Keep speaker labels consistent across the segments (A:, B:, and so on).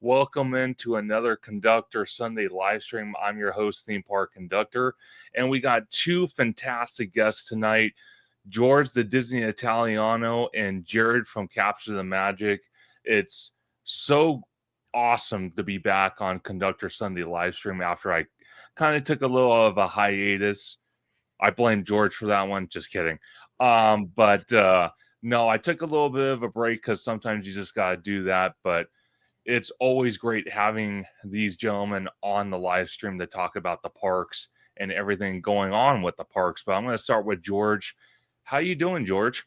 A: Welcome into another Conductor Sunday live stream. I'm your host, Theme Park Conductor, and we got two fantastic guests tonight, George, the Disney Italiano, and Jared from Capture the Magic. It's so awesome to be back on Conductor Sunday live stream after I kind of took a little of a hiatus. I blame George for that one. Just kidding. No, I took a little bit of a break because sometimes you just got to do that. But it's always great having these gentlemen on the live stream to talk about the parks and everything going on with the parks. But I'm going to start with George. How you doing, George?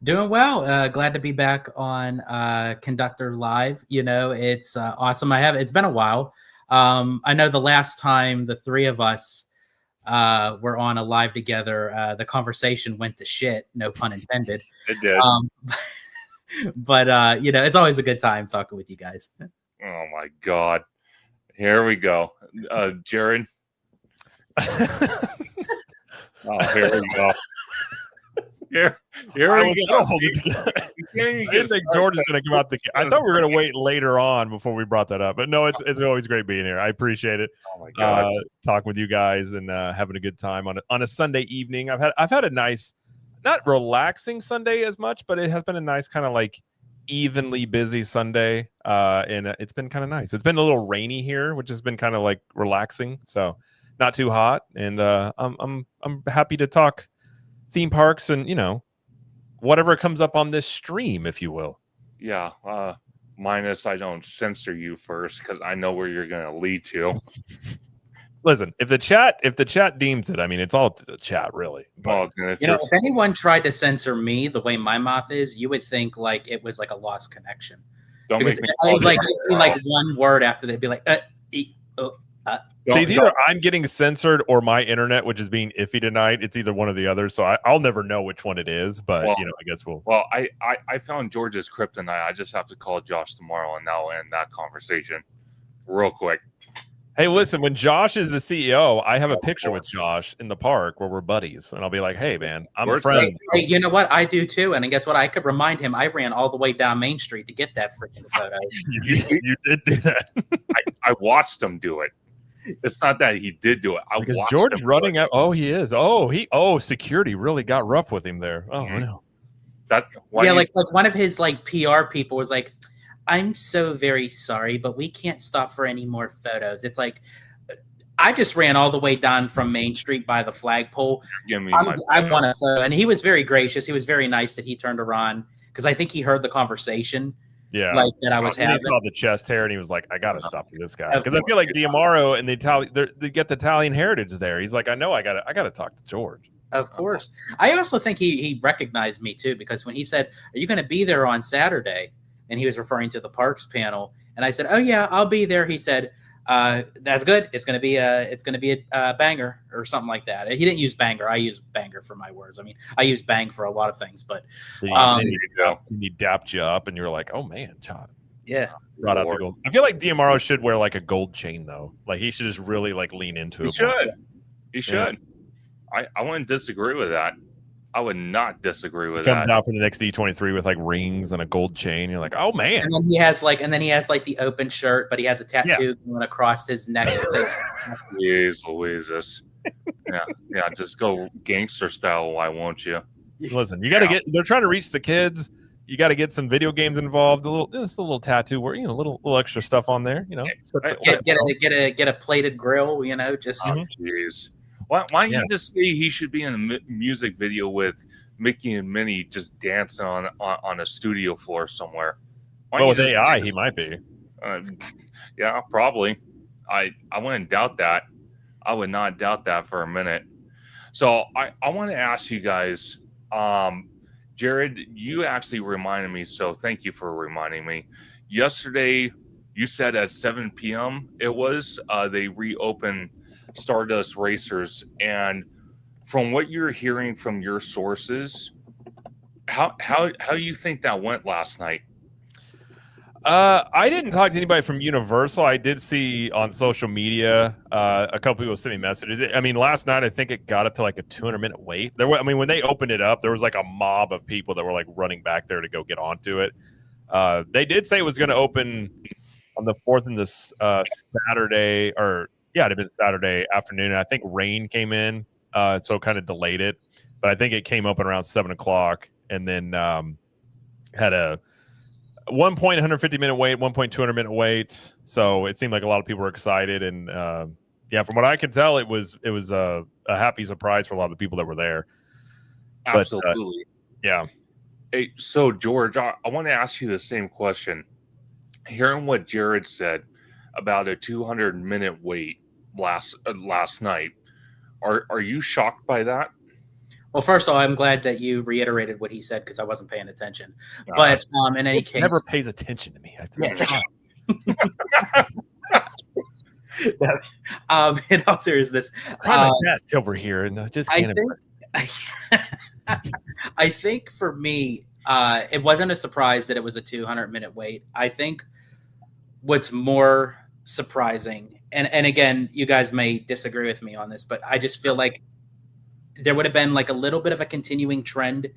B: Doing well. Glad to be back on Conductor Live. You know, it's awesome. It's been a while. I know the last time the three of us were on a live together, the conversation went to shit. No pun intended.
A: It did.
B: But you know, it's always a good time talking with you guys.
A: Oh my God. Here we go. Jared. Oh, here we go. Here we go.
C: I didn't think George is going to come out. I thought we were going to wait later on before we brought that up, but no, it's always great being here. I appreciate it.
A: Oh my God.
C: Talking with you guys and having a good time on a Sunday evening. I've had a nice, not relaxing Sunday as much, but it has been a nice kind of like evenly busy Sunday, and it's been kind of nice. It's been a little rainy here, which has been kind of like relaxing, so not too hot. And I'm happy to talk theme parks and, you know, whatever comes up on this stream, if you will.
A: Yeah. Minus I don't censor you first because I know where you're going to lead to.
C: Listen, if the chat deems it, I mean, it's all to the chat, really. But,
B: if anyone tried to censor me the way my mouth is, you would think like it was like a lost connection.
A: Don't
B: because
A: make me
B: like one word after they'd be like,
C: So it's either I'm getting censored or my internet, which is being iffy tonight. It's either one or the other. So I'll never know which one it is. But, I guess we'll.
A: Well, I found George's kryptonite. I just have to call Josh tomorrow, and that'll end that conversation real quick.
C: Hey, listen, when Josh is the CEO, I have a picture with Josh in the park where we're buddies. And I'll be like, hey, man, I'm a friend.
B: Hey, you know what? I do, too. And guess what? I could remind him I ran all the way down Main Street to get that freaking photo.
C: You did do that.
A: I watched him do it. It's not that he did do it.
C: Because George running out. Oh, he is. Security really got rough with him there. Oh, no.
B: Like one of his like PR people was like, I'm so very sorry, but we can't stop for any more photos. It's like, I just ran all the way down from Main Street by the flagpole. I want a photo. And he was very gracious. He was very nice that he turned around because I think he heard the conversation.
C: Yeah,
B: like that I was having.
C: He saw the chest hair and he was like, I got to stop this guy. Because I feel like Diamaro and they get the Italian heritage there. He's like, I know I got to talk to George.
B: Of course. I also think he recognized me too, because when he said, are you going to be there on Saturday? And he was referring to the parks panel. And I said, oh yeah, I'll be there. He said, that's good. It's going to be a banger or something like that. He didn't use banger. I use banger for my words. I mean, I use bang for a lot of things, but
C: he dapped you up and you were like, oh man, John.
B: Yeah.
C: Brought out the gold. I feel like Diamaro should wear like a gold chain though. Like he should just really like lean into it.
A: He should. I wouldn't disagree with that. I would not disagree with
C: that.
A: Comes
C: out for the next D23 with like rings and a gold chain. You're like, oh man.
B: And then he has the open shirt, but he has a tattoo going across his neck.
A: Jeez Louises. Yeah. Just go gangster style. Why won't you?
C: Listen, you got to they're trying to reach the kids. You got to get some video games involved. Just a little tattoo, where little extra stuff on there.
B: Get a plated grill. Just.
A: Jeez. Why don't you just say he should be in a music video with Mickey and Minnie just dancing on a studio floor somewhere?
C: With AI, he might be.
A: Yeah, probably. I wouldn't doubt that. I would not doubt that for a minute. So I want to ask you guys, Jared, you actually reminded me, so thank you for reminding me. Yesterday, you said at 7 p.m. it was, they reopened Stardust Racers, and from what you're hearing from your sources, how you think that went last night?
C: I didn't talk to anybody from Universal. I did see on social media a couple people sent me messages. I mean, last night I think it got up to like a 200-minute wait. When they opened it up, there was like a mob of people that were like running back there to go get onto it. They did say it was going to open on the 4th and this Saturday, or yeah, it'd have been Saturday afternoon. I think rain came in, so kind of delayed it. But I think it came open around 7:00, and then had a 1.150-minute wait, 1.200-minute wait. So it seemed like a lot of people were excited, and yeah, from what I could tell, it was a happy surprise for a lot of the people that were there.
A: Absolutely.
C: But, yeah.
A: Hey, so George, I want to ask you the same question. Hearing what Jared said about a 200-minute wait last night, are you shocked by that?
B: Well, first of all, I'm glad that you reiterated what he said because I wasn't paying attention. But in any case,
C: never pays attention to me.
B: In all seriousness,
C: try my best over here, and just can't.
B: I think for me, it wasn't a surprise that it was a 200-minute wait. I think what's more surprising, and again, you guys may disagree with me on this, but I just feel like there would have been like a little bit of a continuing trend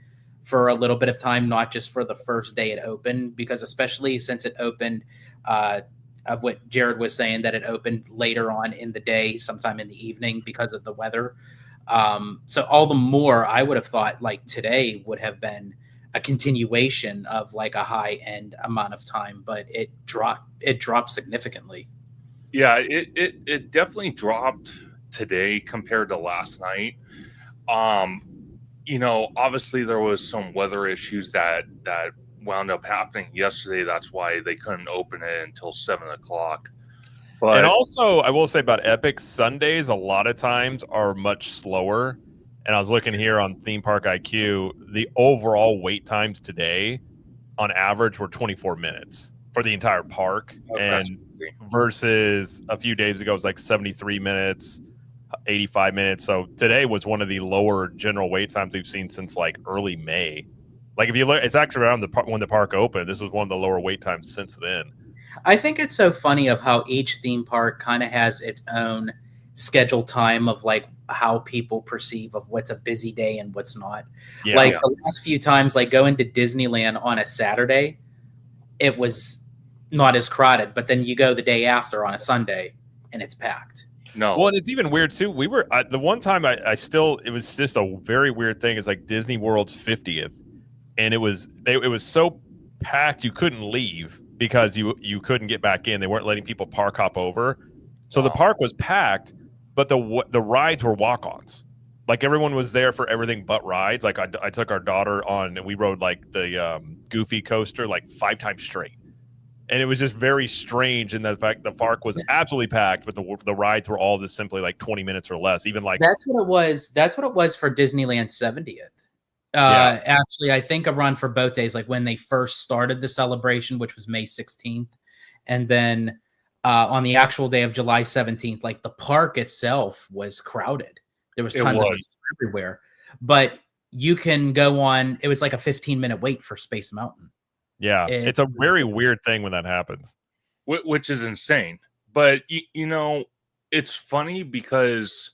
B: for a little bit of time, not just for the first day it opened, because especially since it opened, of what Jared was saying, that it opened later on in the day, sometime in the evening because of the weather. So all the more I would have thought like today would have been a continuation of like a high end amount of time, but it dropped significantly.
A: Yeah, it definitely dropped today compared to last night. Obviously there was some weather issues that wound up happening yesterday. That's why they couldn't open it until 7:00. But
C: and also, I will say about Epic, Sundays a lot of times are much slower. And I was looking here on Theme Park IQ, the overall wait times today, on average, were 24 minutes for the entire park, and versus a few days ago it was like 73 minutes, 85 minutes. So today was one of the lower general wait times we've seen since like early May. Like if you look, it's actually around when the park opened. This was one of the lower wait times since then.
B: I think it's so funny of how each theme park kind of has its own scheduled time of like how people perceive of what's a busy day and what's not.
C: Yeah.
B: Like the last few times, like going to Disneyland on a Saturday, it was not as crowded, but then you go the day after on a Sunday and it's packed.
C: No. Well, and it's even weird too. We were the one time it was just a very weird thing. It's like Disney World's 50th, and it was so packed you couldn't leave because you couldn't get back in. They weren't letting people park hop over, so the park was packed, but the rides were walk-ons. Like everyone was there for everything but rides. Like I took our daughter on, and we rode like the Goofy coaster like 5 times straight. And it was just very strange in the fact the park was absolutely packed, but the rides were all just simply like 20 minutes or less. Even like
B: that's what it was. That's what it was for Disneyland 70th. Actually, I think a run for both days, like when they first started the celebration, which was May 16th, and then on the actual day of July 17th, like the park itself was crowded. There was tons of people everywhere, but you can go on. It was like a 15-minute wait for Space Mountain.
C: Yeah, it's a very weird thing when that happens.
A: Which is insane. But, it's funny because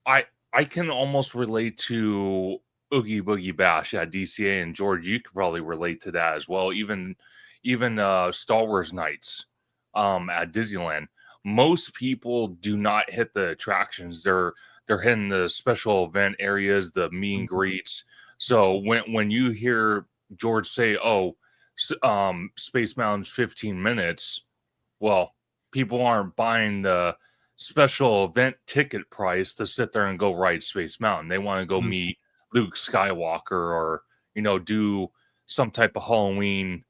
A: I can almost relate to Oogie Boogie Bash at DCA, and George, you could probably relate to that as well. Even Star Wars nights at Disneyland. Most people do not hit the attractions. They're hitting the special event areas, the meet and greets. So when you hear George say, Space Mountain's 15 minutes, well, people aren't buying the special event ticket price to sit there and go ride Space Mountain. They want to go meet Luke Skywalker or, do some type of Halloween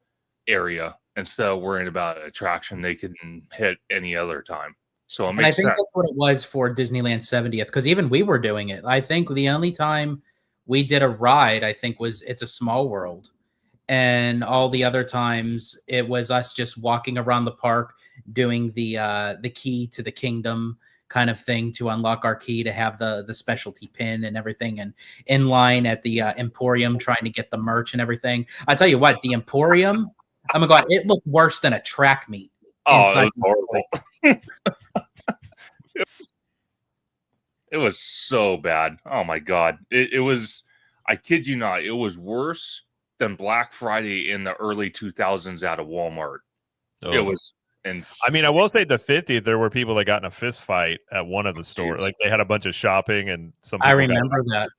A: area instead of worrying about an attraction they can hit any other time. So it makes sense. I think
B: that's what it was for Disneyland 70th, because even we were doing it. I think the only time we did a ride, I think, was It's a Small World. And all the other times it was us just walking around the park doing the key to the kingdom kind of thing to unlock our key to have the specialty pin and everything, and in line at the Emporium trying to get the merch and everything. I tell you what, the Emporium, oh my God, it looked worse than a track meet.
A: Oh, it was horrible. It was so bad. Oh my God. It was, I kid you not, it was worse than Black Friday in the early 2000s out of Walmart. Oh. And
C: I mean, I will say the 50th, there were people that got in a fist fight at one of the stores. Like they had a bunch of shopping and some people
B: I remember that.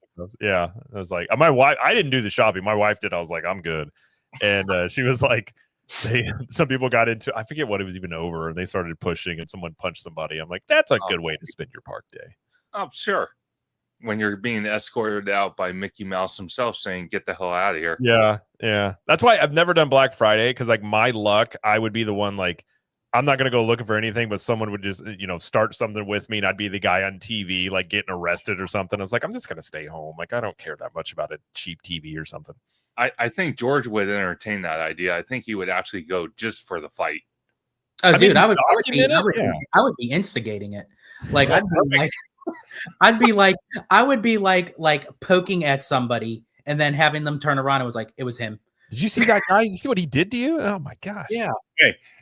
C: Yeah. I was like, my wife, I didn't do the shopping. My wife did. I was like, I'm good. And she was like, some people got into, I forget what it was even over, and they started pushing and someone punched somebody. I'm like, that's a good way to spend your park day.
A: Oh, sure. When you're being escorted out by Mickey Mouse himself saying, get the hell out of here.
C: Yeah. Yeah. That's why I've never done Black Friday. Cause like my luck, I would be the one, like, I'm not going to go looking for anything, but someone would just, start something with me and I'd be the guy on TV, like getting arrested or something. I was like, I'm just going to stay home. Like, I don't care that much about a cheap TV or something.
A: I think George would entertain that idea. I think he would actually go just for the fight.
B: Oh, dude, I would be instigating it. Like, I would be like poking at somebody and then having them turn around and was like, it was him.
C: Did you see that guy? You see what he did to you? Oh my gosh.
B: Yeah.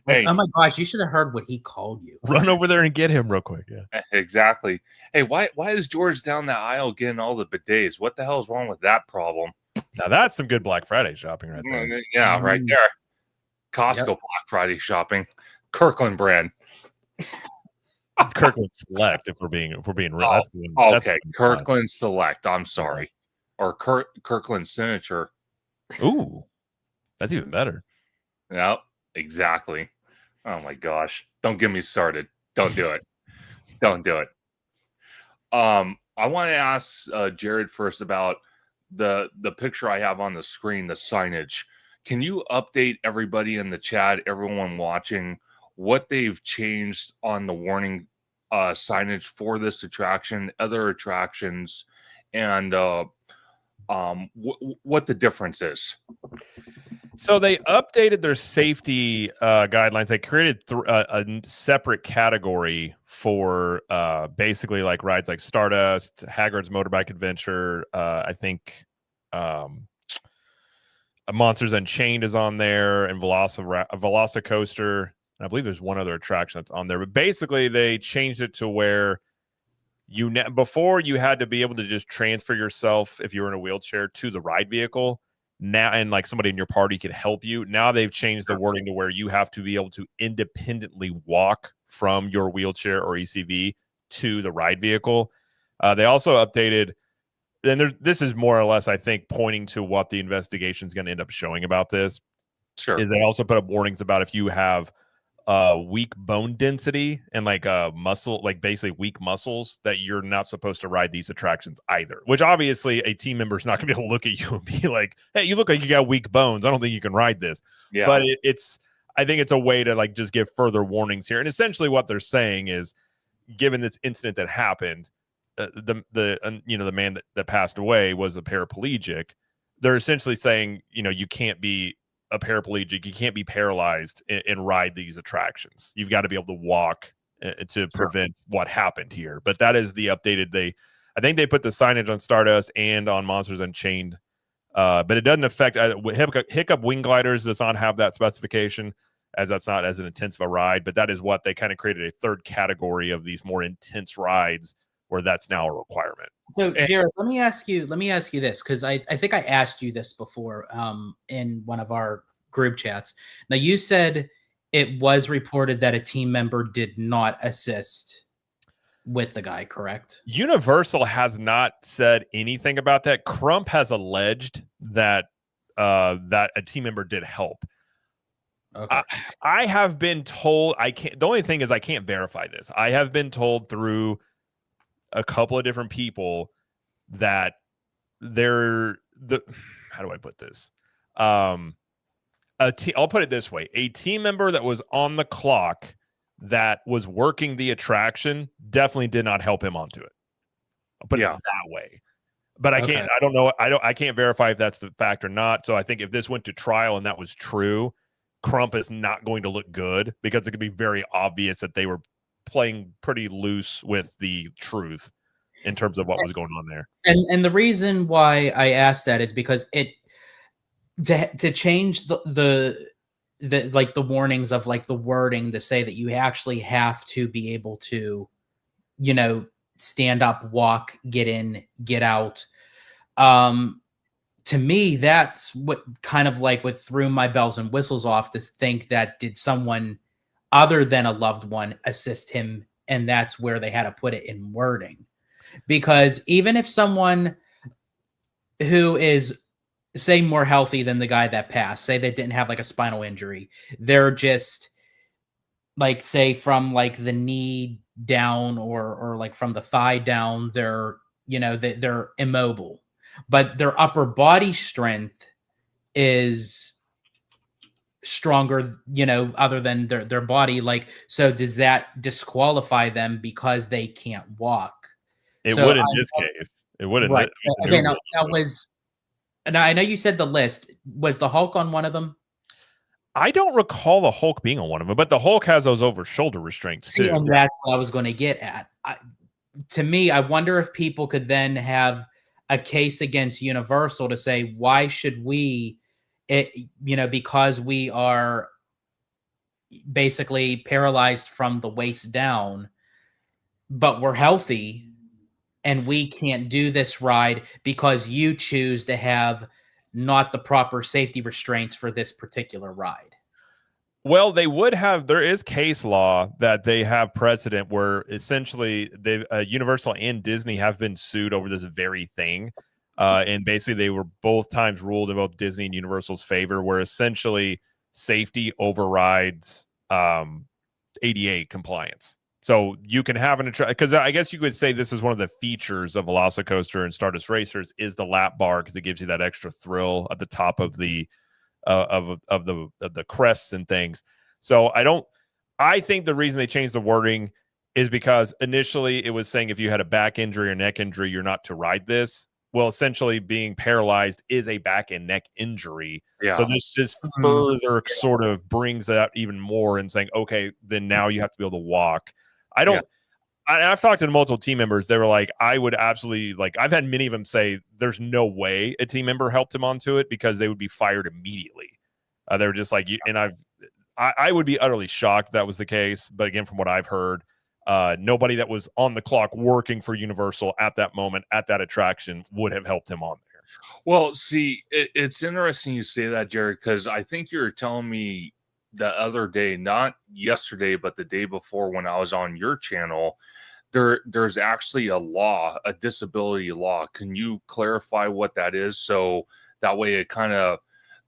A: Hey.
B: Oh my gosh, you should have heard what he called you.
C: Run over there and get him real quick. Yeah.
A: Exactly. Hey, why is George down the aisle getting all the bidets? What the hell is wrong with that problem?
C: Now that's some good Black Friday shopping right there.
A: Yeah, right there. Costco Black Friday shopping. Kirkland brand.
C: Kirkland Select, if we're being real.
A: Okay, Kirkland Select. I'm sorry. Or Kirkland Signature.
C: Ooh. That's even better.
A: Yep, exactly. Oh my gosh. Don't get me started. Don't do it. Don't do it. I want to ask Jared first about the picture I have on the screen, the signage. Can you update everybody in the chat, everyone watching, what they've changed on the warning signage for this attraction, other attractions, and what the difference is?
C: So they updated their safety guidelines. They created a separate category for basically like rides like Stardust, Haggard's Motorbike Adventure. I think Monsters Unchained is on there, and Velocicoaster. And I believe there's one other attraction that's on there. But basically, they changed it to where before you had to be able to just transfer yourself if you were in a wheelchair to the ride vehicle. Now, and like somebody in your party could help you. Now they've changed the wording to where you have to be able to independently walk from your wheelchair or ECV to the ride vehicle. They also updated, and this is more or less, I think, pointing to what the investigation is going to end up showing about this.
A: Sure.
C: Is they also put up warnings about if you have weak bone density and like muscle, like basically weak muscles, that you're not supposed to ride these attractions either. Which obviously a team member is not going to be able to look at you and be like, "Hey, you look like you got weak bones. I don't think you can ride this."
A: Yeah.
C: But I think it's a way to like just give further warnings here. And essentially, what they're saying is, given this incident that happened, the man that passed away was a paraplegic. They're essentially saying, you can't be a paraplegic, you can't be paralyzed and ride these attractions. You've got to be able to walk to prevent what happened here. But that is the updated. I think they put the signage on Stardust and on Monsters Unchained, but it doesn't affect Hiccup Wing Gliders. Does not have that specification, as that's not as an intense of a ride. But that is what they kind of created, a third category of these more intense rides where that's now a requirement.
B: So, Jared, let me ask you this, because I think I asked you this before in one of our group chats. Now, you said it was reported that a team member did not assist with the guy, correct?
C: Universal has not said anything about that. Crump has alleged that that a team member did help.
B: Okay.
C: I have been told, the only thing is I can't verify this. I have been told through a couple of different people that how do I put this? I'll put it this way. A team member that was on the clock that was working the attraction definitely did not help him onto it. I'll put it that way. But I can't, I don't know. I can't verify if that's the fact or not. So I think if this went to trial and that was true, Crump is not going to look good, because it could be very obvious that they were playing pretty loose with the truth in terms of what was going on there.
B: And the reason why I asked that is because to change the like the warnings of like the wording to say that you actually have to be able to, stand up, walk, get in, get out. To me, that's what kind of like what threw my bells and whistles off, to think that did someone other than a loved one assist him, and that's where they had to put it in wording. Because even if someone who is, say, more healthy than the guy that passed, say they didn't have like a spinal injury, they're just like, say, from like the knee down or like from the thigh down, they're, you know, they're immobile, but their upper body strength is stronger, you know, other than their body. Like, so does that disqualify them because they can't walk?
C: It
B: So
C: would in this case. It would in
B: right.
C: this,
B: So, okay, now I know you said the list. Was the Hulk on one of them?
C: I don't recall the Hulk being on one of them, but the Hulk has those over shoulder restraints
B: See,
C: too.
B: and that's what I was going to get at. To me, I wonder if people could then have a case against Universal to say, why should we, you know, because we are basically paralyzed from the waist down, but we're healthy and we can't do this ride because you choose to have not the proper safety restraints for this particular ride.
C: Well, they would have. There is case law that they have precedent where essentially they Universal and Disney have been sued over this very thing, and basically they were both times ruled in both Disney and Universal's favor, where essentially safety overrides ADA compliance. So you can have because I guess you could say this is one of the features of Velocicoaster and Stardust Racers is the lap bar, because it gives you that extra thrill at the top of the of the crests and things. So I think the reason they changed the wording is because initially it was saying if you had a back injury or neck injury, you're not to ride this. Well, essentially being paralyzed is a back and neck injury.
A: Yeah.
C: So this just further sort of brings that out even more and saying, okay, then now you have to be able to walk. I've talked to multiple team members. They were like, I would absolutely, like, I've had many of them say there's no way a team member helped him onto it because they would be fired immediately. They were just like, and I would be utterly shocked if that was the case. But again, from what I've heard, nobody that was on the clock working for Universal at that moment, at that attraction, would have helped him on there.
A: Well, see, it's interesting you say that, Jared, because I think you're telling me the other day, not yesterday, but the day before when I was on your channel, there's actually a law, a disability law. Can you clarify what that is? So that way it kind of,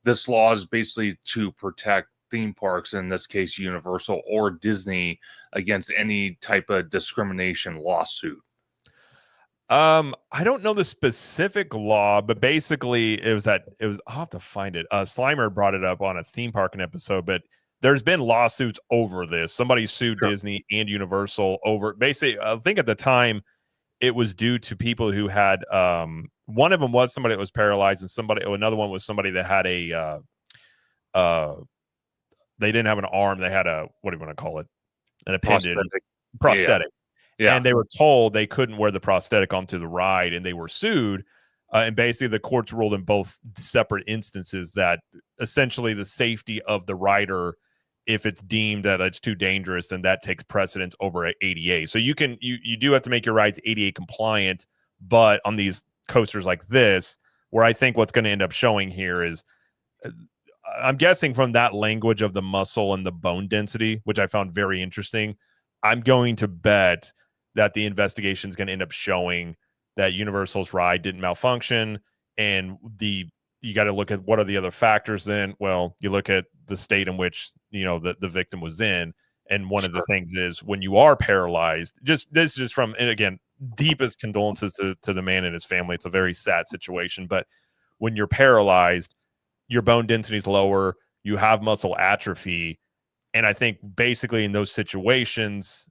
A: this law is basically to protect theme parks, in this case Universal or Disney, against any type of discrimination lawsuit.
C: I don't know the specific law, but basically it was I'll have to find it. Slimer brought it up on a theme park episode, but there's been lawsuits over this. Somebody sued Disney and Universal over, basically, I think at the time it was due to people who had, one of them was somebody that was paralyzed, and another one was somebody that had they didn't have an arm. They had what do you want to call it? An appendage. Prosthetic. Yeah. And they were told they couldn't wear the prosthetic onto the ride, and they were sued. And basically, the courts ruled in both separate instances that essentially the safety of the rider, if it's deemed that it's too dangerous, then that takes precedence over ADA. So you do have to make your rides ADA compliant, but on these coasters like this, where I think what's going to end up showing here is, I'm guessing from that language of the muscle and the bone density, which I found very interesting, I'm going to bet that the investigation is going to end up showing that Universal's ride didn't malfunction, and you got to look at what are the other factors then. Well, you look at the state in which, the victim was in, and one of the things is when you are paralyzed, this is just from, and again, deepest condolences to the man and his family. It's a very sad situation, but when you're paralyzed, your bone density is lower, you have muscle atrophy, and I think basically in those situations,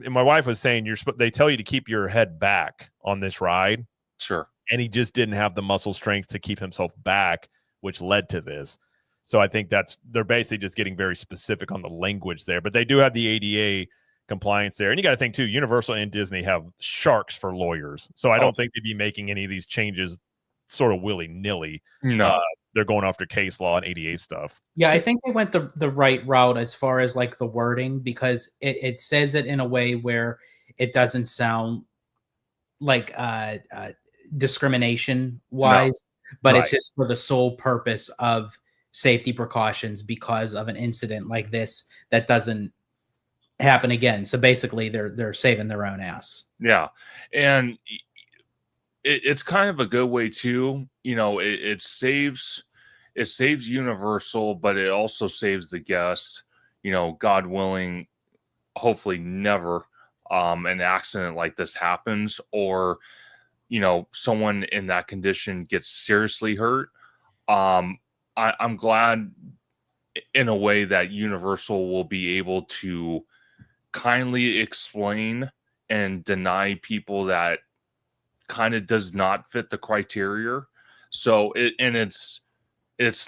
C: my wife was saying they tell you to keep your head back on this ride.
A: Sure.
C: And he just didn't have the muscle strength to keep himself back, which led to this. So I think they're basically just getting very specific on the language there, but they do have the ADA compliance there. And you got to think too, Universal and Disney have sharks for lawyers. So I don't think they'd be making any of these changes sort of willy-nilly.
A: No.
C: They're going after case law and ADA stuff.
B: Yeah, I think they went the right route as far as like the wording, because it says it in a way where it doesn't sound like discrimination wise, but it's just for the sole purpose of safety precautions because of an incident like this that doesn't happen again. So basically they're saving their own ass.
A: Yeah. And it's kind of a good way too. It saves Universal, but it also saves the guests. God willing, hopefully never an accident like this happens, or someone in that condition gets seriously hurt. I'm glad in a way that Universal will be able to kindly explain and deny people that kind of does not fit the criteria. So it's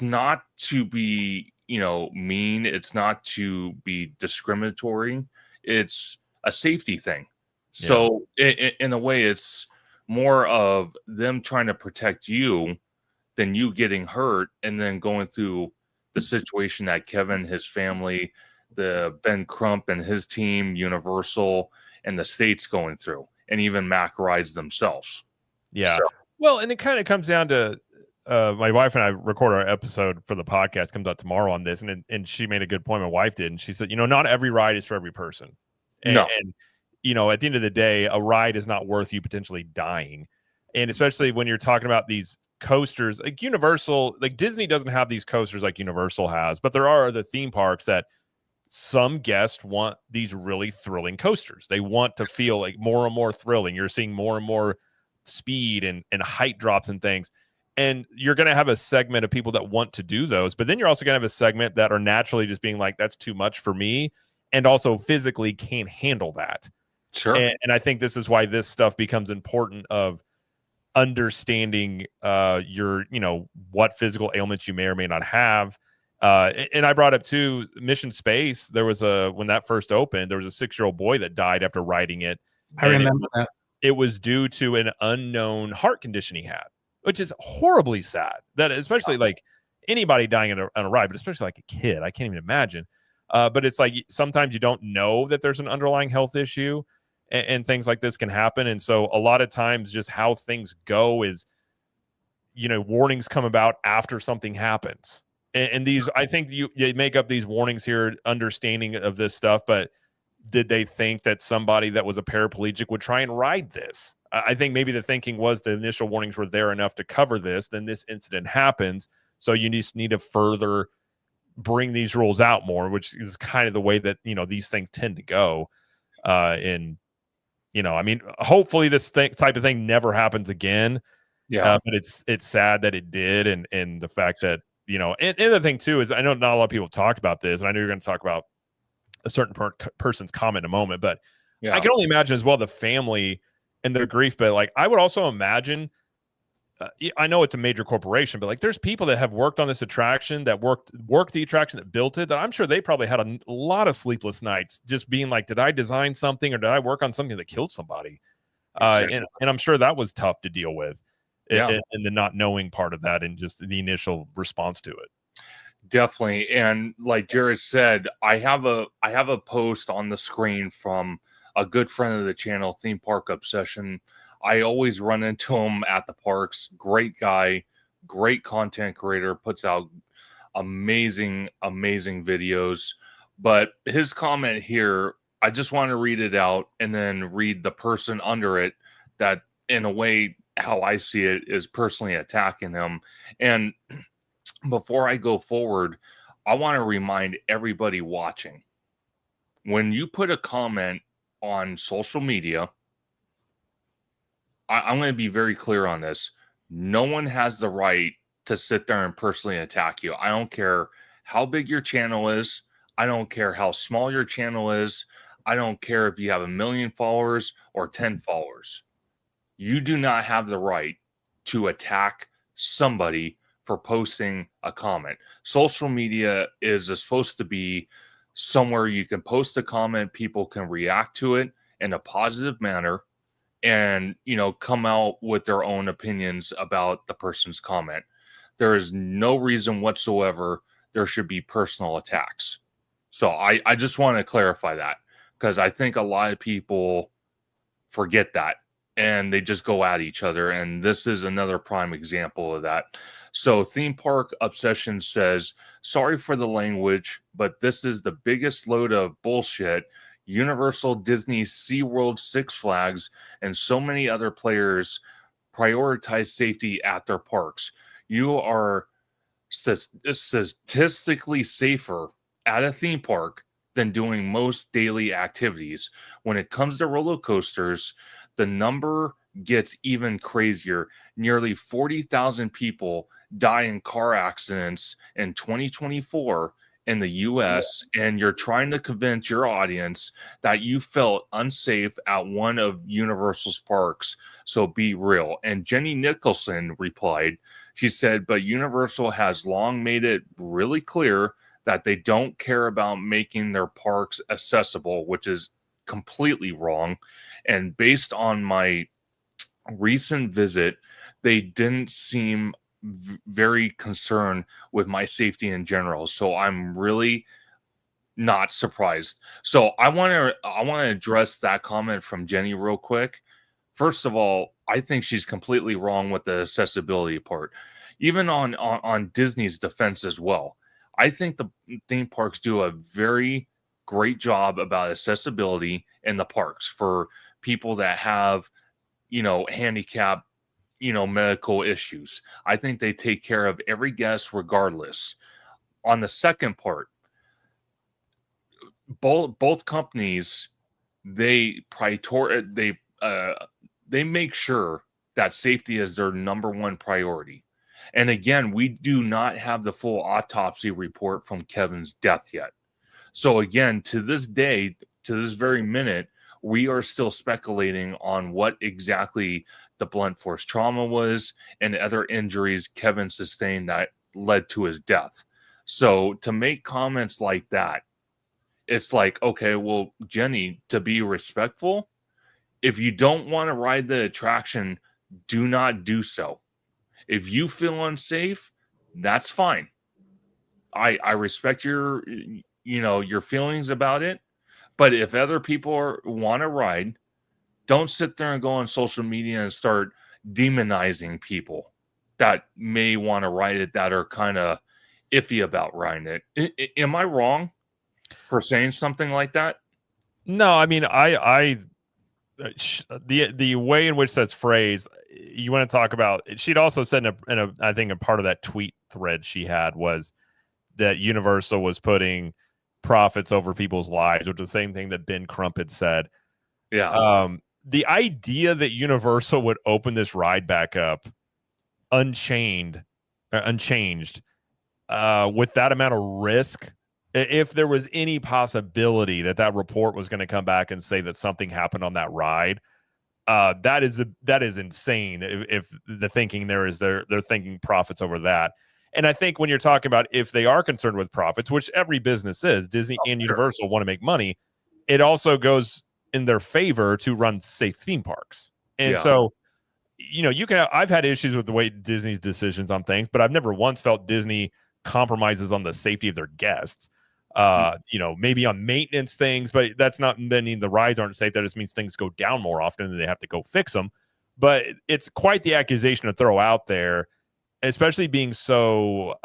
A: not to be mean, it's not to be discriminatory, it's a safety thing. So in a way, it's more of them trying to protect you than you getting hurt and then going through the situation that Kevin, his family, the Ben Crump and his team, Universal, and the state's going through, and even Mack rides themselves.
C: Yeah.
A: So,
C: well, and it kind of comes down to my wife and I record our episode for the podcast, comes out tomorrow on this, and she made a good point. My wife did, and she said, not every ride is for every person. And,
A: no.
C: And at the end of the day, a ride is not worth you potentially dying. And especially when you're talking about these coasters, like Universal, like Disney doesn't have these coasters like Universal has, but there are the theme parks that some guests want these really thrilling coasters. They want to feel like more and more thrilling. You're seeing more and more speed and height drops and things. And you're going to have a segment of people that want to do those, but then you're also going to have a segment that are naturally just being like, that's too much for me, and also physically can't handle that.
A: Sure.
C: And I think this is why this stuff becomes important, of understanding your, what physical ailments you may or may not have. And I brought up too, Mission Space. There was when that first opened, there was a 6-year-old boy that died after riding it.
B: I remember that.
C: It was due to an unknown heart condition he had, which is horribly sad. That especially like anybody dying on a ride, but especially like a kid, I can't even imagine. But it's like sometimes you don't know that there's an underlying health issue, and things like this can happen. And so a lot of times just how things go is, warnings come about after something happens. And these, I think you make up these warnings here, understanding of this stuff, but did they think that somebody that was a paraplegic would try and ride this? I think maybe the thinking was the initial warnings were there enough to cover this. Then this incident happens. So you just need to further bring these rules out more, which is kind of the way that, these things tend to go. Hopefully this type of thing never happens again.
A: Yeah.
C: But it's sad that it did. And the fact that, and the thing too, is I know not a lot of people talked about this, and I know you're going to talk about a certain person's comment in a moment, but I can only imagine as well the family and their grief. But like, I would also imagine, I know it's a major corporation, but like there's people that have worked on this attraction, that worked the attraction, that built it, that I'm sure they probably had a lot of sleepless nights just being like, did I design something, or did I work on something that killed somebody?
A: Exactly.
C: And I'm sure that was tough to deal with,
A: Yeah.
C: and the not knowing part of that, and just the initial response to it.
A: Definitely. And like Jared said, I have a post on the screen from a good friend of the channel, Theme Park Obsession. I always run into him at the parks. Great guy, great content creator, puts out amazing videos. But his comment here, I just want to read it out and then read the person under it that, in a way, how I see it, is personally attacking him. And before I go forward, I want to remind everybody watching, when you put a comment on social media, I'm going to be very clear on this. No one has the right to sit there and personally attack you. I don't care how big your channel is. I don't care how small your channel is. I don't care if you have 1 million followers or 10 followers. You do not have the right to attack somebody for posting a comment. Social media is supposed to be somewhere you can post a comment, people can react to it in a positive manner, and come out with their own opinions about the person's comment. There is no reason whatsoever there should be personal attacks. So I just want to clarify that, because I think a lot of people forget that. and they just go at each other. And this is another prime example of that. So Theme Park Obsession says, sorry for the language, but this is the biggest load of bullshit. Universal, Disney, SeaWorld, Six Flags, and so many other players prioritize safety at their parks. You are statistically safer at a theme park than doing most daily activities. When it comes to roller coasters, the number gets even crazier. Nearly 40,000 people die in car accidents in 2024 in the US, and you're trying to convince your audience that you felt unsafe at one of Universal's parks. So be real. And Jenny Nicholson replied, she said, but Universal has long made it really clear that they don't care about making their parks accessible, which is completely wrong. And based on my recent visit, they didn't seem very concerned with my safety in general. So I'm really not surprised. So I want to address that comment from Jenny real quick. First of all, I think she's completely wrong with the accessibility part. Even on Disney's defense as well. I think the theme parks do a very great job about accessibility in the parks for people that have, handicap, medical issues. I think they take care of every guest regardless. On the second part, both companies, they make sure that safety is their number one priority. And again, we do not have the full autopsy report from Kevin's death yet. So again, to this day, to this very minute, we are still speculating on what exactly the blunt force trauma was and other injuries Kevin sustained that led to his death. So to make comments like that, it's like, okay, well, Jenny, to be respectful, if you don't want to ride the attraction, do not do so. If you feel unsafe, that's fine. I respect your feelings about it. But if other people want to ride, don't sit there and go on social media and start demonizing people that may want to ride it, that are kind of iffy about riding it. Am I wrong for saying something like that?
C: No, I mean, the way in which that's phrased, you want to talk about. She'd also said I think a part of that tweet thread she had was that Universal was putting profits over people's lives, which is the same thing that Ben Crump had said.
A: Yeah.
C: The idea that Universal would open this ride back up unchanged, with that amount of risk, if there was any possibility that report was going to come back and say that something happened on that ride, that is insane. If the thinking there is they're thinking profits over that. And I think when you're talking about if they are concerned with profits, which every business is, Disney and Universal want to make money, it also goes in their favor to run safe theme parks. And so, I've had issues with the way Disney's decisions on things, but I've never once felt Disney compromises on the safety of their guests. Maybe on maintenance things, but that's not meaning the rides aren't safe. That just means things go down more often and they have to go fix them. But it's quite the accusation to throw out there, especially being so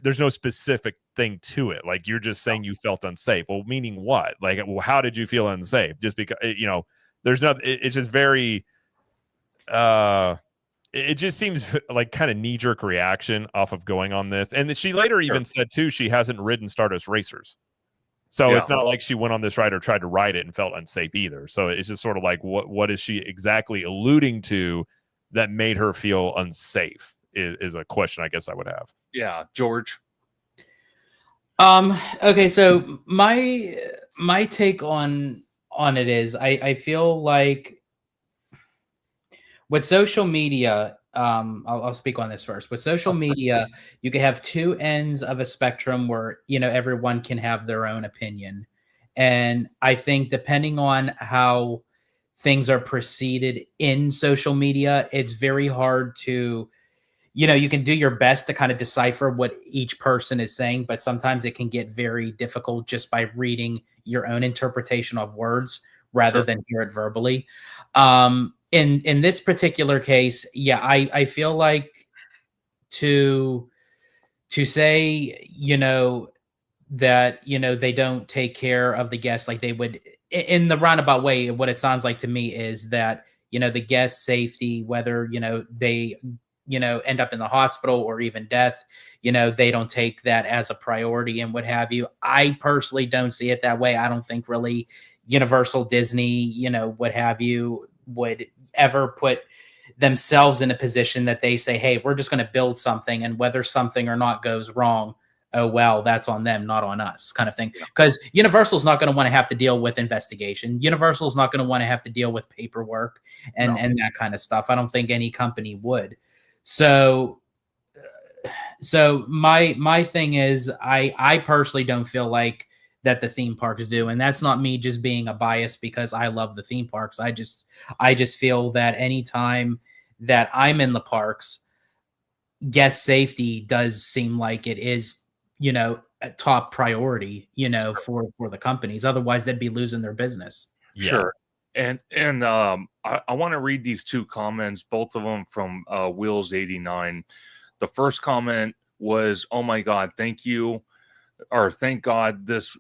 C: there's no specific thing to it. Like, you're just saying you felt unsafe. Well, meaning what? Like, well, how did you feel unsafe? Just because, there's nothing. It's just very, it just seems like kind of knee-jerk reaction off of going on this. And she later even said, too, she hasn't ridden Stardust Racers. So it's not like she went on this ride or tried to ride it and felt unsafe either. So it's just sort of like, what is she exactly alluding to that made her feel unsafe is a question I guess I would have.
A: Yeah, George.
B: Okay, so my take on it is I feel like with social media, I'll speak on this first. With social media, you can have two ends of a spectrum where, everyone can have their own opinion. And I think depending on how things are preceded in social media, it's very hard to, you can do your best to kind of decipher what each person is saying, but sometimes it can get very difficult just by reading your own interpretation of words rather than hear it verbally. In this particular case, yeah, I feel like to say, that, they don't take care of the guests like they would in the roundabout way. What it sounds like to me is that, the guest safety, whether, they, end up in the hospital or even death, they don't take that as a priority and what have you. I personally don't see it that way. I don't think really Universal, Disney, what have you, would ever put themselves in a position that they say, hey, we're just going to build something, and whether something or not goes wrong, oh, well, that's on them, not on us, kind of thing. Because Universal's not going to want to have to deal with investigation. Universal's not going to want to have to deal with paperwork and that kind of stuff. I don't think any company would. So my thing is, I personally don't feel like that the theme parks do, and that's not me just being a bias because I love the theme parks. I just feel that anytime that I'm in the parks, guest safety does seem like it is, a top priority, for the companies. Otherwise, they'd be losing their business.
A: Yeah. Sure. And I want to read these two comments, both of them from Wheels89. The first comment was, "Oh my God, thank you," or "Thank God this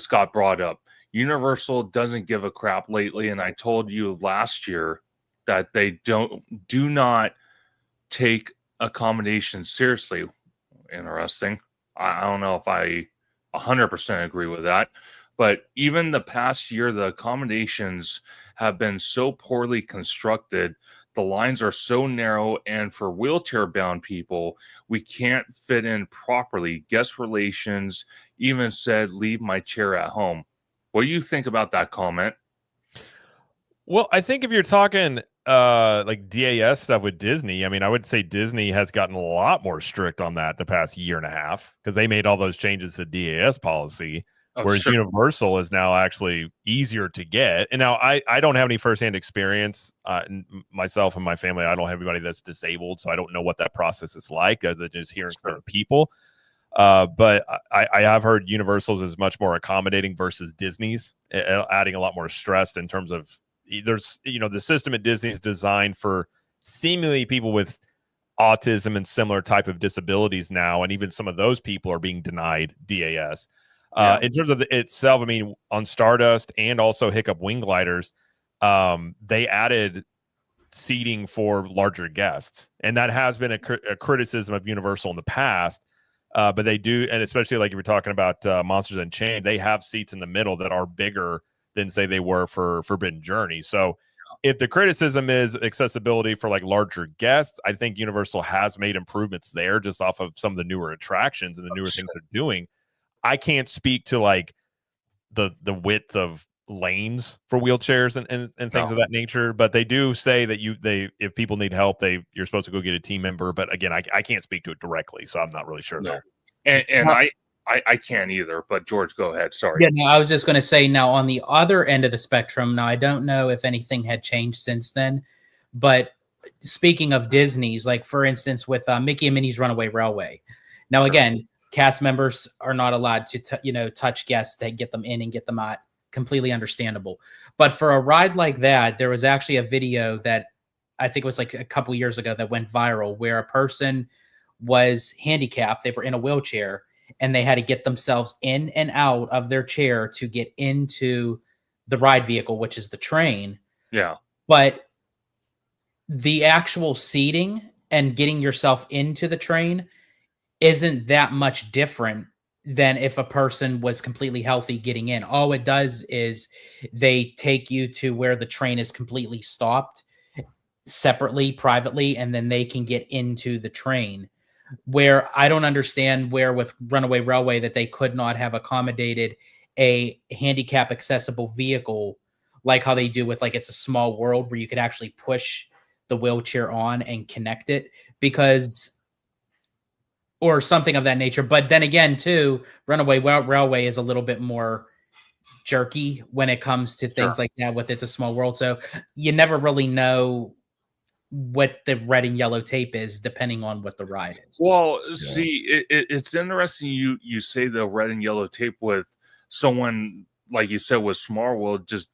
A: got brought up. Universal doesn't give a crap lately, and I told you last year that they do not take accommodations seriously." Interesting. I don't know if I 100% agree with that, but even the past year, the accommodations have been so poorly constructed. The lines are so narrow, and for wheelchair-bound people, we can't fit in properly. Guest relations even said, "Leave my chair at home." What do you think about that comment?
C: Well, I think if you're talking like DAS stuff with Disney, I mean, I would say Disney has gotten a lot more strict on that the past year and a half because they made all those changes to DAS policy. Whereas Universal is now actually easier to get. And now I don't have any firsthand experience myself and my family. I don't have anybody that's disabled, so I don't know what that process is like other than just hearing from other people. But I have heard Universal's is much more accommodating versus Disney's, adding a lot more stress in terms of there's, the system at Disney is designed for seemingly people with autism and similar type of disabilities now. And even some of those people are being denied DAS. In terms of itself, I mean, on Stardust and also Hiccup Wing Gliders, they added seating for larger guests. And that has been a criticism of Universal in the past. But they do, and especially like if you're talking about Monsters Unchained, they have seats in the middle that are bigger than, say, they were for Forbidden Journey. So if the criticism is accessibility for like larger guests, I think Universal has made improvements there just off of some of the newer attractions and the newer things they're doing. I can't speak to like the width of lanes for wheelchairs and things of that nature, but they do say that if people need help, you're supposed to go get a team member. But again, I can't speak to it directly, so I'm not really sure there.
A: And I can't either, but George, go ahead. Sorry.
B: Yeah, no, I was just going to say, now on the other end of the spectrum, now I don't know if anything had changed since then, but speaking of Disney's, like for instance, with Mickey and Minnie's Runaway Railway. Now, again, cast members are not allowed to, touch guests to get them in and get them out. Completely understandable. But for a ride like that, there was actually a video that I think was like a couple years ago that went viral where a person was handicapped. They were in a wheelchair and they had to get themselves in and out of their chair to get into the ride vehicle, which is the train.
A: Yeah.
B: But the actual seating and getting yourself into the train isn't that much different than if a person was completely healthy getting in. All it does is they take you to where the train is completely stopped separately, privately, and then they can get into the train. Where I don't understand where with Runaway Railway that they could not have accommodated a handicap accessible vehicle like how they do with like It's a Small World, where you could actually push the wheelchair on and connect it, because or something of that nature. But then again, too, Runaway Railway is a little bit more jerky when it comes to things like that with It's a Small World. So you never really know what the red and yellow tape is, depending on what the ride is.
A: Well, see, it's interesting you say the red and yellow tape with someone, like you said, with Small World, just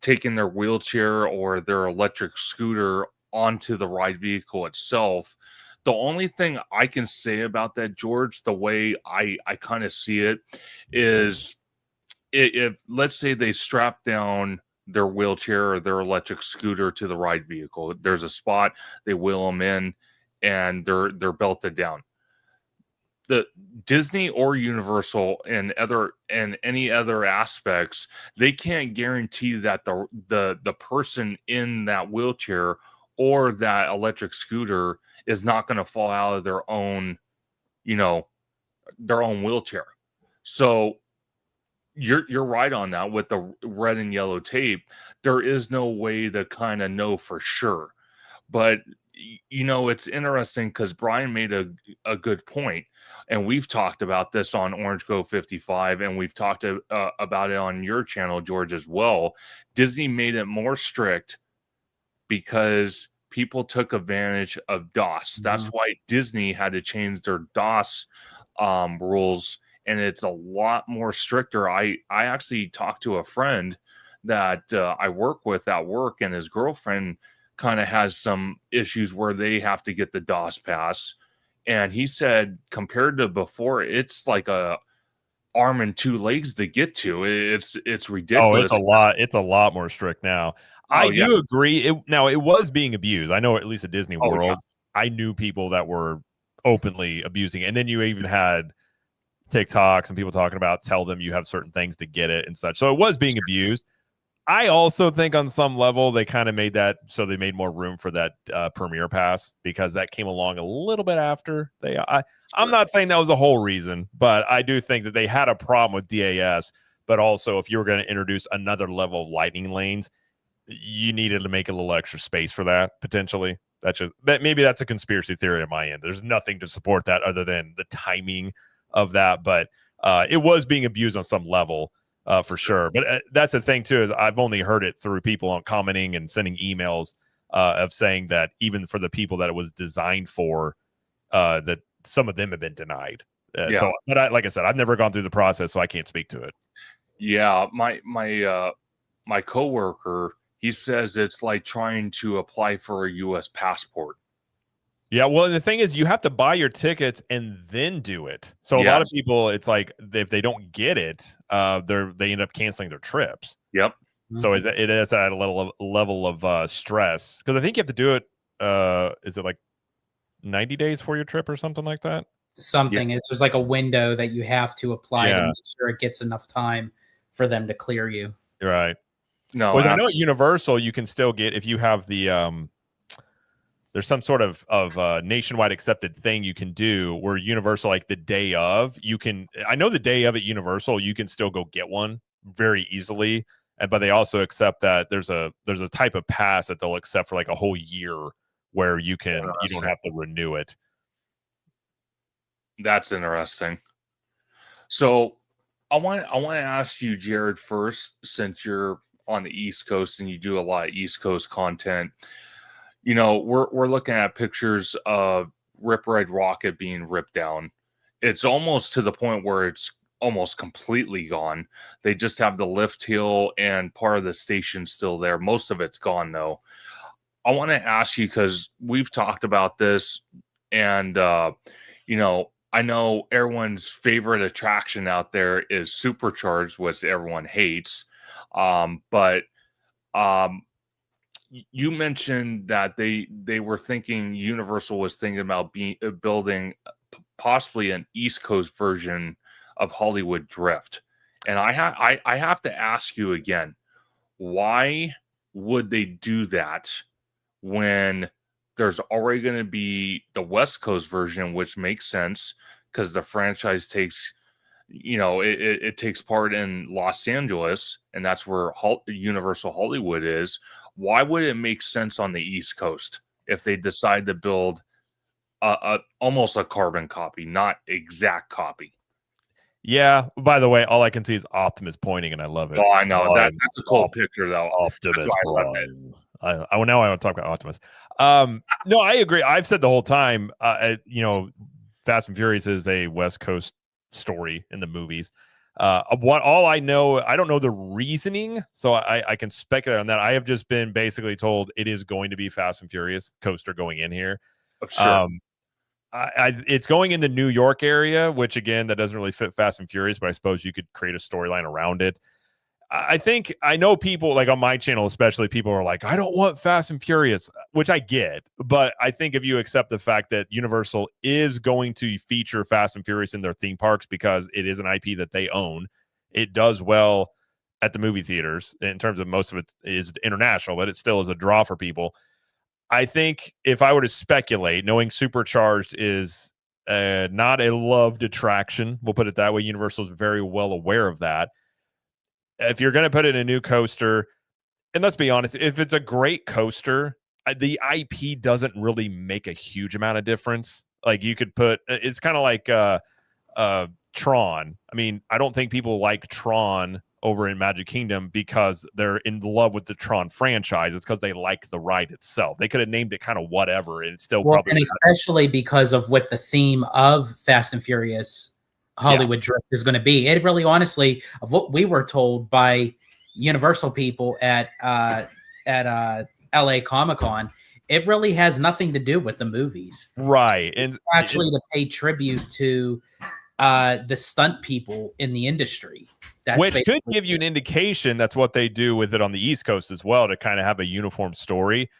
A: taking their wheelchair or their electric scooter onto the ride vehicle itself. The only thing I can say about that, George, the way I kind of see it is if let's say they strap down their wheelchair or their electric scooter to the ride vehicle, there's a spot, they wheel them in and they're belted down. The Disney or Universal and any other aspects, they can't guarantee that the person in that wheelchair or that electric scooter is not going to fall out of their own, their own wheelchair. So you're right on that with the red and yellow tape. There is no way to kind of know for sure. But it's interesting because Brian made a good point, and we've talked about this on Orange Go 55, and we've talked about it on your channel, George, as well. Disney made it more strict because people took advantage of DOS. That's why Disney had to change their DOS rules, and it's a lot more stricter. I actually talked to a friend that I work with at work, and his girlfriend kind of has some issues where they have to get the DOS pass. And he said, compared to before, it's like a arm and two legs to get to. It's ridiculous.
C: Oh, it's a lot more strict now. I do agree. It was being abused. I know, at least at Disney World, I knew people that were openly abusing it. And then you even had TikToks and people talking about tell them you have certain things to get it and such. So it was being abused. I also think on some level they kind of made that so they made more room for that Premier Pass, because that came along a little bit after they. I'm not saying that was the whole reason, but I do think that they had a problem with DAS. But also, if you were going to introduce another level of lightning lanes, you needed to make a little extra space for that potentially. Maybe that's a conspiracy theory on my end. There's nothing to support that other than the timing of that, but it was being abused on some level. For sure. But that's the thing, too, is I've only heard it through people on commenting and sending emails of saying that even for the people that it was designed for, that some of them have been denied. So, but like I said, I've never gone through the process, so I can't speak to it.
A: Yeah, my coworker, he says it's like trying to apply for a U.S. passport.
C: Yeah, well, the thing is, you have to buy your tickets and then do it. So a lot of people, it's like if they don't get it, they end up canceling their trips.
A: Yep.
C: So it is at a level of stress, because I think you have to do it. Is it like 90 days for your trip or something like that?
B: Something. Yeah. There's like a window that you have to apply to make sure it gets enough time for them to clear you.
C: Right.
A: No,
C: well, I know at Universal you can still get, if you have the there's some sort of nationwide accepted thing you can do where Universal, like the day of, I know the day of at Universal, you can still go get one very easily. But they also accept that there's a type of pass that they'll accept for like a whole year where you don't have to renew it.
A: That's interesting. So I want to ask you, Jared, first, since you're on the East Coast and you do a lot of East Coast content. We're looking at pictures of Rip Ride Rocket being ripped down. It's almost to the point where it's almost completely gone. They just have the lift hill and part of the station still there. Most of it's gone, though. I want to ask you, because we've talked about this, and I know everyone's favorite attraction out there is Supercharged, which everyone hates. But you mentioned that they were thinking, Universal was thinking about building possibly an East Coast version of Hollywood Drift. And I have to ask you again, why would they do that when there's already going to be the West Coast version, which makes sense because the franchise takes, it takes part in Los Angeles, and that's where Universal Hollywood is. Why would it make sense on the East Coast if they decide to build almost a carbon copy, not exact copy?
C: Yeah. By the way, all I can see is Optimus pointing, and I love it.
A: Oh, I know. That's a cool picture, though.
C: Optimus Prime. Now I want to talk about Optimus. No, I agree. I've said the whole time, Fast and Furious is a West Coast story in the movies. All I know, I don't know the reasoning, so I can speculate on that. I have just been basically told it is going to be Fast and Furious coaster going in here.
A: Sure.
C: It's going in the New York area, which again, that doesn't really fit Fast and Furious, but I suppose you could create a storyline around it. I know people like on my channel, especially people are like, I don't want Fast and Furious, which I get. But I think if you accept the fact that Universal is going to feature Fast and Furious in their theme parks because it is an IP that they own, it does well at the movie theaters in terms of most of it is international, but it still is a draw for people. I think if I were to speculate, knowing Supercharged is not a loved attraction, we'll put it that way. Universal is very well aware of that. If you're going to put in a new coaster, and let's be honest, if it's a great coaster, the IP doesn't really make a huge amount of difference. Like you could put, it's kind of like Tron. I mean, I don't think people like Tron over in Magic Kingdom because they're in love with the Tron franchise. It's because they like the ride itself. They could have named it kind of whatever, and it's still probably.
B: And especially because of what the theme of Fast and Furious Hollywood Drift is going to be. It really, honestly, of what we were told by Universal people at LA Comic-Con, it really has nothing to do with the movies.
C: Right. And
B: it's actually to pay tribute to the stunt people in the industry.
C: Which could give you an indication that's what they do with it on the East Coast as well, to kind of have a uniform story.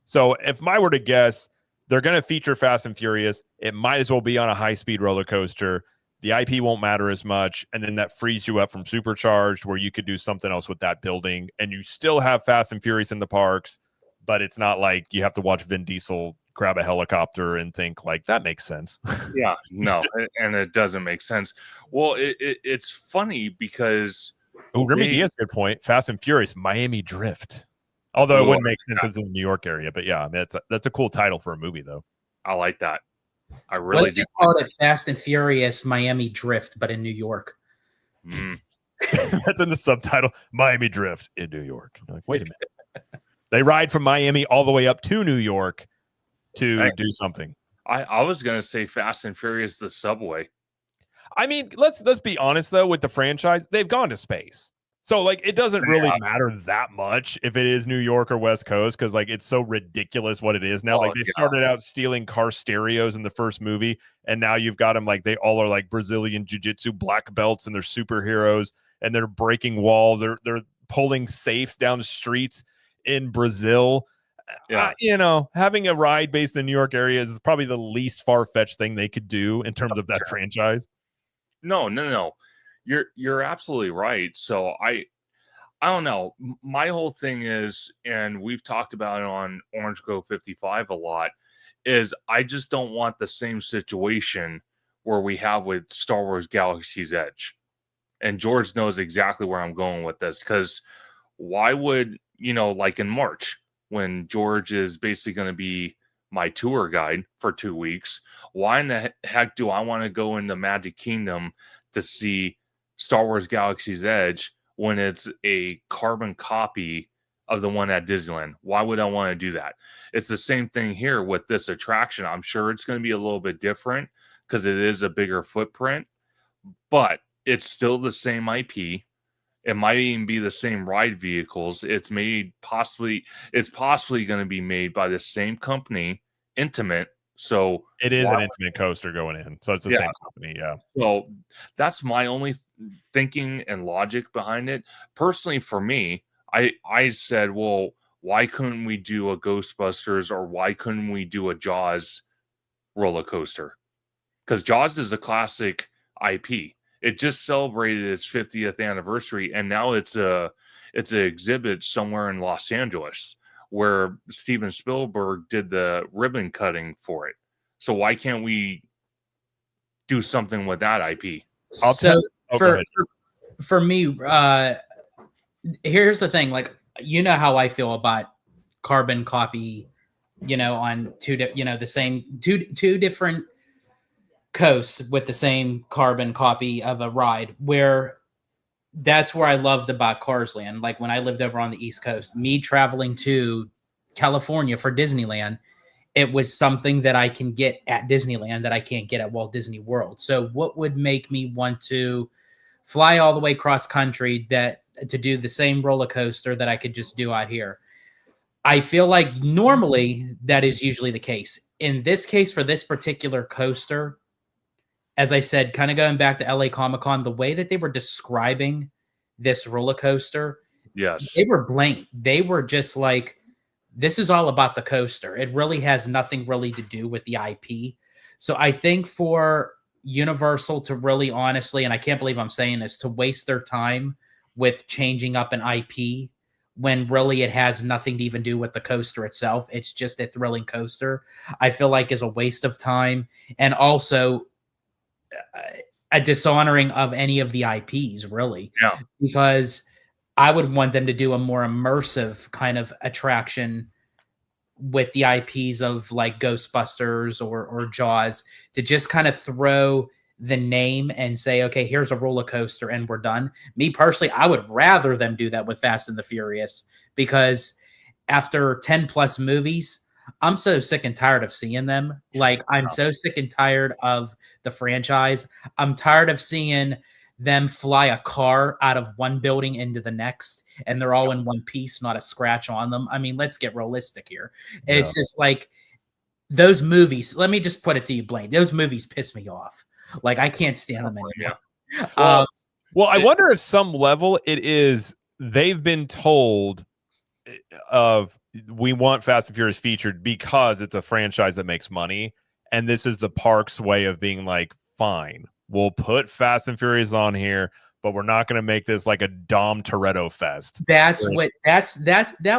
C: So if I were to guess, they're going to feature Fast and Furious. It might as well be on a high-speed roller coaster. The IP won't matter as much, and then that frees you up from Supercharged, where you could do something else with that building, and you still have Fast and Furious in the parks, but it's not like you have to watch Vin Diesel grab a helicopter and think like that makes sense.
A: Yeah, no, and it doesn't make sense. Well, it's funny because
C: Remy Diaz, good point. Fast and Furious Miami Drift, although it wouldn't make sense in the New York area, but yeah, I mean, that's a cool title for a movie, though.
A: I like that. I really do.
B: Call it Fast and Furious Miami Drift, but in New York.
C: That's in the subtitle. Miami Drift in New York. You're like, wait a minute. They ride from Miami all the way up to New York to do something.
A: I was gonna say Fast and Furious the subway.
C: I mean, let's be honest though, with the franchise, they've gone to space. So like it doesn't really matter that much if it is New York or West Coast, because like it's so ridiculous what it is now. Like they started out stealing car stereos in the first movie, and now you've got them like they all are like Brazilian jiu-jitsu black belts and they're superheroes and they're breaking walls. They're pulling safes down the streets in Brazil. You know, having a ride based in the New York area is probably the least far-fetched thing they could do in terms of that franchise.
A: No. You're absolutely right. So I don't know. My whole thing is, and we've talked about it on Orange Grove 55 a lot, is I just don't want the same situation where we have with Star Wars Galaxy's Edge. And George knows exactly where I'm going with this, because why would, like in March, when George is basically going to be my tour guide for 2 weeks, why in the heck do I want to go into Magic Kingdom to see Star Wars Galaxy's Edge when it's a carbon copy of the one at Disneyland? Why would I want to do that? It's the same thing here with this attraction. I'm sure it's going to be a little bit different because it is a bigger footprint, but it's still the same IP. It might even be the same ride vehicles. It's possibly going to be made by the same company, Intimate. So
C: it is an Intimate coaster going in. So it's the same company. Yeah.
A: So that's my only thinking and logic behind it. Personally, for me, I said, well, why couldn't we do a Ghostbusters, or why couldn't we do a Jaws roller coaster? Because Jaws is a classic IP. It just celebrated its 50th anniversary, and now it's an exhibit somewhere in Los Angeles where Steven Spielberg did the ribbon cutting for it. So why can't we do something with that IP?
B: For me, here's the thing. Like, you know how I feel about carbon copy, on two different coasts with the same carbon copy of a ride, where that's where I loved about Cars Land. Like when I lived over on the East Coast, me traveling to California for Disneyland, it was something that I can get at Disneyland that I can't get at Walt Disney World. So what would make me want to fly all the way cross country to do the same roller coaster that I could just do out here. I feel like normally that is usually the case. In this case, for this particular coaster, as I said, kind of going back to LA Comic-Con, the way that they were describing this roller coaster,
A: yes,
B: they were blank. They were just like, this is all about the coaster. It really has nothing really to do with the IP. So I think for Universal to really honestly, and I can't believe I'm saying this, to waste their time with changing up an IP when really it has nothing to even do with the coaster itself. It's just a thrilling coaster. I feel like is a waste of time, and also a dishonoring of any of the IPs, really.
A: yeah,
B: Because I would want them to do a more immersive kind of attraction with the IPs of like Ghostbusters or Jaws, to just kind of throw the name and say, okay, here's a roller coaster and we're done. Me personally, I would rather them do that with Fast and the Furious, because after 10 plus movies, I'm so sick and tired of seeing them. Like, I'm so sick and tired of the franchise. I'm tired of seeing them fly a car out of one building into the next, and they're all in one piece, not a scratch on them. I mean, let's get realistic here. It's just like those movies. Let me just put it to you, Blaine. Those movies piss me off. Like, I can't stand them anymore.
A: Yeah.
C: Well, I wonder if some level it is they've been told of we want Fast and Furious featured because it's a franchise that makes money, and this is the park's way of being like, fine, we'll put Fast and Furious on here, but we're not going to make this like a Dom Toretto fest.
B: That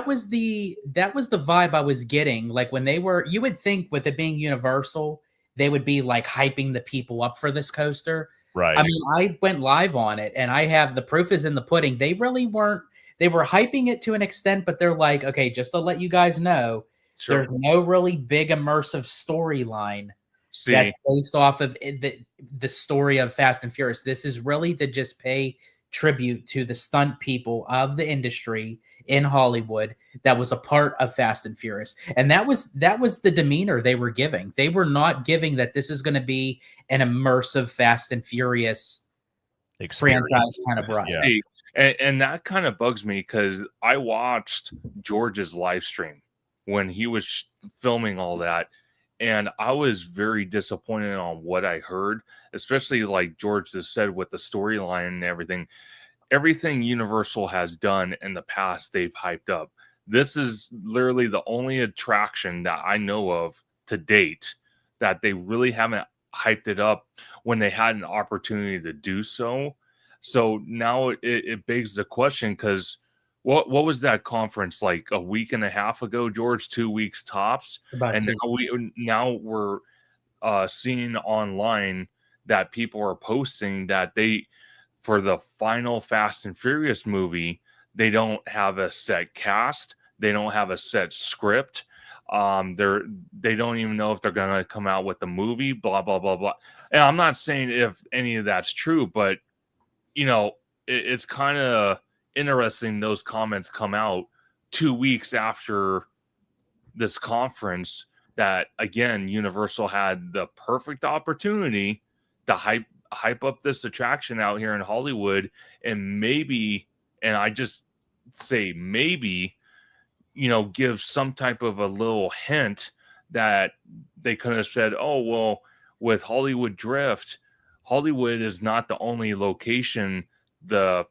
B: was the vibe I was getting. Like, when they were, you would think with it being Universal, they would be like hyping the people up for this coaster.
C: Right.
B: I mean, I went live on it, and I have the proof is in the pudding. They really weren't. They were hyping it to an extent, but they're like, okay, just to let you guys know, there's no really big immersive storyline that's based off of the story of Fast and Furious. This is really to just pay tribute to the stunt people of the industry in Hollywood that was a part of Fast and Furious. And that was the demeanor they were giving. They were not giving that this is going to be an immersive Fast and Furious franchise kind of ride.
A: Yeah. And that kind of bugs me, because I watched George's live stream when he was filming all that, and I was very disappointed on what I heard, especially like George just said with the storyline and everything. Everything Universal has done in the past, they've hyped up. This is literally the only attraction that I know of to date that they really haven't hyped it up when they had an opportunity to do so. So now it begs the question, because what was that conference like a week and a half ago, George? 2 weeks tops. And now we're seeing online that people are posting that for the final Fast and Furious movie, they don't have a set cast, they don't have a set script. They don't even know if they're gonna come out with the movie, blah blah blah blah. And I'm not saying if any of that's true, but you know, it's kind of interesting those comments come out 2 weeks after this conference, that again Universal had the perfect opportunity to hype up this attraction out here in Hollywood, and maybe, and I just say maybe, you know, give some type of a little hint that they could have said, oh well, with Hollywood Drift, Hollywood is not the only location the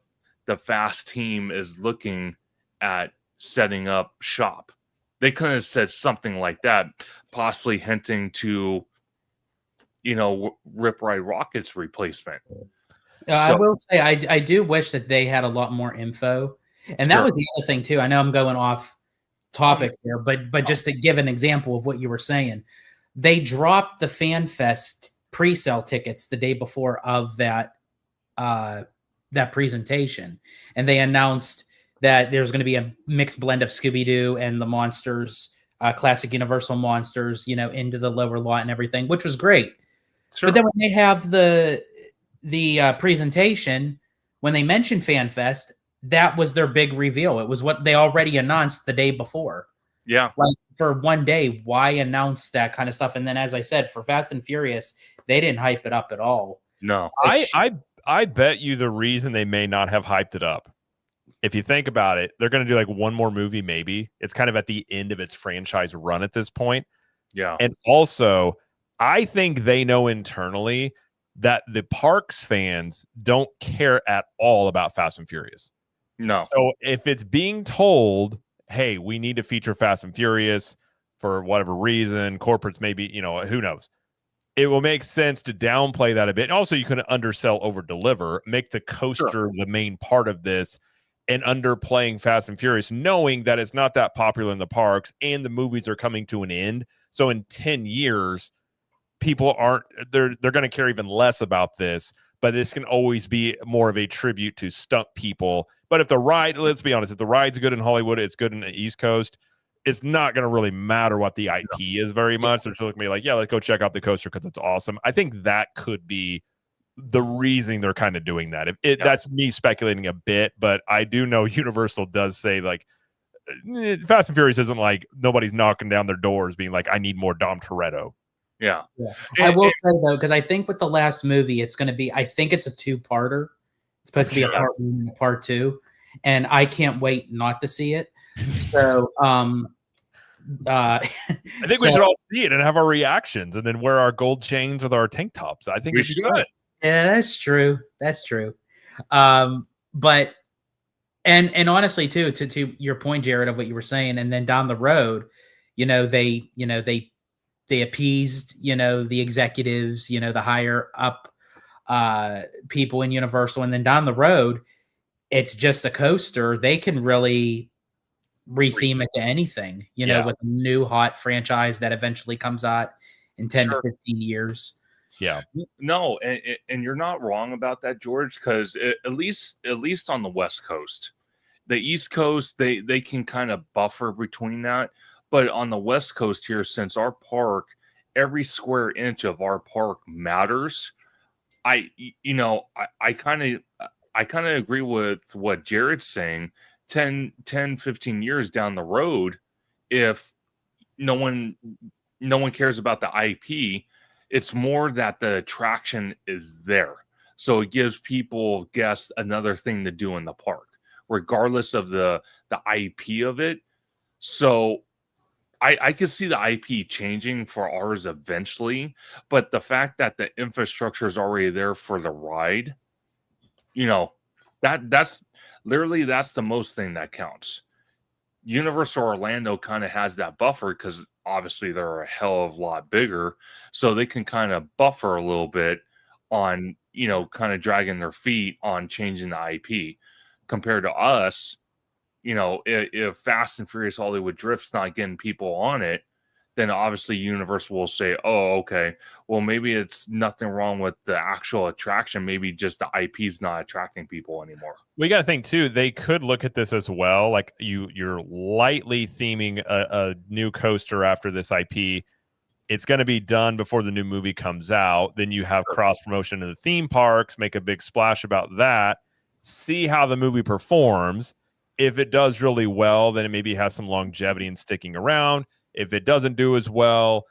A: Fast team is looking at setting up shop. They could have said something like that, possibly hinting to, you know, Rip Ride Rocket's replacement.
B: I will say I do wish that they had a lot more info, and that was the other thing too. I know I'm going off topics here, but just to give an example of what you were saying, they dropped the Fan Fest pre-sale tickets the day before of that presentation, and they announced that there's going to be a mixed blend of Scooby-Doo and the monsters, classic Universal monsters, you know, into the lower lot and everything, which was great. But then when they have the presentation, when they mentioned Fan Fest, that was their big reveal. It was what they already announced the day before.
A: Yeah.
B: Like, for one day, why announce that kind of stuff? And then, as I said, for Fast and Furious, they didn't hype it up at all.
A: No.
C: I bet you the reason they may not have hyped it up, if you think about it, they're going to do like one more movie, maybe. It's kind of at the end of its franchise run at this point.
A: Yeah.
C: And also, I think they know internally that the parks fans don't care at all about Fast and Furious.
A: No.
C: So if it's being told, hey, we need to feature Fast and Furious for whatever reason, corporates maybe, who knows? It will make sense to downplay that a bit. And also, you can undersell, over deliver, make the coaster the main part of this, and underplaying Fast and Furious, knowing that it's not that popular in the parks and the movies are coming to an end. So in 10 years, people they're going to care even less about this, but this can always be more of a tribute to stunt people. But if the ride, let's be honest, if the ride's good in Hollywood, it's good in the East Coast, it's not going to really matter what the IP is very much. They're still going to be like, yeah, let's go check out the coaster because it's awesome. I think that could be the reason they're kind of doing that. That's me speculating a bit, but I do know Universal does say, like, Fast and Furious isn't like nobody's knocking down their doors being like, I need more Dom Toretto.
A: Yeah.
B: I will say, though, because I think with the last movie, it's going to be, I think it's a two-parter. It's supposed to be a part 1 and a part 2, and I can't wait not to see it. So, I
C: think we should all see it and have our reactions, and then wear our gold chains with our tank tops. I think we should.
B: Yeah, that's true. That's true. But and honestly, too, to your point, Jared, of what you were saying, and then down the road, they appeased, the executives, the higher up people in Universal, and then down the road, it's just a coaster. They can really retheme it to anything, with a new hot franchise that eventually comes out in 10 to 15 years.
C: Yeah.
A: No, and you're not wrong about that, George, because at least on the West Coast, the East Coast, they can kind of buffer between that. But on the West Coast here, since our park, every square inch of our park matters, I kind of agree with what Jared's saying. 10, 15 years down the road, if no one cares about the IP, it's more that the attraction is there. So it gives guests another thing to do in the park, regardless of the IP of it. So I could see the IP changing for ours eventually, but the fact that the infrastructure is already there for the ride, that's literally, that's the most thing that counts. Universal Orlando kind of has that buffer because obviously they're a hell of a lot bigger, so they can kind of buffer a little bit on, kind of dragging their feet on changing the IP compared to us. If Fast and Furious Hollywood Drift's not getting people on it, then obviously Universal will say, oh, okay, well, maybe it's nothing wrong with the actual attraction. Maybe just the IP's not attracting people anymore.
C: We got to think, too, they could look at this as well. Like you're lightly theming a new coaster after this IP. It's going to be done before the new movie comes out. Then you have cross-promotion in the theme parks, make a big splash about that, see how the movie performs. If it does really well, then it maybe has some longevity and sticking around. If it doesn't do as well,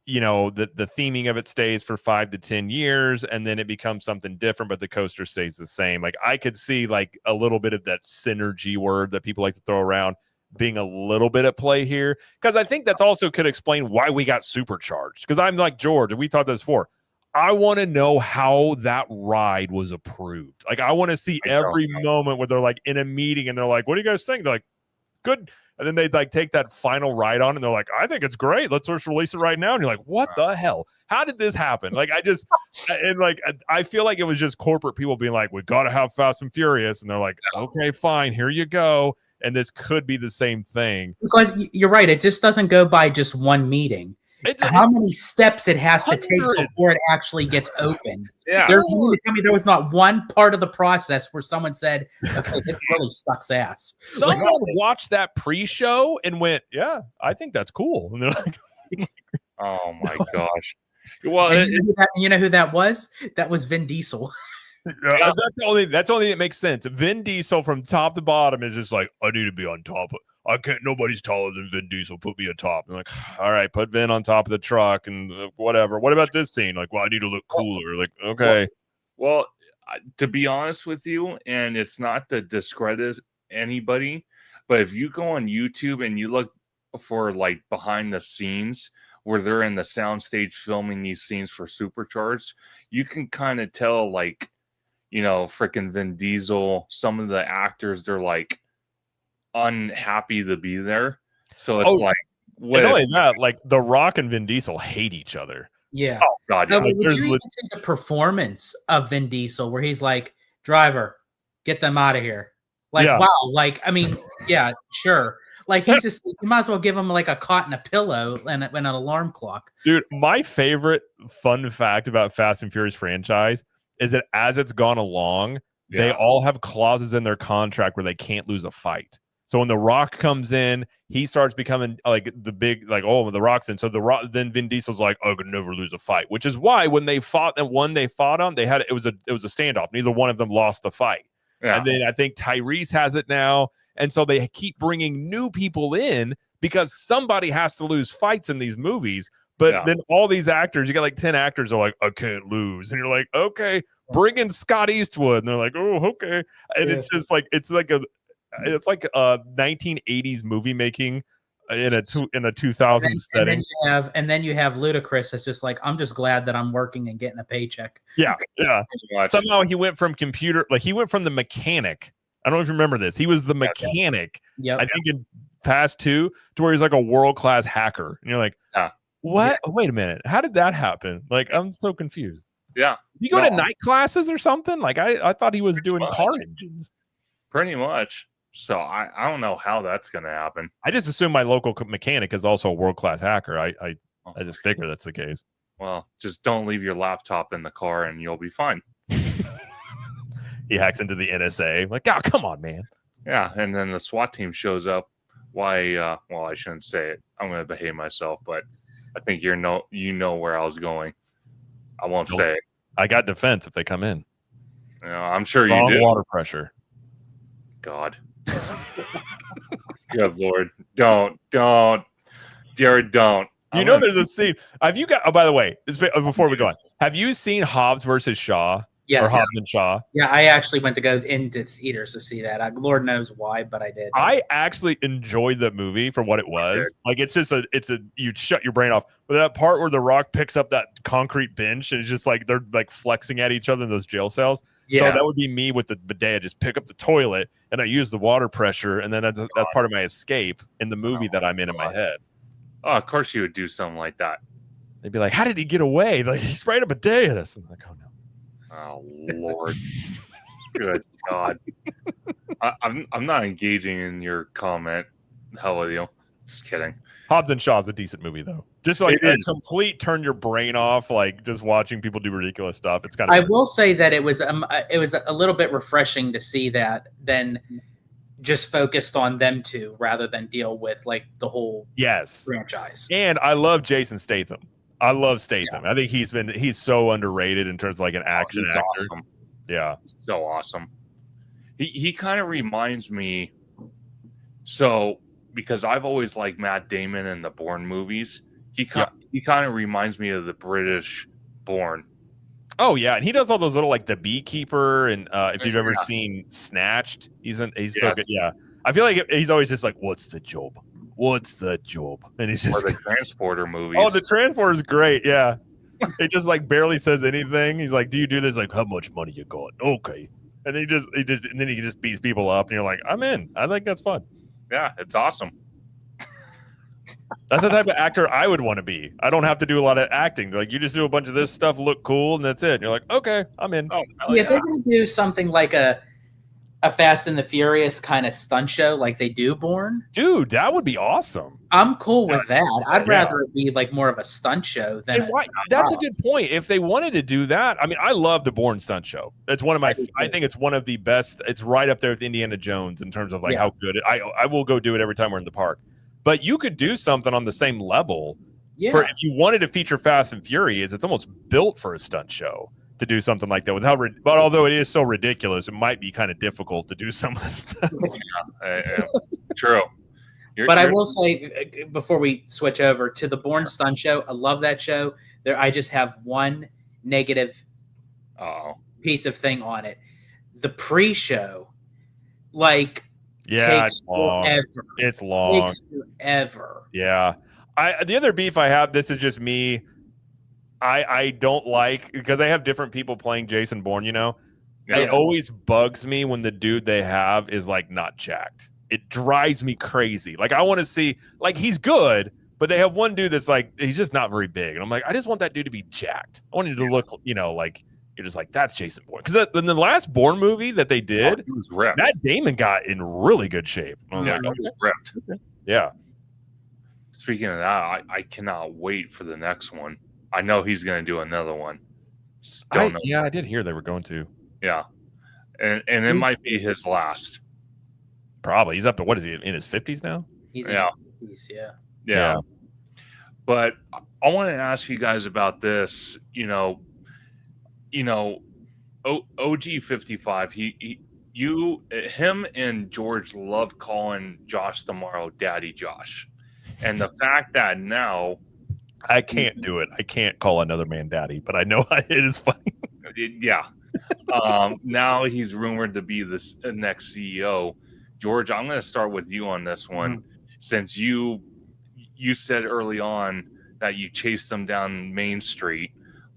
C: the theming of it stays for 5 to 10 years, and then it becomes something different, but the coaster stays the same. Like, I could see like a little bit of that synergy word that people like to throw around being a little bit at play here, because I think that's also could explain why we got supercharged. Because I'm like George, and we talked this before, I want to know how that ride was approved. Like, I want to see every moment where they're like in a meeting and they're like, what do you guys think? They're like, good. And then they like take that final ride on and they're like, I think it's great. Let's just release it right now. And you're like, what the hell? How did this happen? Like, I feel like it was just corporate people being like, we got to have Fast and Furious. And they're like, okay, fine, here you go. And this could be the same thing.
B: Because you're right. It just doesn't go by just one meeting. How many steps it has to take before it actually gets open?
A: Yeah.
B: There was not one part of the process where someone said, okay, this really sucks ass.
C: Someone watched that pre-show and went, yeah, I think that's cool. And they're like,
A: oh my gosh. Well,
B: you know who that was? That was Vin Diesel.
C: That's only it makes sense. Vin Diesel from top to bottom is just like, I need to be on top of. I can't. Nobody's taller than Vin Diesel. Put me on top. I'm like, all right, put Vin on top of the truck and whatever. What about this scene? Like, well, I need to look cooler. Like, okay.
A: Well, to be honest with you, and it's not to discredit anybody, but if you go on YouTube and you look for like behind the scenes where they're in the soundstage filming these scenes for Supercharged, you can kind of tell, like, freaking Vin Diesel, some of the actors, they're like unhappy to be there. So it's like,
C: not only that, like The Rock and Vin Diesel hate each other.
B: Yeah.
A: Oh God. Yeah.
B: No, would you even see the performance of Vin Diesel where he's like, driver, get them out of here? Like, wow. Like, I mean, yeah, sure. Like, he's just, you might as well give him like a cot and a pillow and an alarm clock.
C: Dude, my favorite fun fact about Fast and Furious franchise is that as it's gone along, they all have clauses in their contract where they can't lose a fight. So when The Rock comes in, he starts becoming like the big, like, oh, The Rock's in. So then Vin Diesel's like, oh, I could never lose a fight, which is why when they fought and one they fought on, it was a standoff. Neither one of them lost the fight. Yeah. And then I think Tyrese has it now. And so they keep bringing new people in because somebody has to lose fights in these movies. But then all these actors, you got like 10 actors are like, I can't lose. And you're like, okay, bring in Scott Eastwood. And they're like, oh, okay. And it's just like, it's like a 1980s movie making in a 2000s setting.
B: And then you have Ludacris. It's just like, I'm just glad that I'm working and getting a paycheck.
C: Yeah. Somehow he went from the mechanic. I don't know if you remember this. He was the mechanic. I think in Fast 2 to where he's like a world-class hacker. And you're like, what? Oh, wait a minute. How did that happen? Like, I'm so confused.
A: Yeah.
C: You go to night classes or something? Like, I thought he was doing car engines.
A: Pretty much. So I don't know how that's going to happen.
C: I just assume my local mechanic is also a world-class hacker. I just figure that's the case.
A: Well, just don't leave your laptop in the car and you'll be fine.
C: He hacks into the NSA. Like, oh, come on, man.
A: Yeah, and then the SWAT team shows up. Why? Well, I shouldn't say it. I'm going to behave myself, but I think you know where I was going. I won't say it. I
C: got defense if they come in.
A: I'm sure you do.
C: Water pressure.
A: God. Good Lord. Don't. Jared, don't.
C: There's a scene. Have you got, oh, by the way, before we go on, have you seen Hobbs versus Shaw?
B: Yes.
C: Or Hobbs and Shaw?
B: Yeah, I actually went to go into theaters to see that. Lord knows why, but I did.
C: I actually enjoyed the movie for what it was. Like, it's just you shut your brain off. But that part where The Rock picks up that concrete bench and it's just like they're like flexing at each other in those jail cells. Yeah. So that would be me with the bidet. I just pick up the toilet and I use the water pressure, and then that's part of my escape in the movie that I'm in my head.
A: Oh, of course you would do something like that.
C: They'd be like, "How did he get away? Like, he sprayed a bidet at us." I'm like, "Oh no."
A: Oh Lord. Good God. I'm not engaging in your comment. Hell with you. Just kidding.
C: Hobbs and Shaw is a decent movie though. Just like a complete turn your brain off, like just watching people do ridiculous stuff. It's kind of.
B: I will say that it was a little bit refreshing to see that then just focused on them two rather than deal with like the whole franchise.
C: And I love Jason Statham. I love Statham. Yeah. I think he's so underrated in terms of like an action actor.
A: Awesome.
C: Yeah.
A: So awesome. He kind of reminds me, so because I've always liked Matt Damon in the Bourne movies, he kind of reminds me of the British Bourne.
C: Oh yeah, and he does all those little like The Beekeeper, and if you've ever seen Snatched, he's so good. Yeah, I feel like he's always just like, "What's the job? What's the job?" And he's just
A: or the Transporter movies.
C: Oh, the Transporter is great. Yeah, he just like barely says anything. He's like, "Do you do this?" Like, "How much money you got?" Okay, and then he just beats people up, and you're like, "I'm in. I think that's fun."
A: Yeah, it's awesome.
C: That's the type of actor I would want to be. I don't have to do a lot of acting. Like, you just do a bunch of this stuff, look cool, and that's it. And you're like, okay, I'm in.
B: Oh, if they're going to do something like a Fast and the Furious kind of stunt show like they do Bourne,
C: dude, that would be awesome.
B: I'm cool with that. I'd rather it be like more of a stunt show than
C: that's a good point. If they wanted to do that, I mean, I love the Bourne stunt show. It's one of my I think it's one of the best. It's right up there with Indiana Jones in terms of like how good I will go do it every time we're in the park. But you could do something on the same level. Yeah. For if you wanted to feature Fast and Furious, it's almost built for a stunt show to do something like that. But although it is so ridiculous, it might be kind of difficult to do some of the stuff.
A: True.
B: I will say, before we switch over to the Bourne stunt show, I love that show. I just have one negative piece of thing on it. The pre-show, like, takes
C: it's long.
B: forever.
C: It's long.
B: Takes forever.
C: Yeah. The other beef I have, this is just me. I don't like, because I have different people playing Jason Bourne, you know. Yeah. It always bugs me when the dude they have is like not jacked. It drives me crazy. Like, I want to see, like, he's good, but they have one dude that's like, he's just not very big. And I'm like, I just want that dude to be jacked. I want him to look, you know, like, you're just like, that's Jason Bourne. Because in the last Bourne movie that they did,
A: he was ripped.
C: Matt Damon got in really good shape. I was like,
A: he was ripped.
C: Okay. Yeah.
A: Speaking of that, I cannot wait for the next one. I know he's going to do another one. Don't know.
C: Yeah, I did hear they were going to.
A: Yeah. And it might be his last.
C: Probably. He's up to, what is he, in his 50s now?
B: He's in his 50s,
A: yeah. But I want to ask you guys about this. OG55, him and George love calling Josh tomorrow Daddy Josh. And the fact that now,
C: I can't do it. I can't call another man daddy, but I know it is funny.
A: Yeah. Now he's rumored to be the next CEO. George, I'm going to start with you on this one. Mm-hmm. Since you said early on that you chased him down Main Street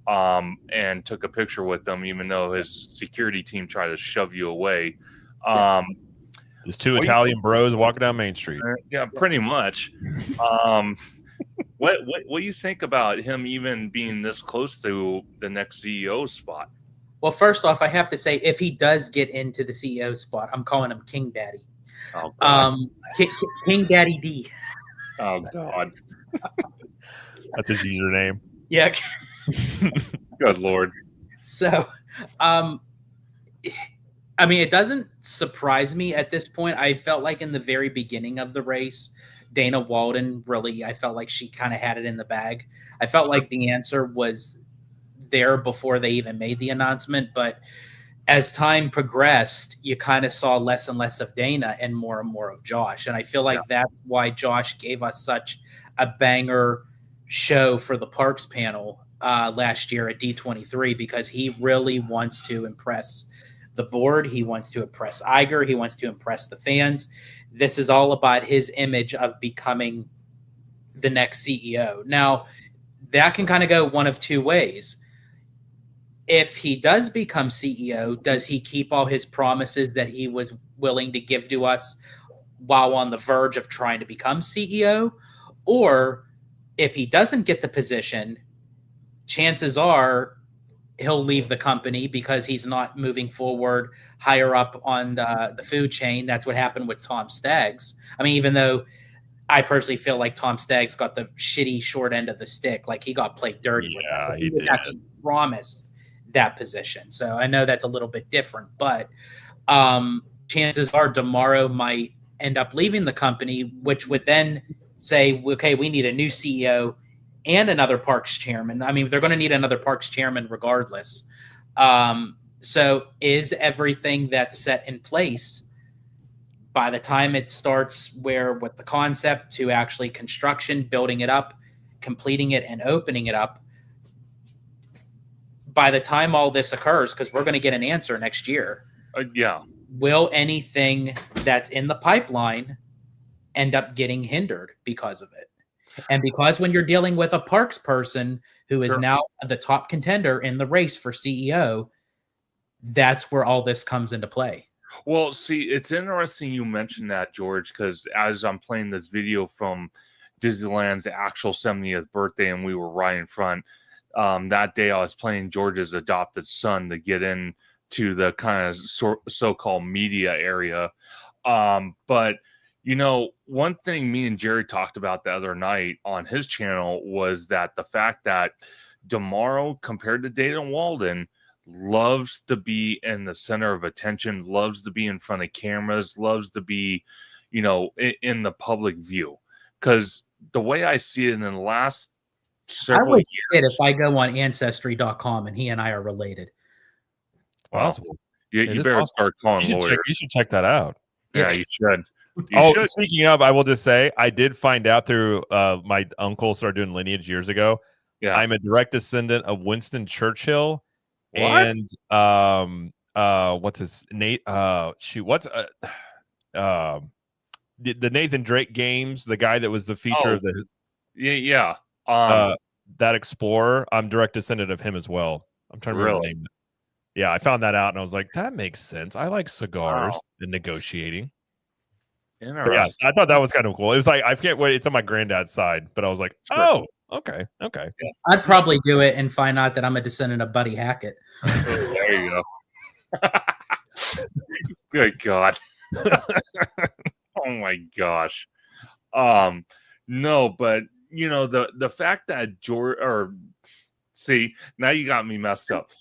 A: and took a picture with them, even though his security team tried to shove you away.
C: There's two Italian bros walking down Main Street.
A: Yeah, pretty much. What do you think about him even being this close to the next CEO spot?
B: Well, first off, I have to say, if he does get into the CEO spot, I'm calling him King Daddy.
A: Oh, God.
B: King Daddy D.
A: Oh, God.
C: That's his username.
B: Yeah.
A: Good Lord.
B: So, I mean, it doesn't surprise me at this point. I felt like in the very beginning of the race, Dana Walden I felt like she kind of had it in the bag. I felt like the answer was there before they even made the announcement. But as time progressed, you kind of saw less and less of Dana and more of Josh. And I feel like that's why Josh gave us such a banger show for the Parks panel last year at D23, because he really wants to impress the board. He wants to impress Iger. He wants to impress the fans. This is all about his image of becoming the next CEO. Now, that can kind of go one of two ways. If he does become CEO, does he keep all his promises that he was willing to give to us while on the verge of trying to become CEO? Or if he doesn't get the position, chances are he'll leave the company because he's not moving forward higher up on the food chain. That's what happened with Tom Staggs. I mean, even though I personally feel like Tom Staggs got the shitty short end of the stick, like he got played dirty.
C: Yeah, he did.
B: Actually promised that position. So I know that's a little bit different, but chances are tomorrow might end up leaving the company, which would then say, okay, we need a new CEO and another parks chairman. I mean, they're going to need another parks chairman regardless. So is everything that's set in place by the time it starts, with the concept to actually construction, building it up, completing it, and opening it up, by the time all this occurs, because we're going to get an answer next year. Will anything that's in the pipeline end up getting hindered because of it? And because when you're dealing with a parks person who is now the top contender in the race for CEO, that's where all this comes into play.
A: Well, see, it's interesting you mentioned that, George, because as I'm playing this video from Disneyland's actual 70th birthday and we were right in front, that day I was playing George's adopted son to get into the kind of so-called media area. But, one thing me and Jerry talked about the other night on his channel was that the fact that Demaro, compared to Dana Walden, loves to be in the center of attention, loves to be in front of cameras, loves to be, in the public view. Because the way I see it in the last several years,
B: if I go on Ancestry.com and he and I are related.
C: Possible.
A: You better start calling lawyers.
C: You should check that out.
A: Yeah, you should.
C: Speaking of, I will just say, I did find out through my uncle started doing lineage years ago.
A: Yeah.
C: I'm a direct descendant of Winston Churchill
A: What?
C: And what's his Nate? What's the Nathan Drake games? The guy that was the feature of the
A: yeah.
C: that Explorer. I'm direct descendant of him as well. I'm trying to remember the name. Yeah, I found that out and I was like, that makes sense. I like cigars and negotiating. But yeah, I thought that was kind of cool. It was like, I forget what it's on my granddad's side, but I was like, oh, okay. Yeah.
B: I'd probably do it and find out that I'm a descendant of Buddy Hackett.
A: There you go. Good God. Oh my gosh. No, but the fact that see, now you got me messed up.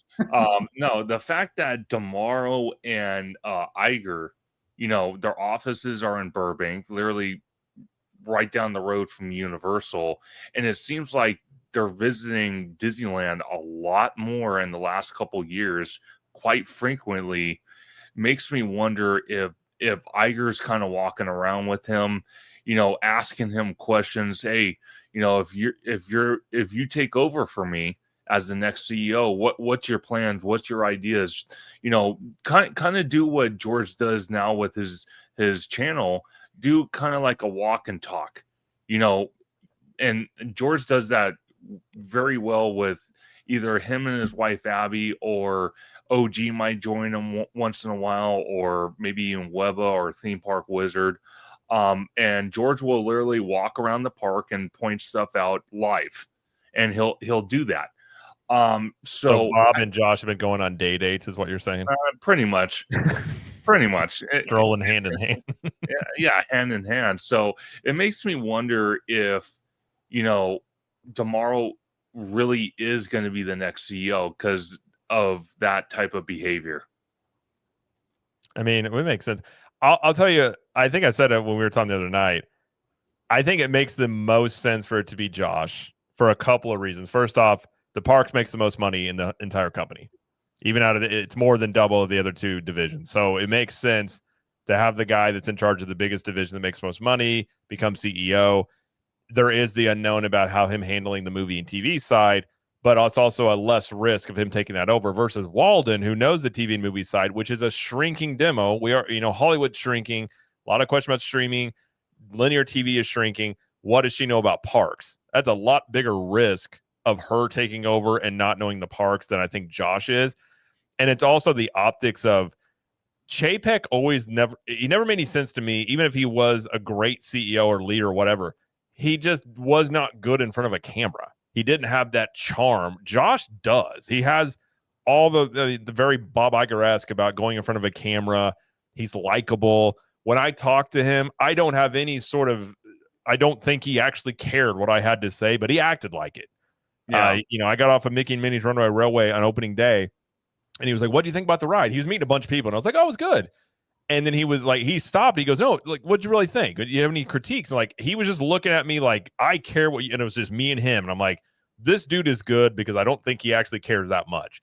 A: No, the fact that Damaro and Iger, their offices are in Burbank, literally right down the road from Universal, and it seems like they're visiting Disneyland a lot more in the last couple years, quite frequently, makes me wonder if Iger's kind of walking around with him, asking him questions. Hey, if you take over for me as the next CEO, what's your plans? What's your ideas? Kind of do what George does now with his channel. Do kind of like a walk and talk, and George does that very well with either him and his wife Abby, or OG might join him once in a while, or maybe even Webba or Theme Park Wizard. And George will literally walk around the park and point stuff out live, and he'll do that. So
C: Bob and Josh have been going on day dates, is what you're saying?
A: Pretty much.
C: Strolling hand in hand.
A: Yeah, hand in hand. So it makes me wonder if Damaro really is going to be the next CEO because of that type of behavior.
C: I mean, it would make sense. I'll tell you, I think I said it when we were talking the other night. I think it makes the most sense for it to be Josh for a couple of reasons. First off, the parks makes the most money in the entire company. Even out of it's more than double of the other two divisions. So it makes sense to have the guy that's in charge of the biggest division that makes most money become CEO. There is the unknown about how him handling the movie and TV side, but it's also a less risk of him taking that over versus Walden, who knows the TV and movie side, which is a shrinking demo. We are, Hollywood's shrinking. A lot of questions about streaming. Linear TV is shrinking. What does she know about parks? That's a lot bigger risk of her taking over and not knowing the parks than I think Josh is. And it's also the optics of Chapek he never made any sense to me, even if he was a great CEO or leader or whatever. He just was not good in front of a camera. He didn't have that charm. Josh does. He has all the very Bob Iger-esque about going in front of a camera. He's likable. When I talk to him, I don't have any I don't think he actually cared what I had to say, but he acted like it. Yeah. I got off of Mickey and Minnie's Runaway Railway on opening day, and he was like, what do you think about the ride? He was meeting a bunch of people, and I was like, oh, it was good. And then he was like, he stopped. He goes, no, like, what'd you really think? Do you have any critiques? And like, he was just looking at me like, I care what you, and it was just me and him. And I'm like, this dude is good because I don't think he actually cares that much,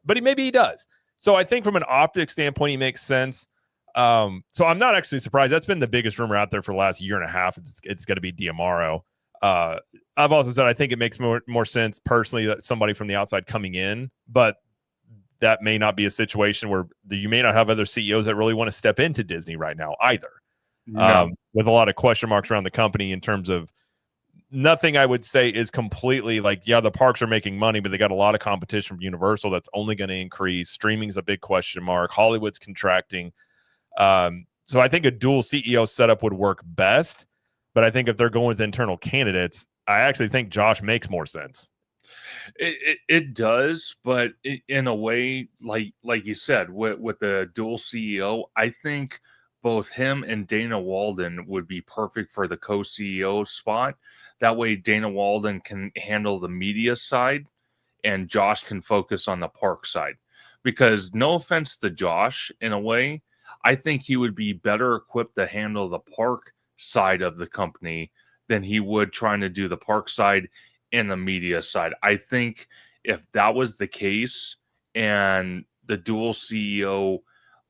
C: but maybe he does. So I think from an optics standpoint, he makes sense. So I'm not actually surprised. That's been the biggest rumor out there for the last year and a half. It's going to be D'Amaro. I've also said, I think it makes more sense personally that somebody from the outside coming in, but that may not be a situation where you may not have other CEOs that really want to step into Disney right now either. No. With a lot of question marks around the company in terms of nothing I would say is completely like, yeah, the parks are making money, but they got a lot of competition from Universal that's only going to increase. Streaming is a big question mark. Hollywood's contracting. So I think a dual CEO setup would work best, but I think if they're going with internal candidates, I actually think Josh makes more sense.
A: It does, but in a way, like you said, with the dual CEO, I think both him and Dana Walden would be perfect for the co-CEO spot. That way, Dana Walden can handle the media side, and Josh can focus on the park side. Because no offense to Josh, in a way, I think he would be better equipped to handle the park side of the company than he would trying to do the park side and the media side. I think if that was the case and the dual CEO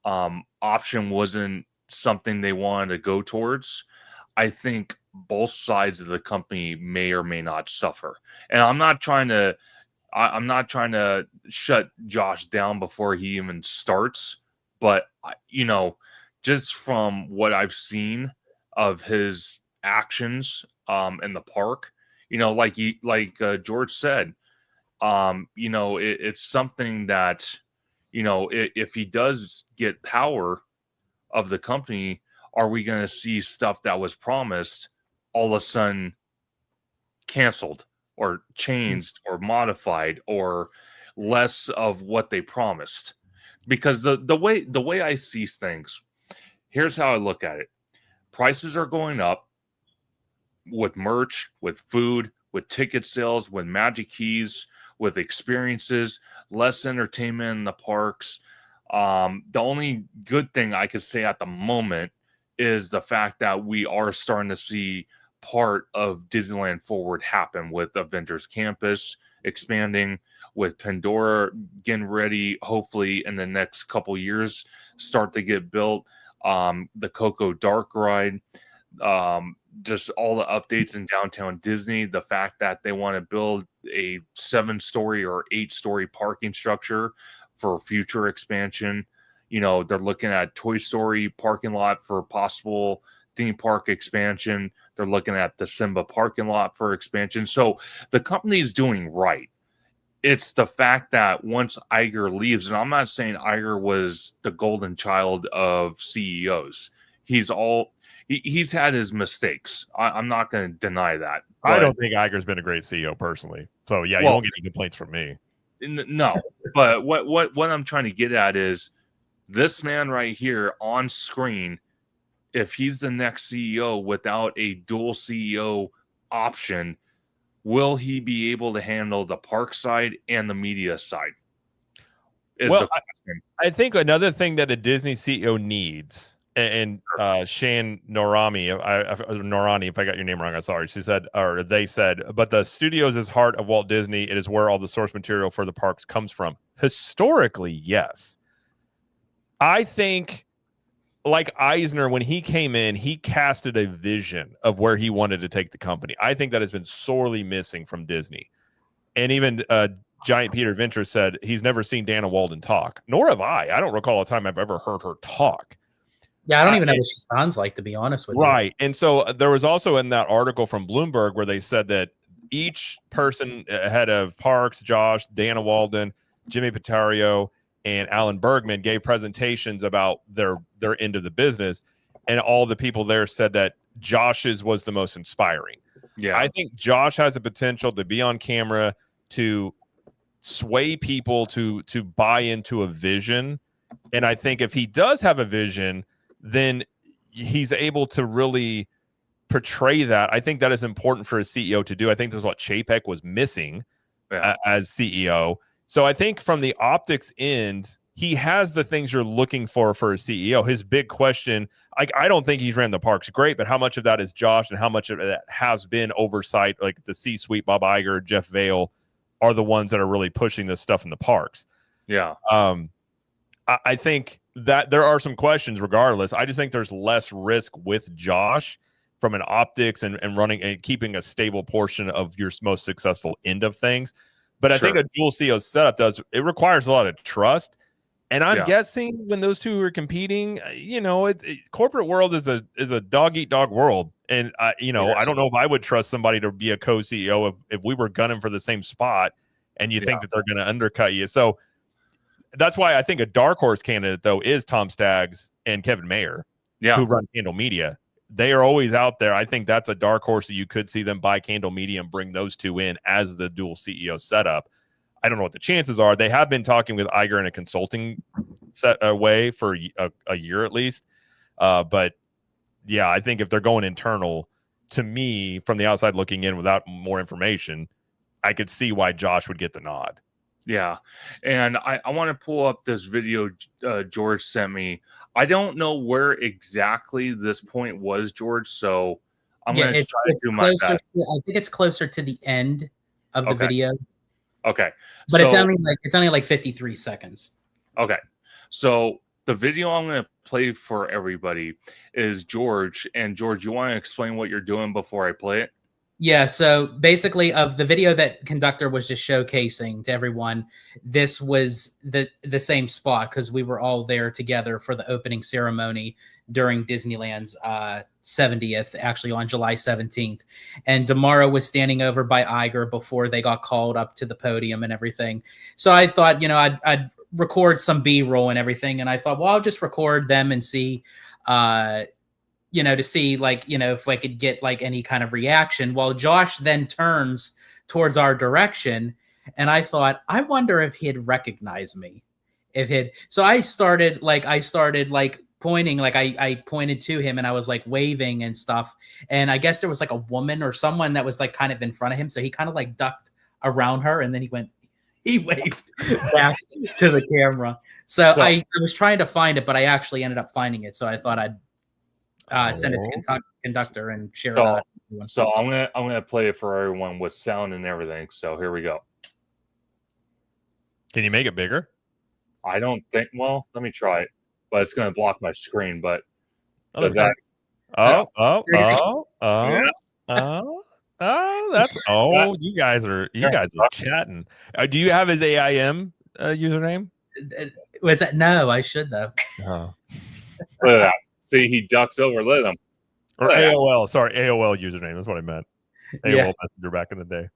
A: option wasn't something they wanted to go towards, I think both sides of the company may or may not suffer. And I'm not trying to I'm not trying to shut Josh down before he even starts, but just from what I've seen of his actions in the park, like George said, it's something that, if he does get power of the company, are we going to see stuff that was promised all of a sudden canceled or changed or modified or less of what they promised? Because the way I see things, here's how I look at it. Prices are going up with merch, with food, with ticket sales, with magic keys, with experiences, less entertainment in the parks. The only good thing I could say at the moment is the fact that we are starting to see part of Disneyland Forward happen with Avengers Campus expanding, with Pandora getting ready, hopefully in the next couple years, start to get built. The Coco Dark ride, just all the updates in downtown Disney, the fact that they want to build a 7-story or 8-story parking structure for future expansion. They're looking at Toy Story parking lot for possible theme park expansion. They're looking at the Simba parking lot for expansion. So the company is doing right. It's the fact that once Iger leaves, and I'm not saying Iger was the golden child of CEOs. He's had his mistakes. I'm not going to deny that.
C: I don't think Iger's been a great CEO personally. So yeah, you won't get any complaints from me.
A: No, but what I'm trying to get at is this man right here on screen. If he's the next CEO without a dual CEO option, will he be able to handle the park side and the media side?
C: I think another thing that a Disney CEO needs, and Shan Norani, if I got your name wrong, I'm sorry. She said, or they said, but the studios is heart of Walt Disney. It is where all the source material for the parks comes from. Historically, yes. I think, like Eisner, when he came in, he casted a vision of where he wanted to take the company. I think that has been sorely missing from Disney. And even Giant Peter Venture said he's never seen Dana Walden talk, nor have I. I don't recall a time I've ever heard her talk.
B: Yeah, I don't even know what she sounds like, to be honest with you.
C: Right. And so there was also in that article from Bloomberg where they said that each person head of parks, Josh, Dana Walden, Jimmy Patario, and Alan Bergman gave presentations about their end of the business, and all the people there said that Josh's was the most inspiring.
A: Yeah,
C: I think Josh has the potential to be on camera, to sway people to buy into a vision, and I think if he does have a vision, then he's able to really portray that. I think that is important for a CEO to do. I think this is what Chapek was missing as CEO. So I think from the optics end, he has the things you're looking for a CEO. His big question, I don't think he's ran the parks great, but how much of that is Josh and how much of that has been oversight? Like the C-suite, Bob Iger, Jeff Vail are the ones that are really pushing this stuff in the parks.
A: Yeah.
C: I think that there are some questions regardless. I just think there's less risk with Josh from an optics and running and keeping a stable portion of your most successful end of things. But I think a dual CEO setup requires a lot of trust. And I'm guessing when those two are competing, corporate world is a dog eat dog world. And I don't know if I would trust somebody to be a co-CEO if we were gunning for the same spot and you think that they're going to undercut you. So that's why I think a dark horse candidate though is Tom Staggs and Kevin Mayer, who run Candle Media. They are always out there. I think that's a dark horse that you could see them buy Candle Media and bring those two in as the dual CEO setup. I don't know what the chances are. They have been talking with Iger in a consulting way for a year at least. But yeah, I think if they're going internal, to me, from the outside looking in without more information, I could see why Josh would get the nod.
A: Yeah. And I want to pull up this video George sent me. I don't know where exactly this point was, George. So I'm going to try to do my best.
B: I think it's closer to the end of the video.
A: Okay.
B: But it's only like 53 seconds.
A: Okay. So the video I'm going to play for everybody is George. And George, you want to explain what you're doing before I play it?
B: Yeah, so basically of the video that Conductor was just showcasing to everyone, this was the same spot because we were all there together for the opening ceremony during Disneyland's 70th, actually on July 17th. And Damaro was standing over by Iger before they got called up to the podium and everything. So I thought, you know, I'd record some B-roll and everything. And I thought, well, I'll just record them and see you know, to see like, you know, if I could get like any kind of reaction. Well, Josh then turns towards our direction. And I thought, I wonder if he'd recognize me. So I started like pointing, like I pointed to him and I was like waving and stuff. And I guess there was like a woman or someone that was like kind of in front of him. So he kind of like ducked around her and then he waved back to the camera. So I was trying to find it, but I actually ended up finding it. So I thought I'd send it to Conductor and share it out.
A: So I'm gonna play it for everyone with sound and everything. So here we go.
C: Can you make it bigger?
A: I don't think. Well, let me try it, but it's gonna block my screen. But
C: that's
A: you
C: guys are chatting. Do you have his AIM username?
B: Was that? No, I should though.
C: Oh.
A: Look at that. See, he ducks over. Look at him.
C: Or AOL. Sorry, AOL username. That's what I meant. AOL Messenger back in the day.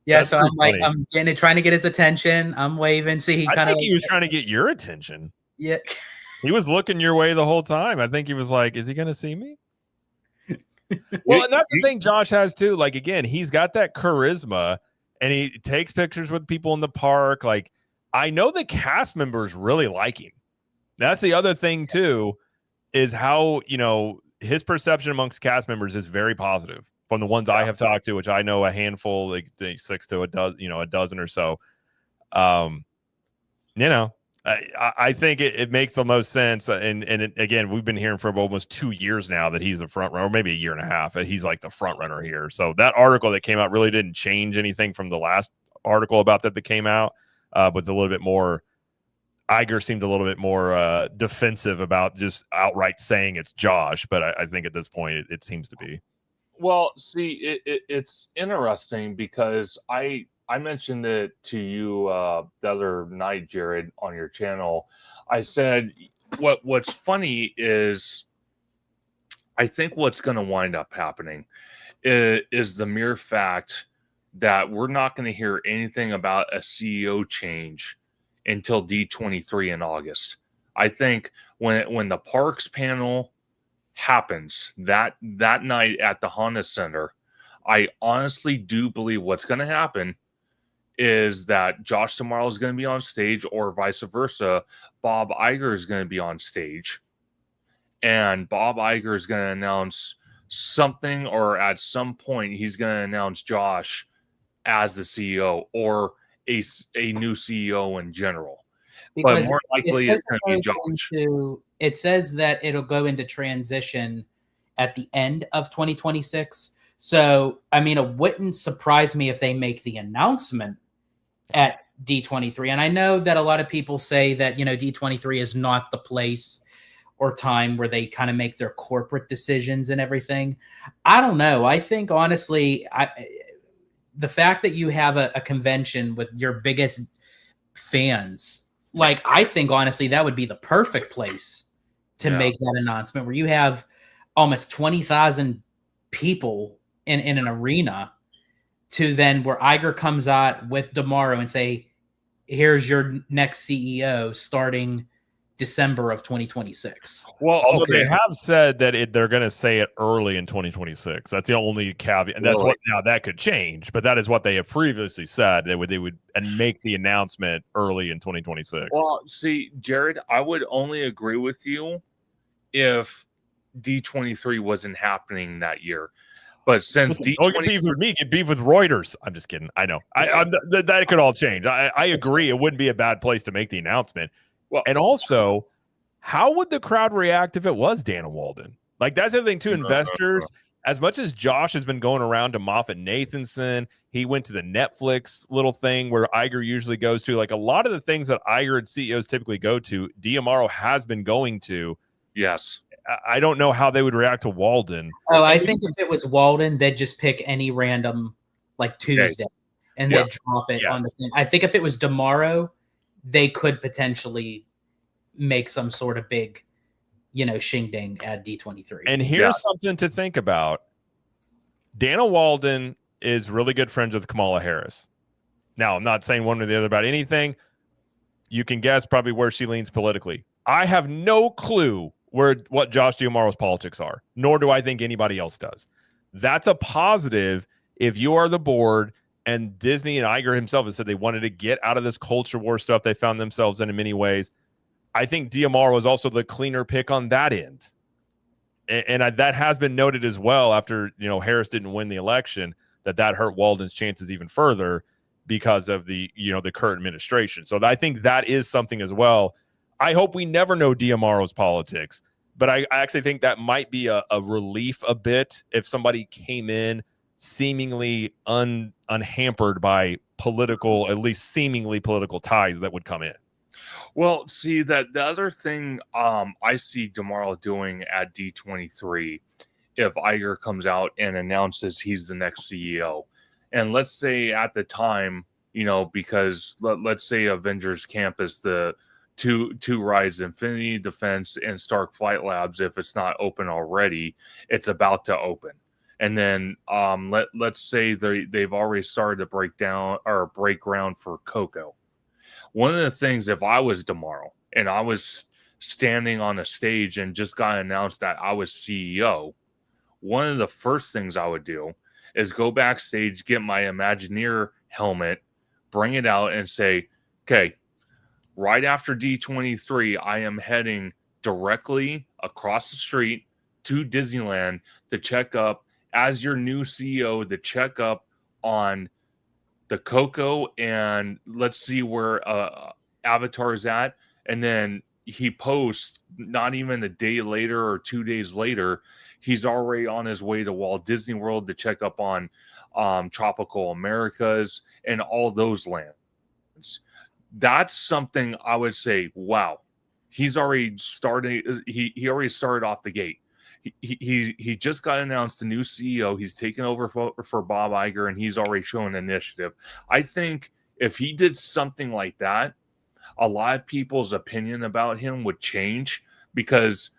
B: Yeah, that's so I'm funny. Like, I'm trying to get his attention. I'm waving. See, he kind of.
C: He was trying to get your attention.
B: Yeah.
C: He was looking your way the whole time. I think he was like, "Is he going to see me?" Well, and that's the thing Josh has too. Like, again, he's got that charisma, and he takes pictures with people in the park. Like, I know the cast members really like him. That's the other thing too. Is how, you know, his perception amongst cast members is very positive from the ones I have talked to, which I know a handful, like 6 to a dozen, you know, a dozen or so. You know, I think it makes the most sense. And again, we've been hearing for almost 2 years now that he's the front runner, or maybe a year and a half. He's like the front runner here. So that article that came out really didn't change anything from the last article about that came out, but a little bit more. Iger seemed a little bit more defensive about just outright saying it's Josh, but I think at this point it seems to be.
A: Well, see, it's interesting because I mentioned it to you the other night, Jared, on your channel. I said what's funny is I think what's going to wind up happening is the mere fact that we're not going to hear anything about a CEO change until D23 in August. I think when the parks panel happens that night at the Honda Center, I honestly do believe what's going to happen is that Josh Tomorrow is going to be on stage, or vice versa. Bob Iger is going to be on stage, and Bob Iger is going to announce something, or at some point he's going to announce Josh as the CEO, or a new CEO in general. Because but more likely it's going to be Josh.
B: It says that it'll go into transition at the end of 2026. So, I mean, it wouldn't surprise me if they make the announcement at D23. And I know that a lot of people say that, you know, D23 is not the place or time where they kind of make their corporate decisions and everything. I don't know. I think, honestly, the fact that you have a convention with your biggest fans, like, I think, honestly, that would be the perfect place to make that announcement, where you have almost 20,000 people in an arena, to then where Iger comes out with Damaro and say, here's your next CEO starting December of 2026.
C: Well, although they have said that they're going to say it early in 2026. That's the only caveat, and that's what now that could change. But that is what they have previously said. They would and make the announcement early in 2026.
A: Well, see, Jared, I would only agree with you if D23 wasn't happening that year. But since D23,
C: don't get beef with me, get beef with Reuters. I'm just kidding. I know. That could all change. I agree. It wouldn't be a bad place to make the announcement. Well, and also, how would the crowd react if it was Dana Walden? Like, that's the thing too. Investors, as much as Josh has been going around to Moffat Nathanson, he went to the Netflix little thing where Iger usually goes to. Like, a lot of the things that Iger and CEOs typically go to, D'Amaro has been going to.
A: Yes.
C: I don't know how they would react to Walden.
B: Oh, I think if it was Walden, they'd just pick any random like Tuesday and they'd drop it on the thing. I think if it was tomorrow, they could potentially make some sort of big, shingding at D23.
C: And here's something to think about. Dana Walden is really good friends with Kamala Harris. Now, I'm not saying one or the other about anything. You can guess probably where she leans politically. I have no clue what Josh D'Amaro's politics are, nor do I think anybody else does. That's a positive if you are the board, and Disney and Iger himself has said they wanted to get out of this culture war stuff they found themselves in many ways. I think D'Amaro is also the cleaner pick on that end. And that has been noted as well after, Harris didn't win the election, that hurt Walden's chances even further because of the current administration. So I think that is something as well. I hope we never know D'Amaro's politics, but I actually think that might be a relief a bit if somebody came in seemingly unhampered by political, at least seemingly political ties that would come in.
A: Well, see, that the other thing I see D'Amaro doing at D23, if Iger comes out and announces he's the next CEO, and let's say at the time, because let's say Avengers Campus, the two rides, Infinity Defense and Stark Flight Labs, if it's not open already, it's about to open. And then let's say they've already started to break ground for Coco. One of the things, if I was D'Amaro and I was standing on a stage and just got announced that I was CEO, one of the first things I would do is go backstage, get my Imagineer helmet, bring it out and say, okay, right after D23, I am heading directly across the street to Disneyland to check up as your new CEO, to check up on the Coco, and let's see where Avatar's at. And then he posts not even a day later or 2 days later, he's already on his way to Walt Disney World to check up on Tropical Americas and all those lands. That's something I would say, wow, he's already started. He already started off the gate. He just got announced the new CEO. He's taken over for Bob Iger, and he's already shown initiative. I think if he did something like that, a lot of people's opinion about him would change, because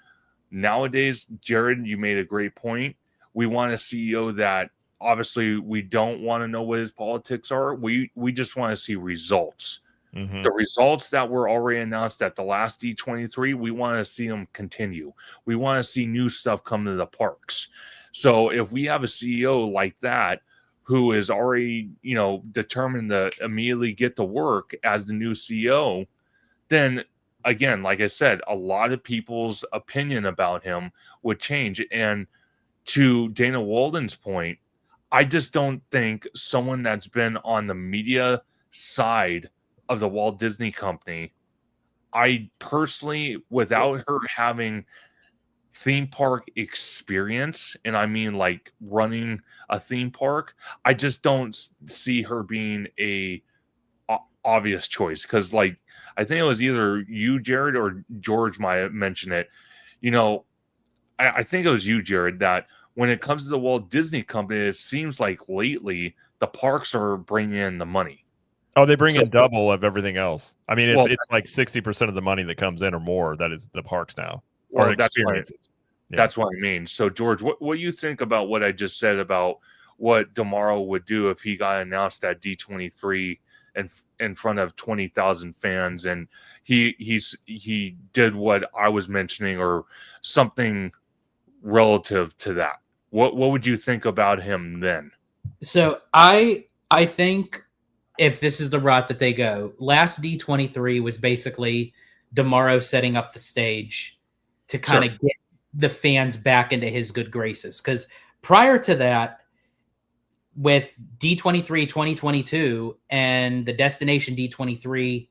A: nowadays, Jared, you made a great point. We want a CEO that obviously we don't want to know what his politics are. We just want to see results. Mm-hmm. The results that were already announced at the last D23, we want to see them continue. We want to see new stuff come to the parks. So if we have a CEO like that who is already, determined to immediately get to work as the new CEO, then again, like I said, a lot of people's opinion about him would change. And to Dana Walden's point, I just don't think someone that's been on the media side of the Walt Disney Company, I personally, without her having theme park experience, and I mean like running a theme park, I just don't see her being a obvious choice. Because like, I think it was either you, Jared, or George might have mentioned it. I think it was you, Jared, that when it comes to the Walt Disney Company, it seems like lately the parks are bringing in the money.
C: Oh, they bring in double of everything else. I mean, it's like 60% of the money that comes in or more that is the parks now, or experiences.
A: That's what I mean. So, George, what do you think about what I just said about what D'Amaro would do if he got announced at D23 and in front of 20,000 fans, and he did what I was mentioning or something relative to that? What would you think about him then?
B: So I think, if this is the route that they go, last D23 was basically D'Amaro setting up the stage to kind of get the fans back into his good graces. Because prior to that, with D23 2022 and the Destination D23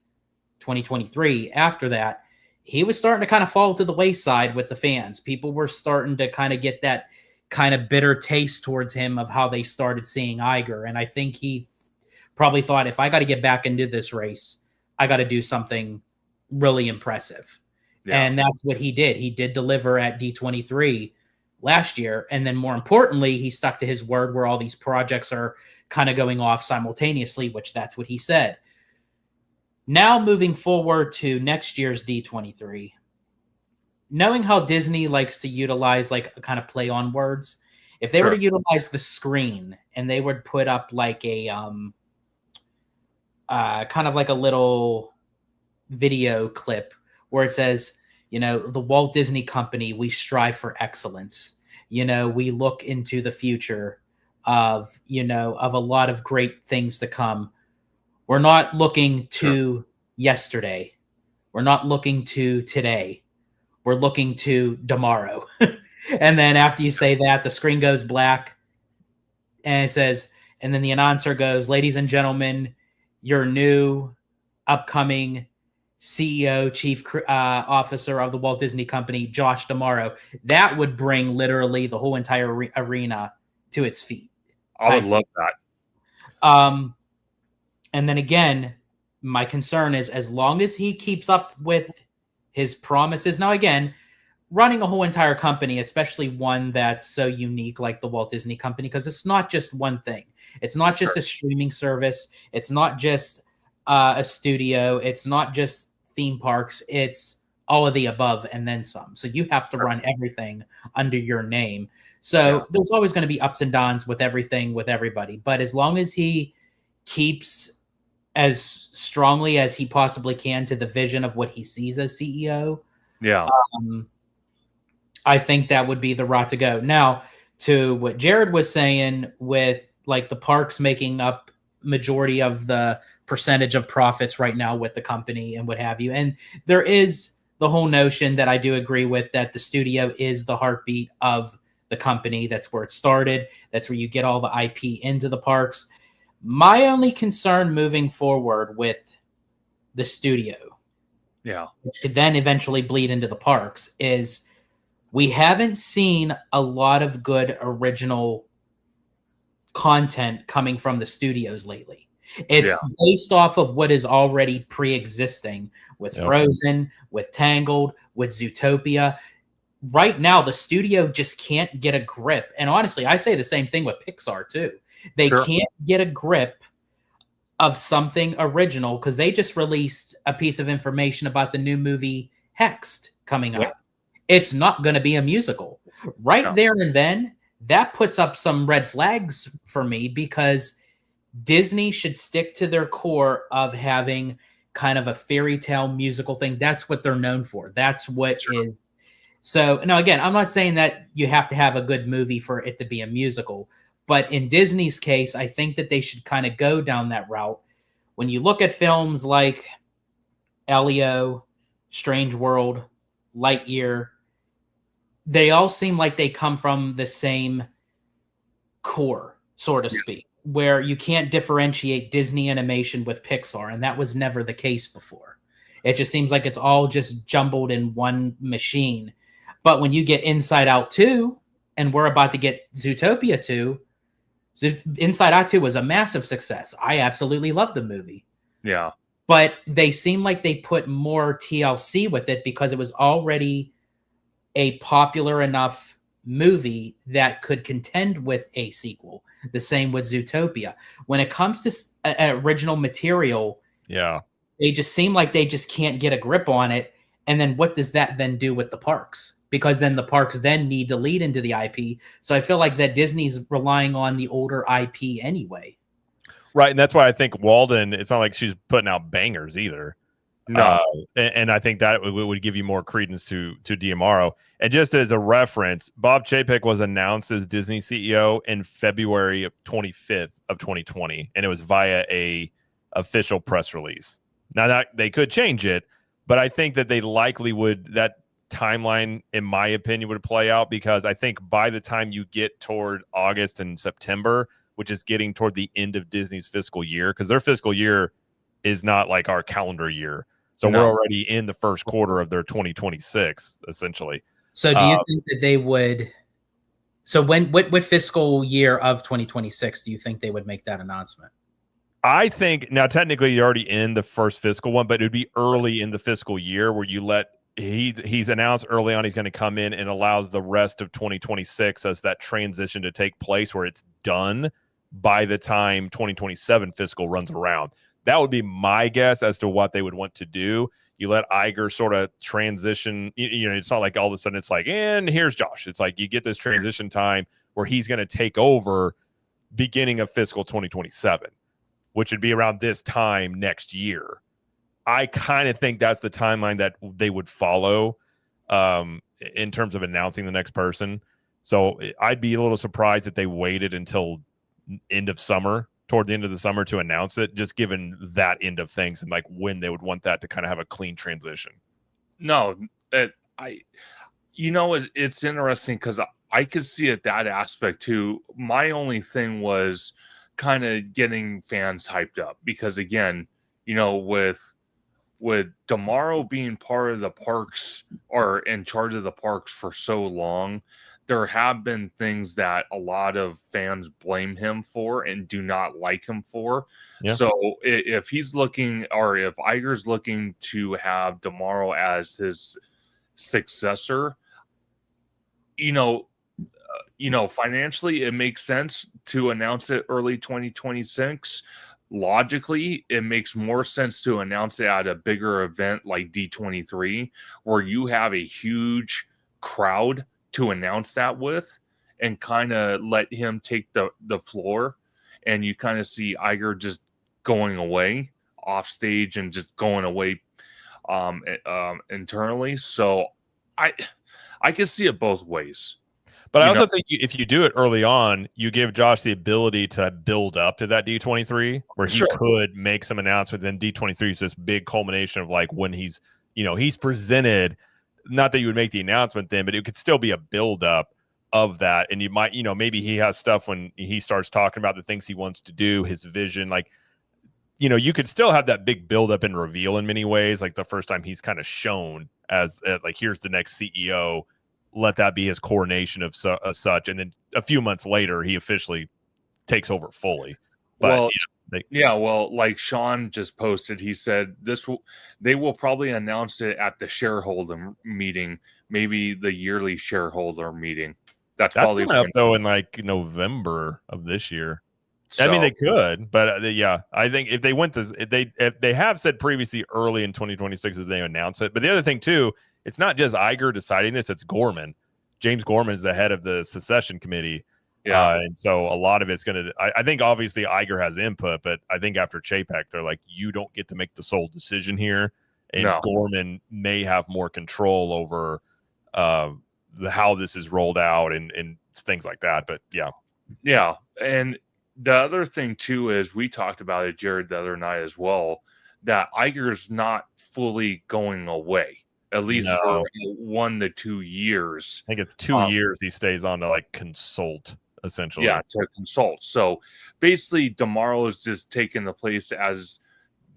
B: 2023 after that, he was starting to kind of fall to the wayside with the fans. People were starting to kind of get that kind of bitter taste towards him of how they started seeing Iger. And I think he probably thought, if I got to get back into this race, I got to do something really impressive. And that's what he did. He did deliver at D23 last year. And then more importantly, he stuck to his word where all these projects are kind of going off simultaneously, which that's what he said. Now moving forward to next year's D23, knowing how Disney likes to utilize like a kind of play on words, if they were to utilize the screen and they would put up like a kind of like a little video clip where it says, you know, the Walt Disney Company, we strive for excellence. You know, we look into the future of, you know, of a lot of great things to come. We're not looking to yesterday. We're not looking to today. We're looking to tomorrow. And then after you say that, the screen goes black and it says, and then the announcer goes, ladies and gentlemen, your new upcoming CEO, Chief Officer of the Walt Disney Company, Josh D'Amaro. That would bring literally the whole entire arena to its feet.
A: I would love that.
B: And then again, my concern is as long as he keeps up with his promises. Now, again, running a whole entire company, especially one that's so unique like the Walt Disney Company, because it's not just one thing. It's not just a streaming service. It's not just a studio. It's not just theme parks. It's all of the above and then some. So you have to run everything under your name. So there's always going to be ups and downs with everything, with everybody. But as long as he keeps as strongly as he possibly can to the vision of what he sees as CEO, I think that would be the route to go. Now, to what Jared was saying with like the parks making up majority of the percentage of profits right now with the company and what have you. And there is the whole notion that I do agree with, that the studio is the heartbeat of the company. That's where it started. That's where you get all the IP into the parks. My only concern moving forward with the studio, which could then eventually bleed into the parks, is we haven't seen a lot of good original content coming from the studios lately. It's based off of what is already pre-existing with Frozen, with Tangled, with Zootopia. Right now, the studio just can't get a grip. And honestly, I say the same thing with Pixar too. They can't get a grip of something original because they just released a piece of information about the new movie Hexed coming up. It's not going to be a musical. There and then, that puts up some red flags for me, because Disney should stick to their core of having kind of a fairy tale musical thing. That's what they're known for. That's what is. So, now again, I'm not saying that you have to have a good movie for it to be a musical, but in Disney's case, I think that they should kind of go down that route. When you look at films like Elio, Strange World, Lightyear, they all seem like they come from the same core, so to speak, where you can't differentiate Disney animation with Pixar, and that was never the case before. It just seems like it's all just jumbled in one machine. But when you get Inside Out 2, and we're about to get Zootopia 2, Inside Out 2 was a massive success. I absolutely loved the movie.
A: Yeah.
B: But they seem like they put more TLC with it because it was already a popular enough movie that could contend with a sequel. The same with Zootopia. When it comes to original material, they just seem like they just can't get a grip on it. And then what does that then do with the parks? Because then the parks then need to lead into the IP. So I feel like that Disney's relying on the older IP anyway.
C: Right, and that's why I think Walden, it's not like she's putting out bangers either.
A: No.
C: And I think that would give you more credence to D'Amaro. And just as a reference, Bob Chapek was announced as Disney CEO in February of 25th of 2020, and it was via a official press release. Now that they could change it, but I think that they likely would, that timeline, in my opinion, would play out, because I think by the time you get toward August and September, which is getting toward the end of Disney's fiscal year, because their fiscal year is not like our calendar year. So we're already in the first quarter of their 2026, essentially.
B: So do you think that they would? So what fiscal year of 2026 do you think they would make that announcement?
C: I think now technically you're already in the first fiscal one, but it would be early in the fiscal year where you let he's announced early on he's going to come in and allows the rest of 2026 as that transition to take place where it's done by the time 2027 fiscal runs around. That would be my guess as to what they would want to do. You let Iger sort of transition. It's not like all of a sudden it's like, and here's Josh. It's like you get this transition time where he's going to take over beginning of fiscal 2027, which would be around this time next year. I kind of think that's the timeline that they would follow in terms of announcing the next person. So I'd be a little surprised if they waited until end of summer, toward the end of the summer, to announce it, just given that end of things and like when they would want that to kind of have a clean transition.
A: No, it's interesting because I could see it that aspect too. My only thing was kind of getting fans hyped up because, again, with Demaro being part of the parks or in charge of the parks for so long, there have been things that a lot of fans blame him for and do not like him for. Yeah. So if he's looking, or if Iger's looking to have Demaro as his successor, financially it makes sense to announce it early 2026. Logically, it makes more sense to announce it at a bigger event like D23, where you have a huge crowd to announce that with and kind of let him take the floor, and you kind of see Iger just going away off stage and just going away internally. So I can see it both ways.
C: But I also think if you do it early on, you give Josh the ability to build up to that D23 where he could make some announcement. Then D23 is this big culmination of like when he's presented. Not that you would make the announcement then, but it could still be a build up of that. And you might, maybe he has stuff when he starts talking about the things he wants to do, his vision. Like, you could still have that big build up and reveal in many ways. Like the first time he's kind of shown as like, here's the next CEO. Let that be his coronation of such, and then a few months later, he officially takes over fully. But
A: like Sean just posted, he said they will probably announce it at the shareholder meeting, maybe the yearly shareholder meeting. That's probably
C: coming up though in like November of this year. So, I mean, they could, but I think if they went to if they have said previously early in 2026 as they announce it. But the other thing too. It's not just Iger deciding this, it's Gorman. James Gorman is the head of the secession committee. Yeah. And so a lot of it's going to, I think obviously Iger has input, but I think after Chapek, they're like, you don't get to make the sole decision here. And Gorman may have more control over how this is rolled out and things like that. But yeah.
A: Yeah. And the other thing too is we talked about it, Jared, the other night as well, that Iger's not fully going away. At least for 1 to 2 years.
C: I think it's 2 years he stays on to like consult, essentially.
A: Yeah, to consult. So basically, Demaro is just taking the place as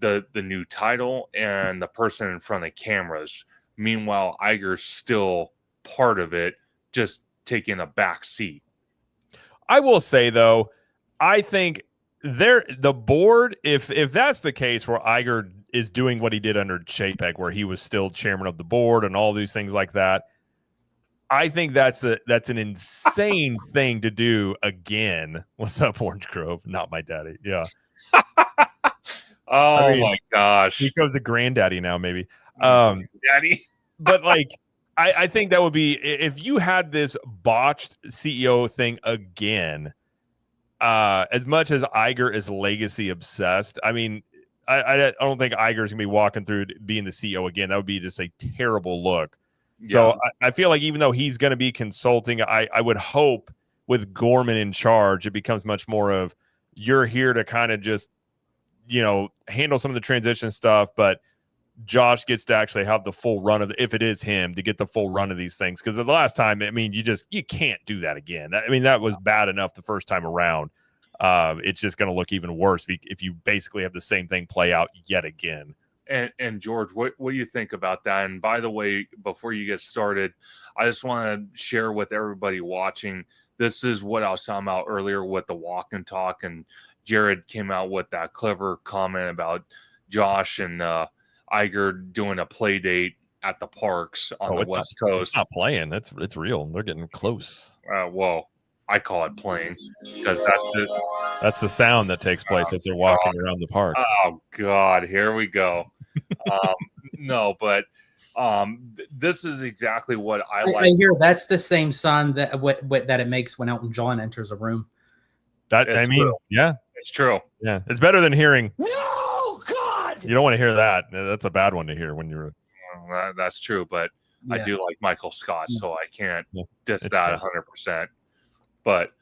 A: the new title and the person in front of cameras. Meanwhile, Iger's still part of it, just taking a back seat.
C: I will say, though, I think the board, if that's the case where Iger is doing what he did under Chapek, where he was still chairman of the board and all these things like that, I think that's an insane thing to do again. What's up, Orange Grove? Not my daddy. Yeah.
A: My gosh.
C: He becomes a granddaddy now, maybe.
A: Daddy.
C: But like, I think that would be, if you had this botched CEO thing again, as much as Iger is legacy obsessed, I mean, I don't think Iger's gonna be walking through being the CEO again. That would be just a terrible look. Yeah. So I feel like even though he's going to be consulting, I would hope with Gorman in charge, it becomes much more of you're here to kind of just handle some of the transition stuff, but Josh gets to actually have the full run of if it is him to get the full run of these things. Because the last time, I mean, you can't do that again. I mean, that was bad enough the first time around. It's just going to look even worse if you basically have the same thing play out yet again.
A: And George, what do you think about that? And by the way, before you get started, I just want to share with everybody watching, this is what I was talking about earlier with the walk and talk, and Jared came out with that clever comment about Josh and Iger doing a play date at the parks on the West Coast.
C: It's not playing. It's real. They're getting close.
A: Well, I call it playing because
C: that's the sound that takes place as they're walking around the parks.
A: Oh God, here we go. No, but this is exactly what I like.
B: I hear that's the same sound that that it makes when Elton John enters a room.
C: Yeah,
A: it's true.
C: Yeah, it's better than hearing.
D: No, God!
C: You don't want to hear that. That's a bad one to hear when you're.
A: That's true, but I do like Michael Scott, so I can't diss that 100%. But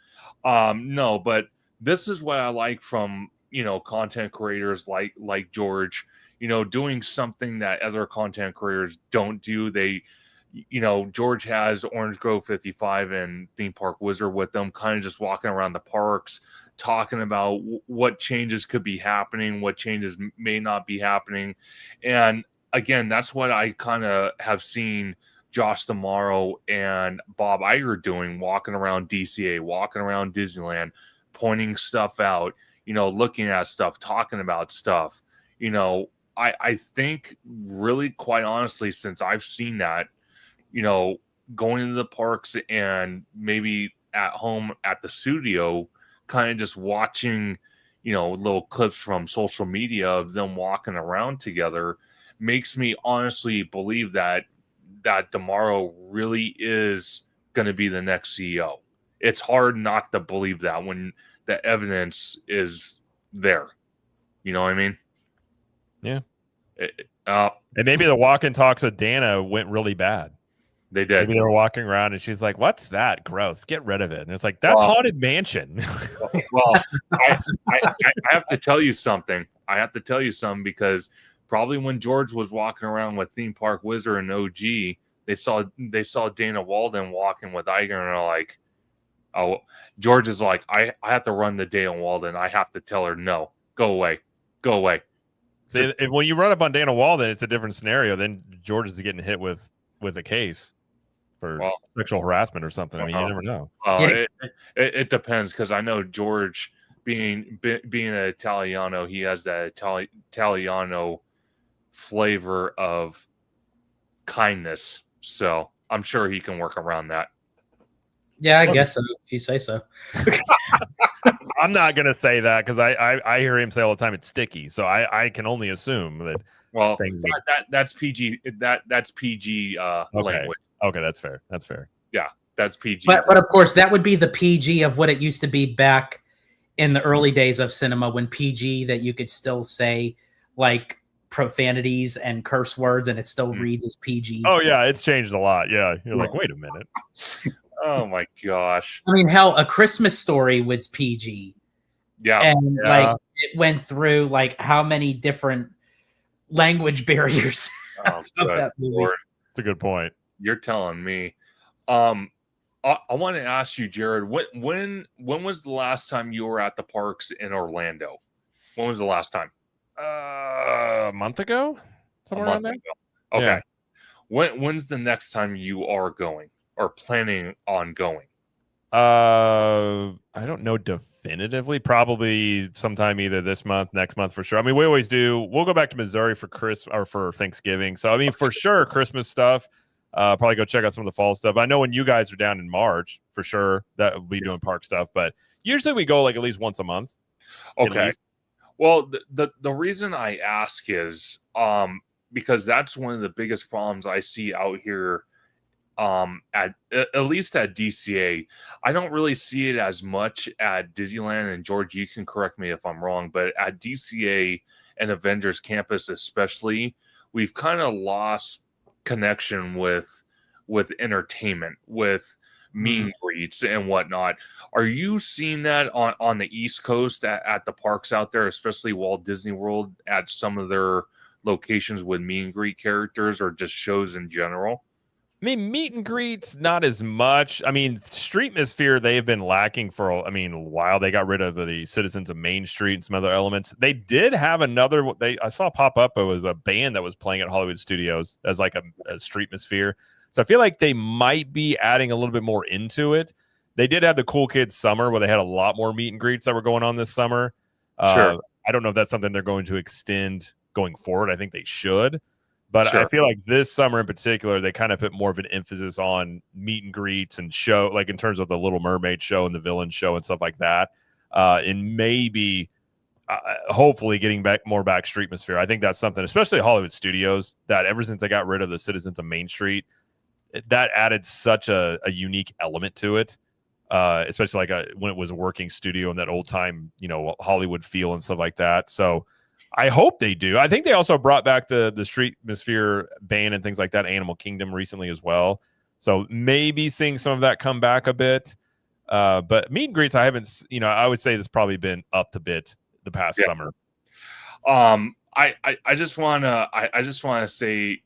A: no, but this is what I like from content creators like George. Doing something that other content creators don't do. They, George has Orange Grove 55 and Theme Park Wizard with them, kind of just walking around the parks, talking about what changes could be happening, what changes may not be happening. And again, that's what I kind of have seen Josh D'Amaro and Bob Iger doing, walking around DCA, walking around Disneyland, pointing stuff out, looking at stuff, talking about stuff. I think really quite honestly, since I've seen that, going into the parks and maybe at home at the studio, kind of just watching, little clips from social media of them walking around together makes me honestly believe that D'Amaro really is going to be the next CEO. It's hard not to believe that when the evidence is there. You know what I mean?
C: Yeah. And maybe the walk and talks with Dana went really bad.
A: They did.
C: Maybe they were walking around and she's like, "What's that? Gross. Get rid of it." And it's like, that's Haunted Mansion.
A: Well, I have to tell you something. Because probably when George was walking around with Theme Park Wizard and OG, they saw Dana Walden walking with Iger, and they're like, "Oh," George is like, I have to run the Dana Walden. I have to tell her, no, go away.
C: See, when you run up on Dana Walden, it's a different scenario. Then George is getting hit with a case for sexual harassment or something. I mean, you never know.
A: It depends, because I know George, being an Italiano, he has that Italiano flavor of kindness. So I'm sure he can work around that.
B: Yeah, I guess so, if you say so.
C: I'm not going to say that because I hear him say all the time it's sticky. So I can only assume that.
A: Well, that's PG. That's PG language.
C: Okay, that's fair.
A: Yeah, that's PG.
B: But of course, that would be the PG of what it used to be back in the early days of cinema, when PG, that you could still say like profanities and curse words and it still reads as PG.
C: Oh yeah, it's changed a lot. Yeah, you're like, wait a minute.
A: Oh my gosh.
B: I mean, hell, A Christmas Story was PG.
A: Yeah.
B: And like it went through like how many different language barriers.
A: That movie.
C: It's a good point.
A: You're telling me. I want to ask you, Jared, when was the last time you were at the parks in Orlando? When was the last time?
C: A month ago? Somewhere around there?
A: Okay.
C: Yeah.
A: When's the next time you are going or planning on going?
C: I don't know definitively. Probably sometime either this month, next month for sure. I mean, we always do. We'll go back to Missouri for for Thanksgiving. So I mean, for sure, Christmas stuff. Probably go check out some of the fall stuff. I know when you guys are down in March, for sure, that we'll be doing park stuff. But usually we go like at least once a month.
A: Okay. Well, the reason I ask is because that's one of the biggest problems I see out here. At least at DCA, I don't really see it as much at Disneyland. And George, you can correct me if I'm wrong, but at DCA and Avengers Campus especially, we've kind of lost connection with entertainment, with meet and greets and whatnot. Are you seeing that on the East Coast at the parks out there, especially Walt Disney World, at some of their locations with meet and greet characters or just shows in general?
C: I mean, meet and greets, not as much. I mean, Streetmosphere, they've been lacking for, a while. They got rid of the Citizens of Main Street and some other elements. They did have another, I saw pop up, it was a band that was playing at Hollywood Studios as like a Streetmosphere. So I feel like they might be adding a little bit more into it. They did have the Cool Kids Summer where they had a lot more meet and greets that were going on this summer.
A: Sure.
C: I don't know if that's something they're going to extend going forward. I think they should. But
A: Sure.
C: I feel like this summer in particular, they kind of put more of an emphasis on meet and greets and show, like in terms of the Little Mermaid show and the villain show and stuff like that. And maybe, hopefully, getting more back Streetmosphere. I think that's something, especially Hollywood Studios, that ever since they got rid of the Citizens of Main Street, that added such a unique element to it. Especially like when it was a working studio and that old time, Hollywood feel and stuff like that. So I hope they do. I think they also brought back the Streetmosphere band and things like that, Animal Kingdom recently as well. So maybe seeing some of that come back a bit. But meet and greets, I haven't, I would say that's probably been up a bit the past summer.
A: I just wanna say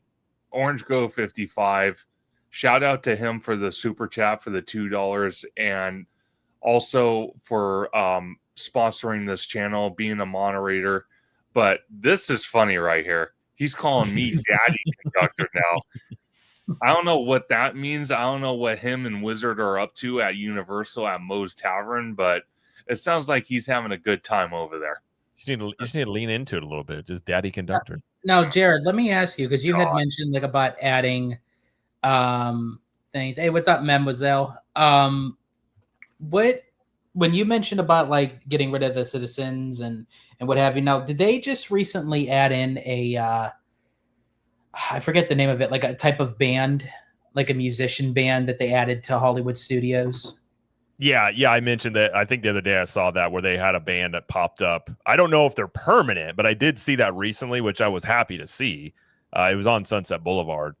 A: Orange Go 55. Shout out to him for the super chat for the $2 and also for sponsoring this channel, being a moderator. But this is funny right here. He's calling me Daddy Conductor now. I don't know what that means. I don't know what him and Wizard are up to at Universal at Moe's Tavern, but it sounds like he's having a good time over there.
C: You just need to lean into it a little bit. Just Daddy Conductor.
B: Now, Jared, let me ask you, because you had mentioned like about adding things. Hey, what's up, Mademoiselle? When you mentioned about like getting rid of the citizens and what have you, now did they just recently add in a I forget the name of it, like a type of band, like a musician band that they added to Hollywood Studios?
C: Yeah, I mentioned that. I think the other day I saw that where they had a band that popped up. I don't know if they're permanent, but I did see that recently, which I was happy to see. It was on Sunset Boulevard.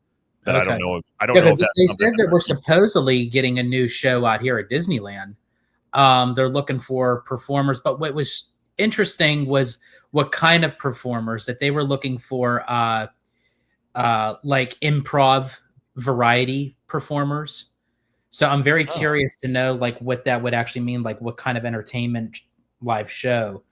C: That
B: Okay.
C: I don't know if
B: they said that we're supposedly getting a new show out here at Disneyland. They're looking for performers, but what was interesting was what kind of performers that they were looking for, like improv variety performers. So I'm very curious to know like what that would actually mean, like what kind of entertainment live show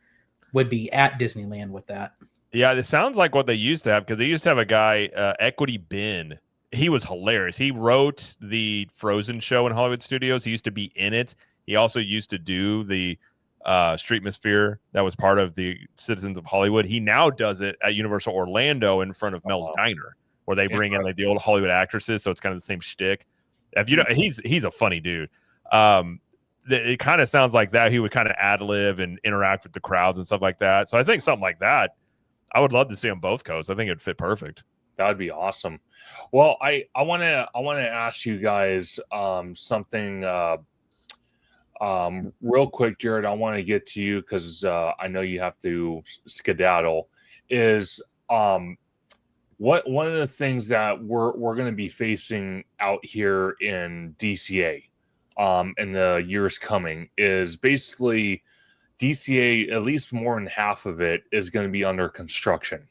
B: would be at Disneyland with that.
C: Yeah, it sounds like what they used to have, because they used to have a guy, Equity Ben. He was hilarious. He wrote the Frozen show in Hollywood Studios. He used to be in it. He also used to do the Streetmosphere that was part of the Citizens of Hollywood. He now does it at Universal Orlando in front of Mel's Diner, where they bring in like the old Hollywood actresses. So it's kind of the same shtick. If you know, he's a funny dude. It kind of sounds like that. He would kind of ad lib and interact with the crowds and stuff like that. So I think something like that, I would love to see on both coasts. I think it'd fit perfect.
A: That would be awesome. Well, I want to ask you guys something real quick, Jared. I want to get to you because I know you have to skedaddle. Is one of the things that we're going to be facing out here in DCA in the years coming is basically DCA, at least more than half of it is going to be under construction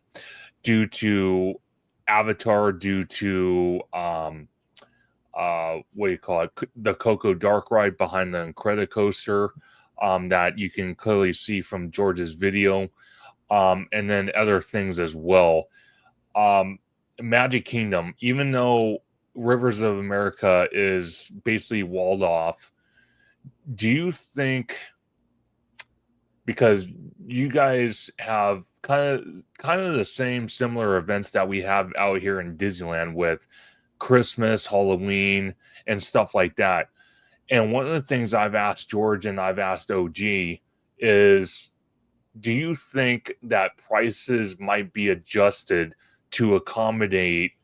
A: due to Avatar, due to what do you call it, the Coco Dark Ride behind the Incredicoaster that you can clearly see from George's video, and then other things as well. Magic Kingdom, even though Rivers of America is basically walled off, do you think, because you guys have kind of the same similar events that we have out here in Disneyland with Christmas, Halloween, and stuff like that. And one of the things I've asked George and I've asked OG is, do you think that prices might be adjusted to accommodate,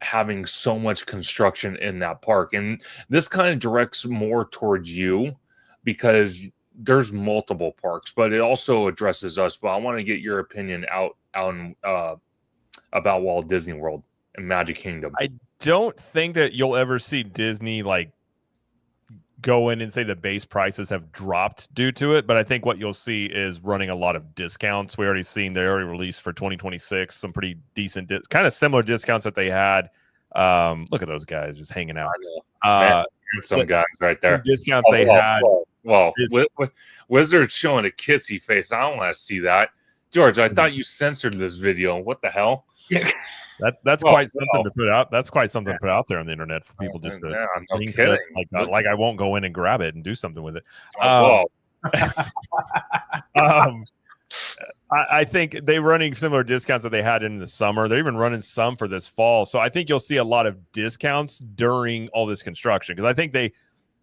A: having so much construction in that park? And this kind of directs more towards you because there's multiple parks, but it also addresses us. But I want to get your opinion out about Walt Disney World and Magic Kingdom.
C: I don't think that you'll ever see Disney like go in and say the base prices have dropped due to it, but I think what you'll see is running a lot of discounts. We already seen they already released for 2026 some pretty decent, kind of similar discounts that they had. Look at those guys just hanging out.
A: Some guys right there.
C: Discounts they had.
A: Well, Wizard's showing a kissy face. I don't want to see that. George, I thought you censored this video. What the hell?
B: Yeah.
C: That's quite something to put out. That's quite something to put out there on the internet for people just to like I won't go in and grab it and do something with it. I think they're running similar discounts that they had in the summer. They're even running some for this fall. So I think you'll see a lot of discounts during all this construction, because I think they,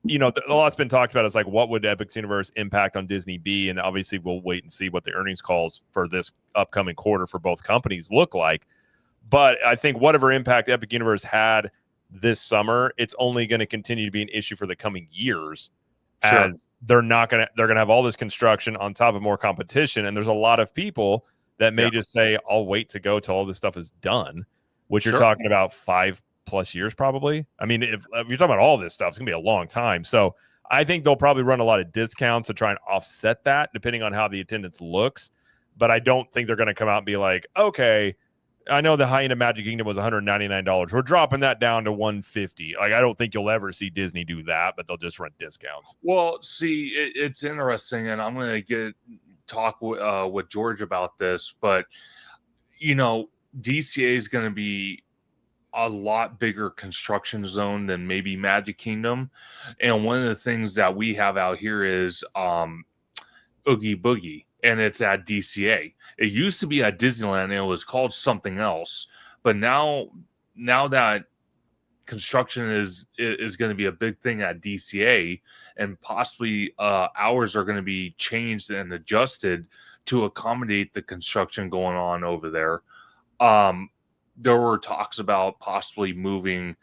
C: a lot's been talked about. Is like, what would Epic's Universe impact on Disney be? And obviously, we'll wait and see what the earnings calls for this upcoming quarter for both companies look like. But I think whatever impact Epic Universe had this summer, it's only going to continue to be an issue for the coming years.
A: Sure.
C: As they're going to have all this construction on top of more competition. And there's a lot of people that may just say, I'll wait to go till all this stuff is done, which you're talking about 5+ years probably. I mean, if you're talking about all this stuff, it's gonna be a long time. So I think they'll probably run a lot of discounts to try and offset that, depending on how the attendance looks. But I don't think they're going to come out and be like, okay, I know the high end of Magic Kingdom was $199. We're dropping that down to $150. Like, I don't think you'll ever see Disney do that, but they'll just run discounts.
A: Well, see, it's interesting, and I'm going to talk with George about this, but DCA is going to be a lot bigger construction zone than maybe Magic Kingdom, and one of the things that we have out here is Oogie Boogie, and it's at DCA. It used to be at Disneyland, and it was called something else. But now that construction is going to be a big thing at DCA, and possibly hours are going to be changed and adjusted to accommodate the construction going on over there. There were talks about possibly moving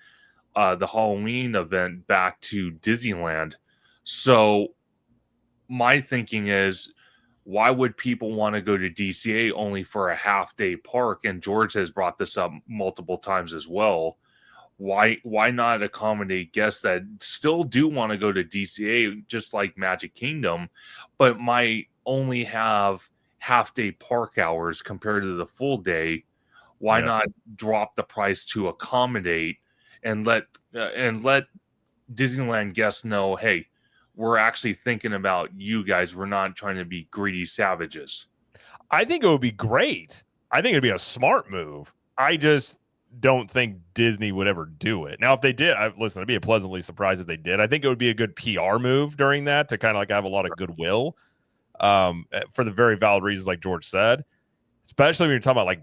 A: the Halloween event back to Disneyland. So my thinking is, why would people want to go to DCA only for a half-day park? And George has brought this up multiple times as well. Why not accommodate guests that still do want to go to DCA, just like Magic Kingdom, but might only have half-day park hours compared to the full day? Why not drop the price to accommodate and let Disneyland guests know, hey, we're actually thinking about you guys. We're not trying to be greedy savages.
C: I think it would be great. I think it'd be a smart move. I just don't think Disney would ever do it. Now, if they did, I'd be pleasantly surprised if they did. I think it would be a good PR move during that to kind of like have a lot of goodwill for the very valid reasons like George said, especially when you're talking about like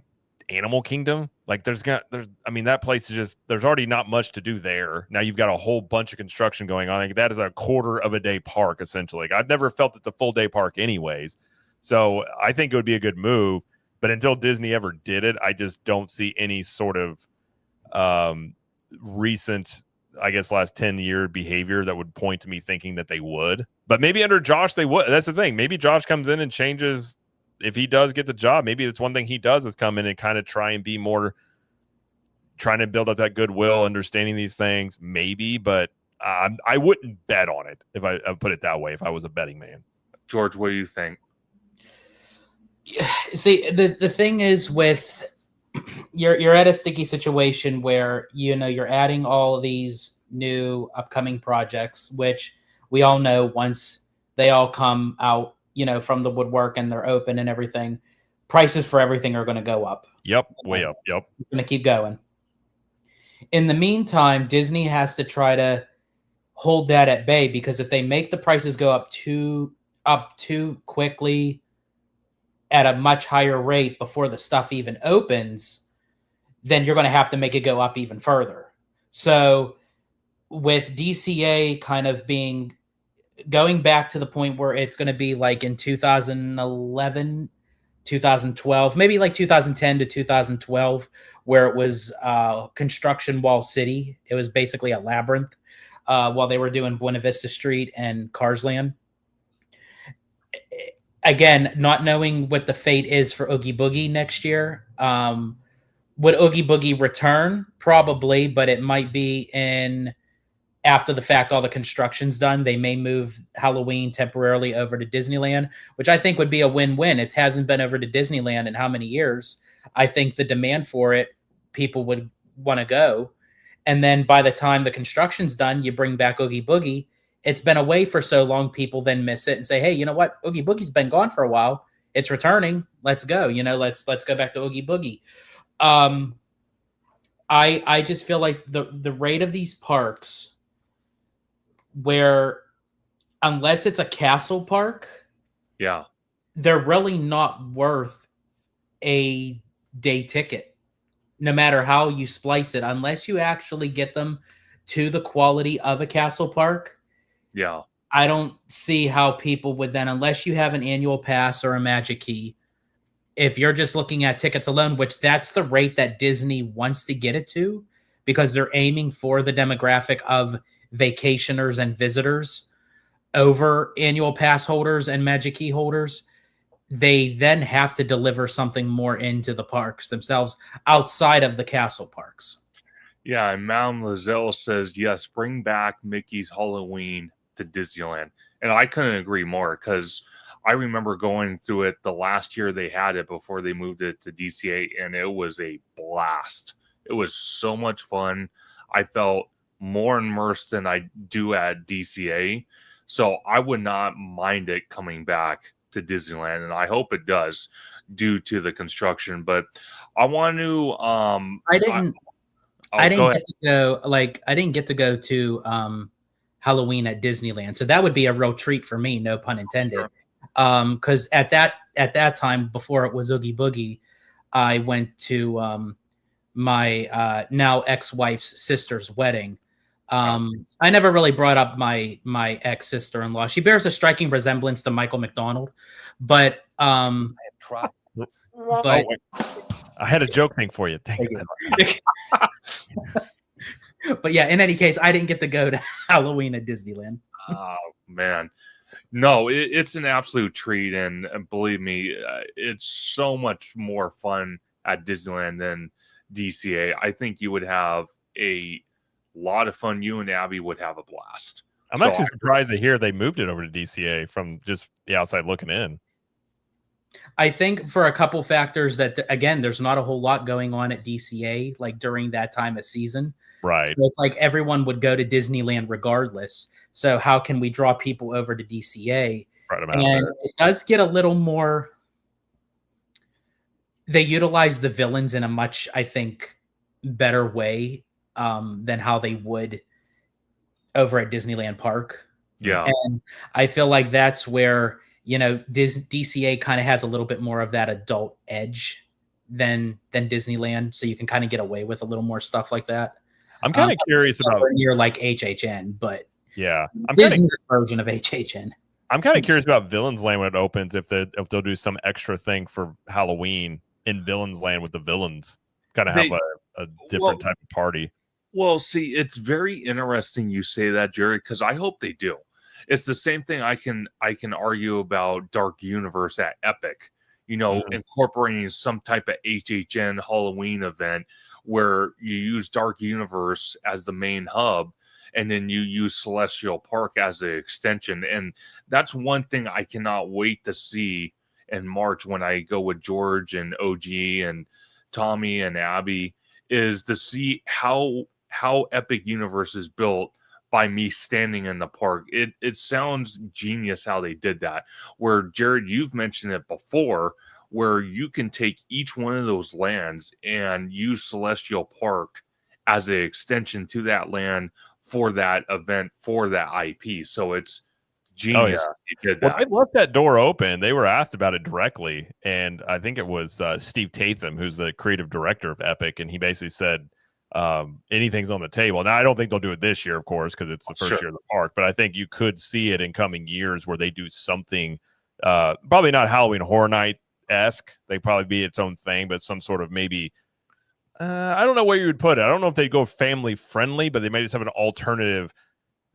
C: Animal Kingdom. Like that place is just, there's already not much to do there. Now you've got a whole bunch of construction going on. Like, that is a quarter of a day park essentially. I've never felt it's a full day park anyways. So I think it would be a good move, but until Disney ever did it, I just don't see any sort of recent, I guess, last 10-year behavior that would point to me thinking that they would. But maybe under Josh they would. That's the thing. Maybe Josh comes in and changes. If he does get the job, maybe it's one thing he does is come in and kind of try and be more trying to build up that goodwill, understanding these things, maybe. But I wouldn't bet on it, if I put it that way, if I was a betting man.
A: George, what do you think?
B: See, the thing is, with you're at a sticky situation where you're adding all of these new upcoming projects, which we all know once they all come out, from the woodwork and they're open and everything, prices for everything are going to go up.
C: Yep, way up. Yep,
B: it's going to keep going. In the meantime, Disney has to try to hold that at bay, because if they make the prices go up too quickly at a much higher rate before the stuff even opens, then you're going to have to make it go up even further. So with DCA kind of going back to the point where it's going to be like in 2011, 2012, maybe like 2010 to 2012, where it was Construction Wall City. It was basically a labyrinth while they were doing Buena Vista Street and Cars Land. Again, not knowing what the fate is for Oogie Boogie next year. Would Oogie Boogie return? Probably, but it might be after the fact all the construction's done. They may move Halloween temporarily over to Disneyland, which I think would be a win-win. It hasn't been over to Disneyland in how many years? I think the demand for it, people would want to go. And then by the time the construction's done, you bring back Oogie Boogie. It's been away for so long, people then miss it and say, hey, you know what? Oogie Boogie's been gone for a while. It's returning. Let's go. Let's go back to Oogie Boogie. I just feel like the rate of these parks, where unless it's a castle park, they're really not worth a day ticket, no matter how you splice it, unless you actually get them to the quality of a castle park.
A: Yeah.
B: I don't see how people would then, unless you have an annual pass or a magic key, if you're just looking at tickets alone, which that's the rate that Disney wants to get it to, because they're aiming for the demographic of vacationers and visitors over annual pass holders and magic key holders, they then have to deliver something more into the parks themselves outside of the castle parks.
A: Yeah, and Mound Lizelle says, yes, bring back Mickey's Halloween to Disneyland. And I couldn't agree more, because I remember going through it the last year they had it before they moved it to DCA, and it was a blast. It was so much fun. I felt more immersed than I do at DCA. So I would not mind it coming back to Disneyland, and I hope it does due to the construction. But I want to
B: I didn't get to go to Halloween at Disneyland, so that would be a real treat for me, no pun intended.
A: Sure.
B: Because at that time, before it was Oogie Boogie, I went to my now ex-wife's sister's wedding. I never really brought up my ex-sister-in-law. She bears a striking resemblance to Michael McDonald, but
C: I had a joke thing for you. Thank you.
B: But yeah, in any case, I didn't get to go to Halloween at Disneyland.
A: Oh man, no, it's an absolute treat, and believe me, it's so much more fun at Disneyland than DCA. I think you would have a lot of fun. You and Abby would have a blast.
C: I'm actually surprised to hear they moved it over to DCA from just the outside looking in.
B: I think for a couple factors that, again, there's not a whole lot going on at DCA like during that time of season.
C: Right.
B: So it's like everyone would go to Disneyland regardless. So how can we draw people over to DCA?
C: Right,
B: and it does get a little more. They utilize the villains in a much, I think, better way than how they would over at Disneyland Park.
A: Yeah.
B: And I feel like that's where, DCA kind of has a little bit more of that adult edge than Disneyland. So you can kind of get away with a little more stuff like that.
C: I'm kind of curious about
B: near like HHN, but
C: yeah, I'm
B: Disney's version of HHN.
C: I'm kind of curious about Villains Land when it opens, if they'll do some extra thing for Halloween in Villains Land with the villains, kind of have a different type of party.
A: Well, see, it's very interesting you say that, Jerry, because I hope they do. It's the same thing I can argue about Dark Universe at Epic, incorporating some type of HHN Halloween event where you use Dark Universe as the main hub, and then you use Celestial Park as an extension. And that's one thing I cannot wait to see in March when I go with George and OG and Tommy and Abby, is to see how Epic Universe is built by me standing in the park. It sounds genius how they did that. Where, Jared, you've mentioned it before, where you can take each one of those lands and use Celestial Park as an extension to that land for that event, for that IP. So it's genius. They did that.
C: Well, they left that door open. They were asked about it directly, and I think it was Steve Tatham, who's the creative director of Epic, and he basically said anything's on the table. Now, I don't think they'll do it this year, of course, because it's the first year of the park, but I think you could see it in coming years where they do something, probably not Halloween Horror Night-esque. They'd probably be its own thing, but some sort of maybe, I don't know where you would put it. I don't know if they'd go family-friendly, but they might just have an alternative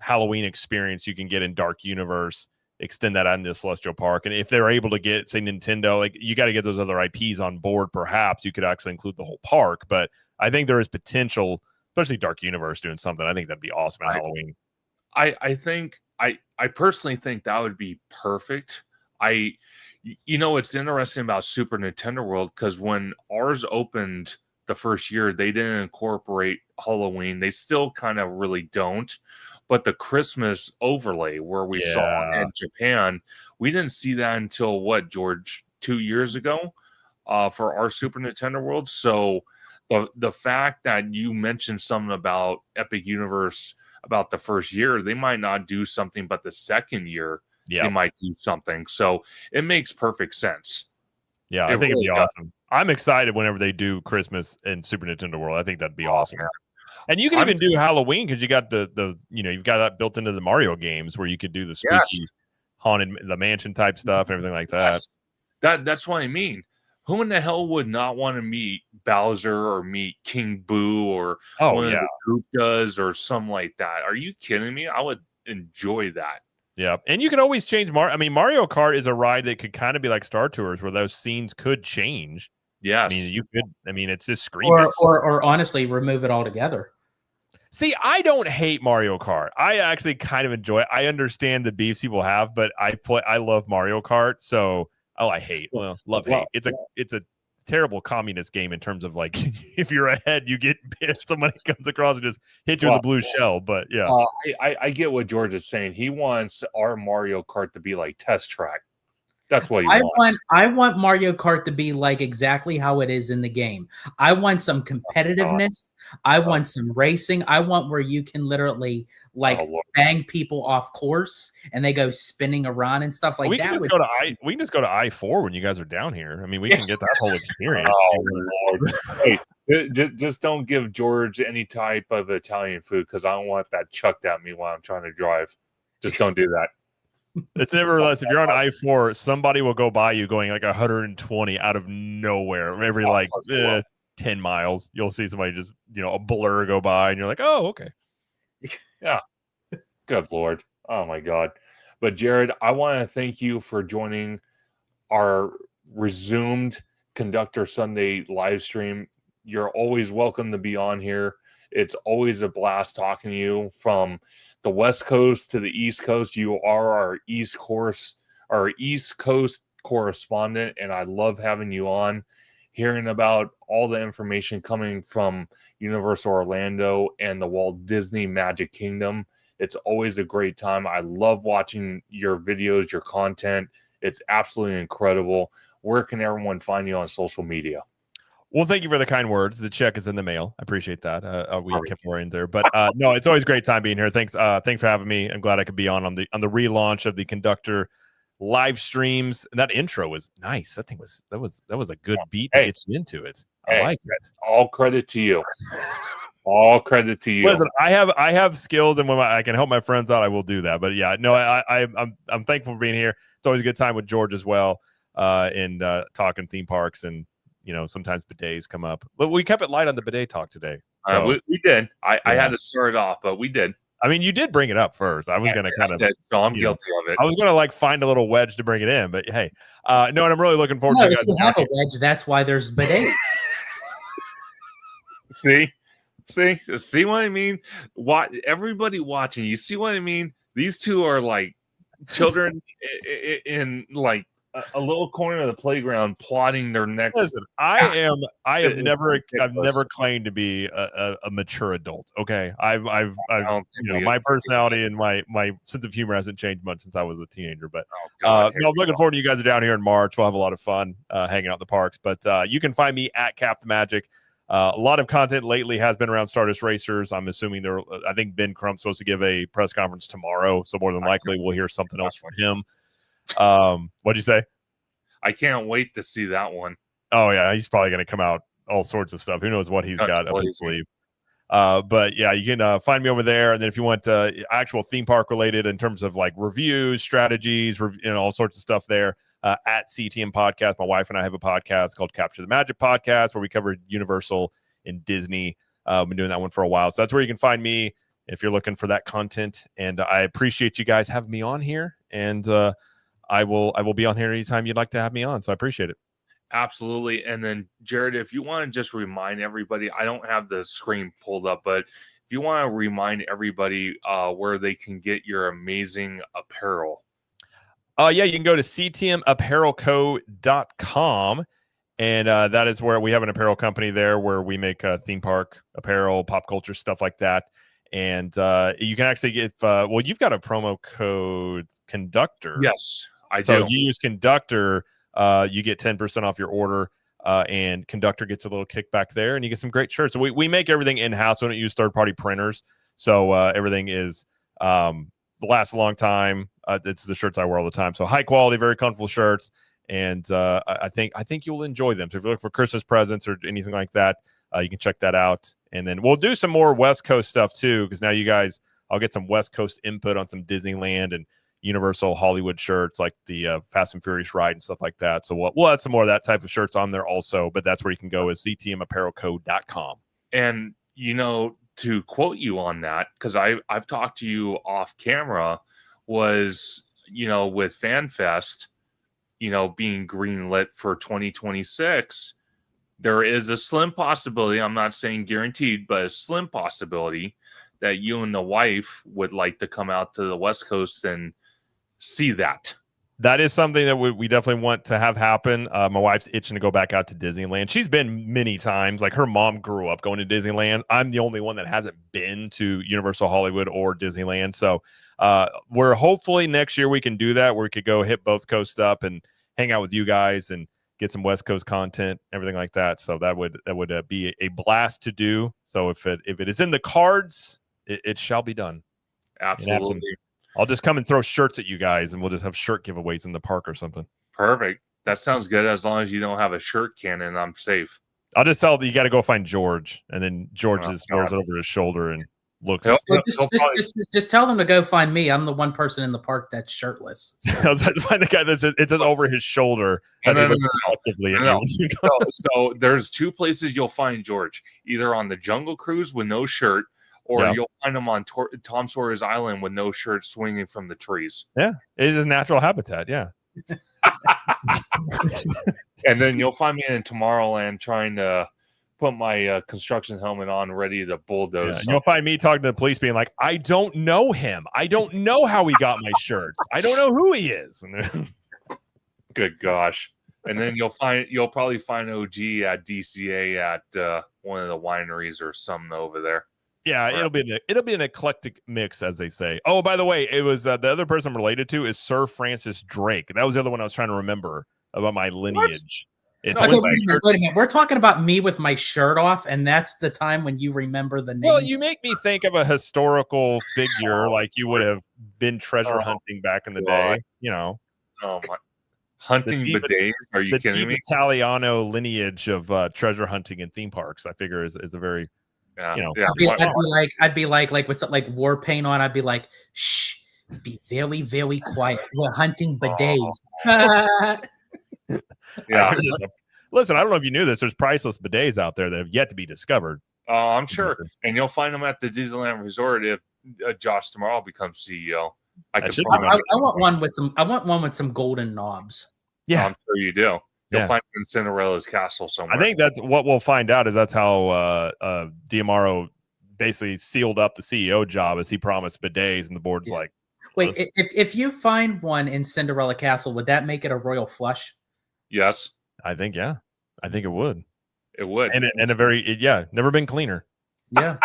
C: Halloween experience you can get in Dark Universe, extend that out into Celestial Park. And if they're able to get, say, Nintendo, like, you got to get those other IPs on board, perhaps you could actually include the whole park. But I think there is potential, especially Dark Universe doing something. I think that'd be awesome at Halloween.
A: I personally think that would be perfect. It's interesting about Super Nintendo World, because when ours opened the first year, they didn't incorporate Halloween. They still kind of really don't. But the Christmas overlay where we saw in Japan, we didn't see that until what, George, 2 years ago for our Super Nintendo World. So the fact that you mentioned something about Epic Universe about the first year, they might not do something but the second year they might do something. So it makes perfect sense.
C: Yeah, I think it'd be awesome. I'm excited whenever they do Christmas in Super Nintendo World. I think that'd be awesome. Man. And you can even do Halloween because you got the you've got that built into the Mario games where you could do the spooky haunted the mansion type stuff, everything like that.
A: Yes. That's what I mean. Who in the hell would not want to meet Bowser or meet King Boo or one of the Guptas or something like that? Are you kidding me? I would enjoy that.
C: Yeah, and you can always change Mario Kart is a ride that could kind of be like Star Tours where those scenes could change.
A: Yes.
C: I mean, you could. I mean, it's just screaming.
B: Or honestly, remove it altogether.
C: See, I don't hate Mario Kart. I actually kind of enjoy it. I understand the beefs people have, but I love Mario Kart. So, I hate. Well, love hate. It's a terrible communist game in terms of like if you're ahead, you get pissed. Somebody comes across and just hit you with a blue shell. But yeah,
A: I get what George is saying. He wants our Mario Kart to be like Test Track. That's what he wants.
B: I want Mario Kart to be like exactly how it is in the game. I want some competitiveness. I want some racing. I want where you can literally bang people off course and they go spinning around and stuff like that.
C: We can just go to I-4 when you guys are down here. I mean, we can get that whole experience.
A: Hey, just don't give George any type of Italian food because I don't want that chucked at me while I'm trying to drive. Just don't do that.
C: It's nevertheless, if you're on I-4, somebody will go by you going like 120 out of nowhere. Every 10 miles, you'll see somebody just, a blur go by and you're like, oh, okay.
A: Yeah. Good Lord. Oh my God. But Jared, I want to thank you for joining our resumed Conductor Sunday live stream. You're always welcome to be on here. It's always a blast talking to you from the West Coast to the East Coast. You are our East Coast correspondent, and I love having you on, hearing about all the information coming from Universal Orlando and the Walt Disney Magic Kingdom. It's always a great time. I love watching your videos, your content. It's absolutely incredible. Where can everyone find you on social media?
C: Well, thank you for the kind words. The check is in the mail. I appreciate that. We kept more in there, but no, it's always a great time being here. Thanks for having me. I'm glad I could be on the relaunch of the Conductor live streams. And that intro was nice. That was a good beat to get you into it. I like it.
A: All credit to you. All credit to you.
C: Listen, I have skills, and when I can help my friends out, I will do that. But yeah, no, I'm thankful for being here. It's always a good time with George as well, and talking theme parks and. Sometimes bidets come up, but we kept it light on the bidet talk today.
A: So, we did. I had to start it off, but we did.
C: I mean, you did bring it up first. I was going to kind of.
A: So I'm guilty of it.
C: I was going to find a little wedge to bring it in, but hey, no, and I'm really looking forward to.
B: If you have a wedge, that's why there's bidets.
A: See what I mean? Everybody watching, you see what I mean? These two are like children in like a little corner of the playground plotting their next.
C: Listen, I've never claimed to be a mature adult. Okay, my personality and my sense of humor hasn't changed much since I was a teenager. But I'm looking forward to you guys are down here in March. We'll have a lot of fun hanging out in the parks. But you can find me at Cap the Magic. A lot of content lately has been around Stardust Racers. I'm assuming I think Ben Crump's supposed to give a press conference tomorrow, so more than likely we'll hear something else from him. What'd you say?
A: I can't wait to see that one.
C: Oh yeah, he's probably going to come out all sorts of stuff. Who knows what he's got up his sleeve? But yeah, you can find me over there. And then if you want actual theme park related in terms of like reviews, strategies, all sorts of stuff there at CTM Podcast. My wife and I have a podcast called Capture the Magic Podcast where we cover Universal and Disney. Been doing that one for a while, so that's where you can find me if you're looking for that content. And I appreciate you guys having me on here. And I will be on here anytime you'd like to have me on. So I appreciate it.
A: Absolutely. And then Jared, if you want to just remind everybody, I don't have the screen pulled up, but if you want to remind everybody where they can get your amazing apparel.
C: Yeah, you can go to ctmapparelco.com. And that is where we have an apparel company there where we make theme park apparel, pop culture, stuff like that. And you can actually get, you've got a promo code Conductor.
A: Yes, I do.
C: So if you use Conductor, you get 10% off your order, and Conductor gets a little kickback there, and you get some great shirts. So we make everything in-house. We don't use third-party printers. So everything is lasts a long time. It's the shirts I wear all the time. So high quality, very comfortable shirts. And I think you'll enjoy them. So if you're looking for Christmas presents or anything like that, you can check that out. And then we'll do some more West Coast stuff too, because now you guys, I'll get some West Coast input on some Disneyland and Universal Hollywood shirts, like the Fast and Furious ride and stuff like that. So we'll add some more of that type of shirts on there also. But that's where you can go is ctmapparelco.com.
A: And to quote you on that, because I've talked to you off camera, was with FanFest, being greenlit for 2026. There is a slim possibility, I'm not saying guaranteed, but a slim possibility that you and the wife would like to come out to the West Coast and see that.
C: That is something that we definitely want to have happen. My wife's itching to go back out to Disneyland. She's been many times. Like, her mom grew up going to Disneyland. I'm the only one that hasn't been to Universal Hollywood or Disneyland. So we're hopefully next year we can do that, where we could go hit both coasts up and hang out with you guys and get some West Coast content, everything like that. So that would be a blast to do. So if it is in the cards, it shall be done.
A: Absolutely.
C: I'll just come and throw shirts at you guys, and we'll just have shirt giveaways in the park or something.
A: Perfect. That sounds good. As long as you don't have a shirt cannon, I'm safe.
C: I'll just tell you got to go find George, and then George just throws it over his shoulder and looks.
B: Just tell them to go find me. I'm the one person in the park that's shirtless. So.
C: Find the guy that's it's just over his shoulder.
A: So there's two places you'll find George: either on the Jungle Cruise with no shirt, or you'll find him on Tom Sawyer's Island with no shirt, swinging from the trees.
C: Yeah, it is his natural habitat. Yeah.
A: And then you'll find me in Tomorrowland trying to put my construction helmet on, ready to bulldoze.
C: Yeah, you'll find me talking to the police being like, I don't know him. I don't know how he got my shirts. I don't know who he is.
A: Good gosh. And then you'll probably find OG at DCA at one of the wineries or something over there.
C: Yeah, it'll be an eclectic mix, as they say. Oh, by the way, it was the other person I'm related to is Sir Francis Drake. That was the other one I was trying to remember about my lineage.
B: Wait a minute. We're talking about me with my shirt off, and that's the time when you remember the name.
C: Well, you make me think of a historical figure, like you would have been treasure hunting back in the day.
A: Oh my! Hunting bidets? Are you kidding me?
C: The Italiano lineage of treasure hunting in theme parks, I figure, is a very
B: I'd be like with something like war paint on. I'd be like, shh, be very, very quiet. We're hunting bidets.
A: Yeah.
C: Listen, I don't know if you knew this. There's priceless bidets out there that have yet to be discovered.
A: I'm sure. And you'll find them at the Disneyland Resort if Josh tomorrow becomes CEO.
B: I want one with some golden knobs.
C: Yeah,
A: I'm sure you do. You'll find them in Cinderella's castle somewhere.
C: I think that's what we'll find out. Is that's how Diamaro basically sealed up the CEO job, as he promised bidets, and the board's like,
B: wait, if you find one in Cinderella Castle, would that make it a royal flush?
A: Yes,
C: I think it would.
A: It would,
C: and never been cleaner.
B: Yeah,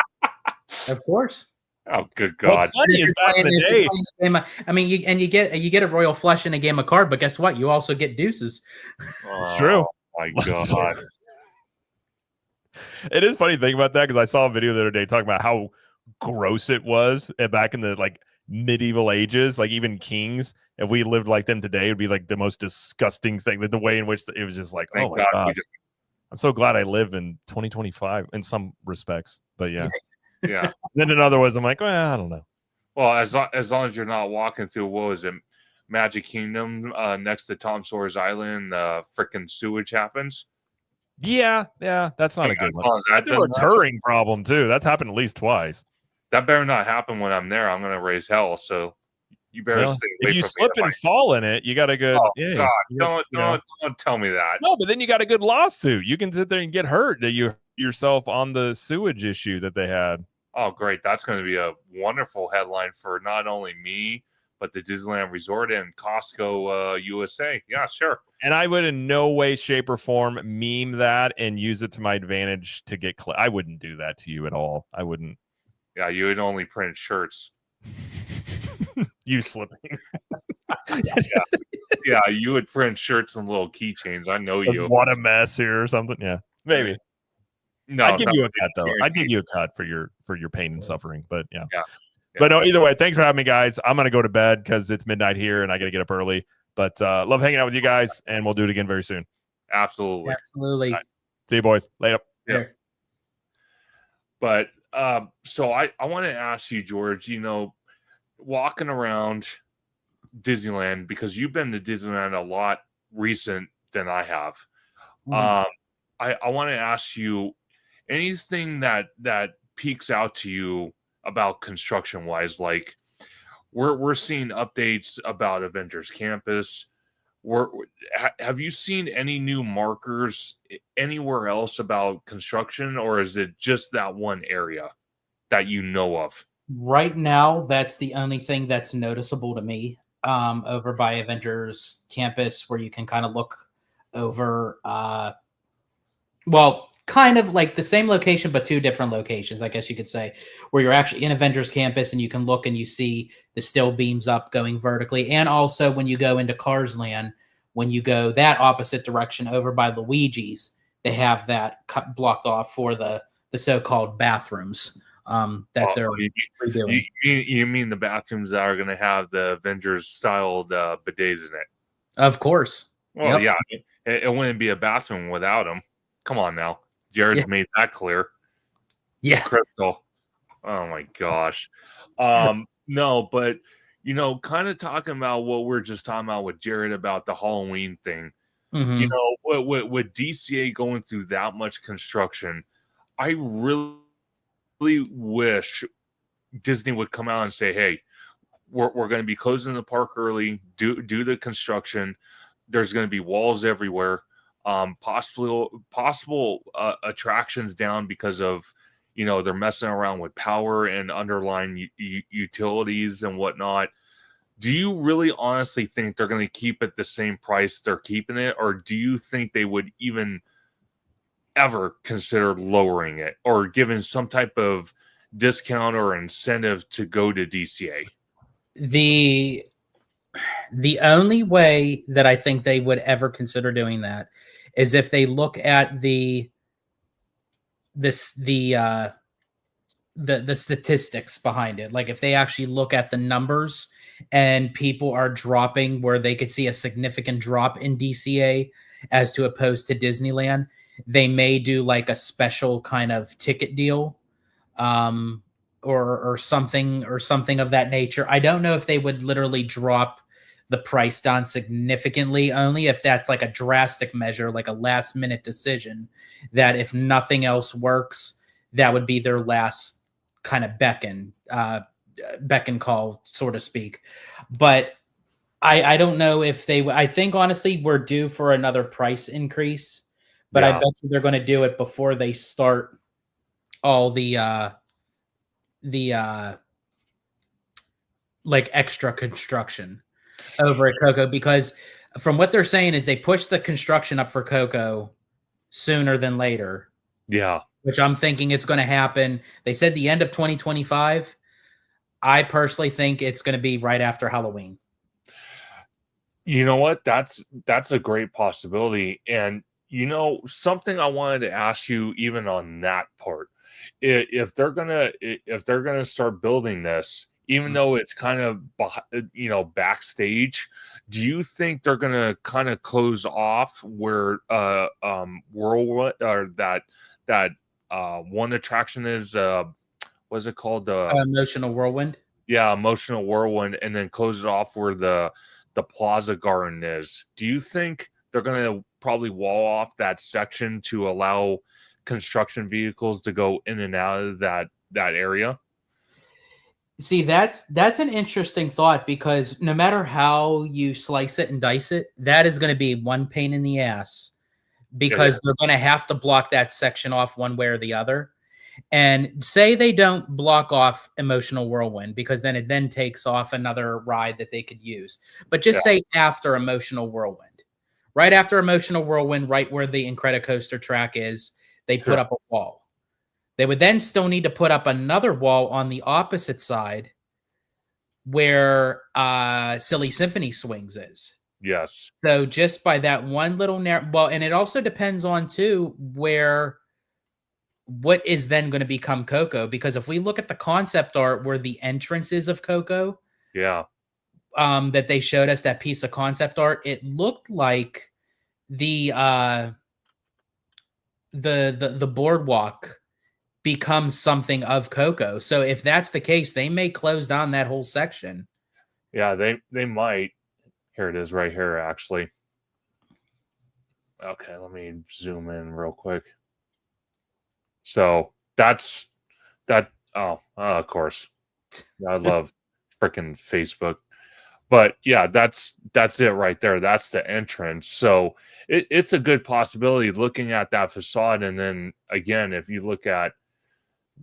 B: of course.
A: Oh, good God!
C: What's funny is back in the day.
B: I mean, you get a royal flush in a game of card, but guess what? You also get deuces.
C: It's true.
A: My God.
C: It is funny to think about that, because I saw a video the other day talking about how gross it was back in the medieval ages. Like, even kings, if we lived like them today, it would be like the most disgusting thing. The way in which it was just like, oh my God. I'm so glad I live in 2025 in some respects, but yeah.
A: Yeah.
C: Then in other words, I'm like, well, I don't know.
A: Well, as long as you're not walking through, what was it, Magic Kingdom next to Tom Sawyer's Island, freaking sewage happens.
C: Yeah, that's not a good one. That's a recurring problem too. That's happened at least twice.
A: That better not happen when I'm there. I'm going to raise hell. So you better stay away from me.
C: If you slip and fall in it, you got a good.
A: Oh God! Don't tell me that.
C: No, but then you got a good lawsuit. You can sit there and get hurt. That you yourself on the sewage issue that they had.
A: Oh, great. That's going to be a wonderful headline for not only me, but the Disneyland Resort and Costco USA. Yeah, sure.
C: And I would in no way, shape, or form meme that and use it to my advantage to get I wouldn't do that to you at all. I wouldn't.
A: Yeah, you would only print shirts.
C: You slipping.
A: Yeah, you would print shirts and little keychains. I know you.
C: What a mess here or something. Yeah, maybe. No, I'd give you a cut though. I'd give you a cut for your pain and suffering. But yeah. But no, either way, thanks for having me, guys. I'm going to go to bed because it's midnight here and I got to get up early. But love hanging out with you guys, and we'll do it again very soon.
A: Absolutely.
B: Absolutely.
C: Right. See you, boys. Later.
A: Yeah. But so I want to ask you, George, walking around Disneyland, because you've been to Disneyland a lot recent than I have. I want to ask you anything that peeks out to you about construction wise. Like we're seeing updates about Avengers Campus. Have you seen any new markers anywhere else about construction, or is it just that one area that you know of?
B: Right now, that's the only thing that's noticeable to me over by Avengers Campus, where you can kind of look over, kind of like the same location, but two different locations, I guess you could say, where you're actually in Avengers Campus and you can look and you see the still beams up going vertically. And also when you go into Cars Land, when you go that opposite direction over by Luigi's, they have that blocked off for the so-called bathrooms that they're redoing.
A: You mean the bathrooms that are going to have the Avengers styled bidets in it?
B: Of course.
A: Well, yeah, it wouldn't be a bathroom without them. Come on now. Jared's made that clear.
B: Yeah.
A: Crystal. Oh my gosh. No, but kind of talking about what we're just talking about with Jared about the Halloween thing.
B: Mm-hmm.
A: With DCA going through that much construction, I really wish Disney would come out and say, hey, we're going to be closing the park early, do the construction. There's going to be walls everywhere. Possible attractions down because of they're messing around with power and underlying utilities and whatnot. Do you really honestly think they're going to keep it the same price they're keeping it, or do you think they would even ever consider lowering it or giving some type of discount or incentive to go to DCA?
B: The only way that I think they would ever consider doing that is if they look at the statistics behind it. Like if they actually look at the numbers and people are dropping where they could see a significant drop in DCA as to opposed to Disneyland, they may do like a special kind of ticket deal or something of that nature. I don't know if they would literally drop the price down significantly, only if that's like a drastic measure, like a last minute decision that if nothing else works, that would be their last kind of beckon call, so to speak. But I don't know if they, I think honestly we're due for another price increase, but I bet you they're going to do it before they start all the like extra construction over at Coco, because from what they're saying is they pushed the construction up for Coco sooner than later.
A: Yeah.
B: Which I'm thinking it's going to happen. They said the end of 2025. I personally think it's going to be right after Halloween.
A: You know what? That's a great possibility. And something I wanted to ask you even on that part. If they're gonna start building this, even though it's kind of backstage, do you think they're gonna kind of close off where Whirlwind or that one attraction is what's it called,
B: Emotional Whirlwind?
A: Yeah, Emotional Whirlwind, and then close it off where the Plaza Garden is. Do you think they're gonna probably wall off that section to allow construction vehicles to go in and out of that area?
B: See, that's an interesting thought, because no matter how you slice it and dice it, that is going to be one pain in the ass, because they're going to have to block that section off one way or the other. And say they don't block off Emotional Whirlwind, because then it then takes off another ride that they could use. But just say after Emotional Whirlwind, right after Emotional Whirlwind, right where the Incredicoaster track is, they put up a wall. They would then still need to put up another wall on the opposite side where Silly Symphony Swings is.
A: Yes.
B: So just by that one little and it also depends on too where what is then going to become Coco? Because if we look at the concept art where the entrances of Coco,
A: yeah,
B: that they showed us, that piece of concept art, it looked like the boardwalk becomes something of Coco. So if that's the case, they may close down that whole section.
A: yeah, they might. Here it is right here, actually. Okay, let me zoom in real quick. So that's that. Oh, of course. I love freaking Facebook. But yeah, that's it right there. That's the entrance. So it's a good possibility looking at that facade. And then again, if you look at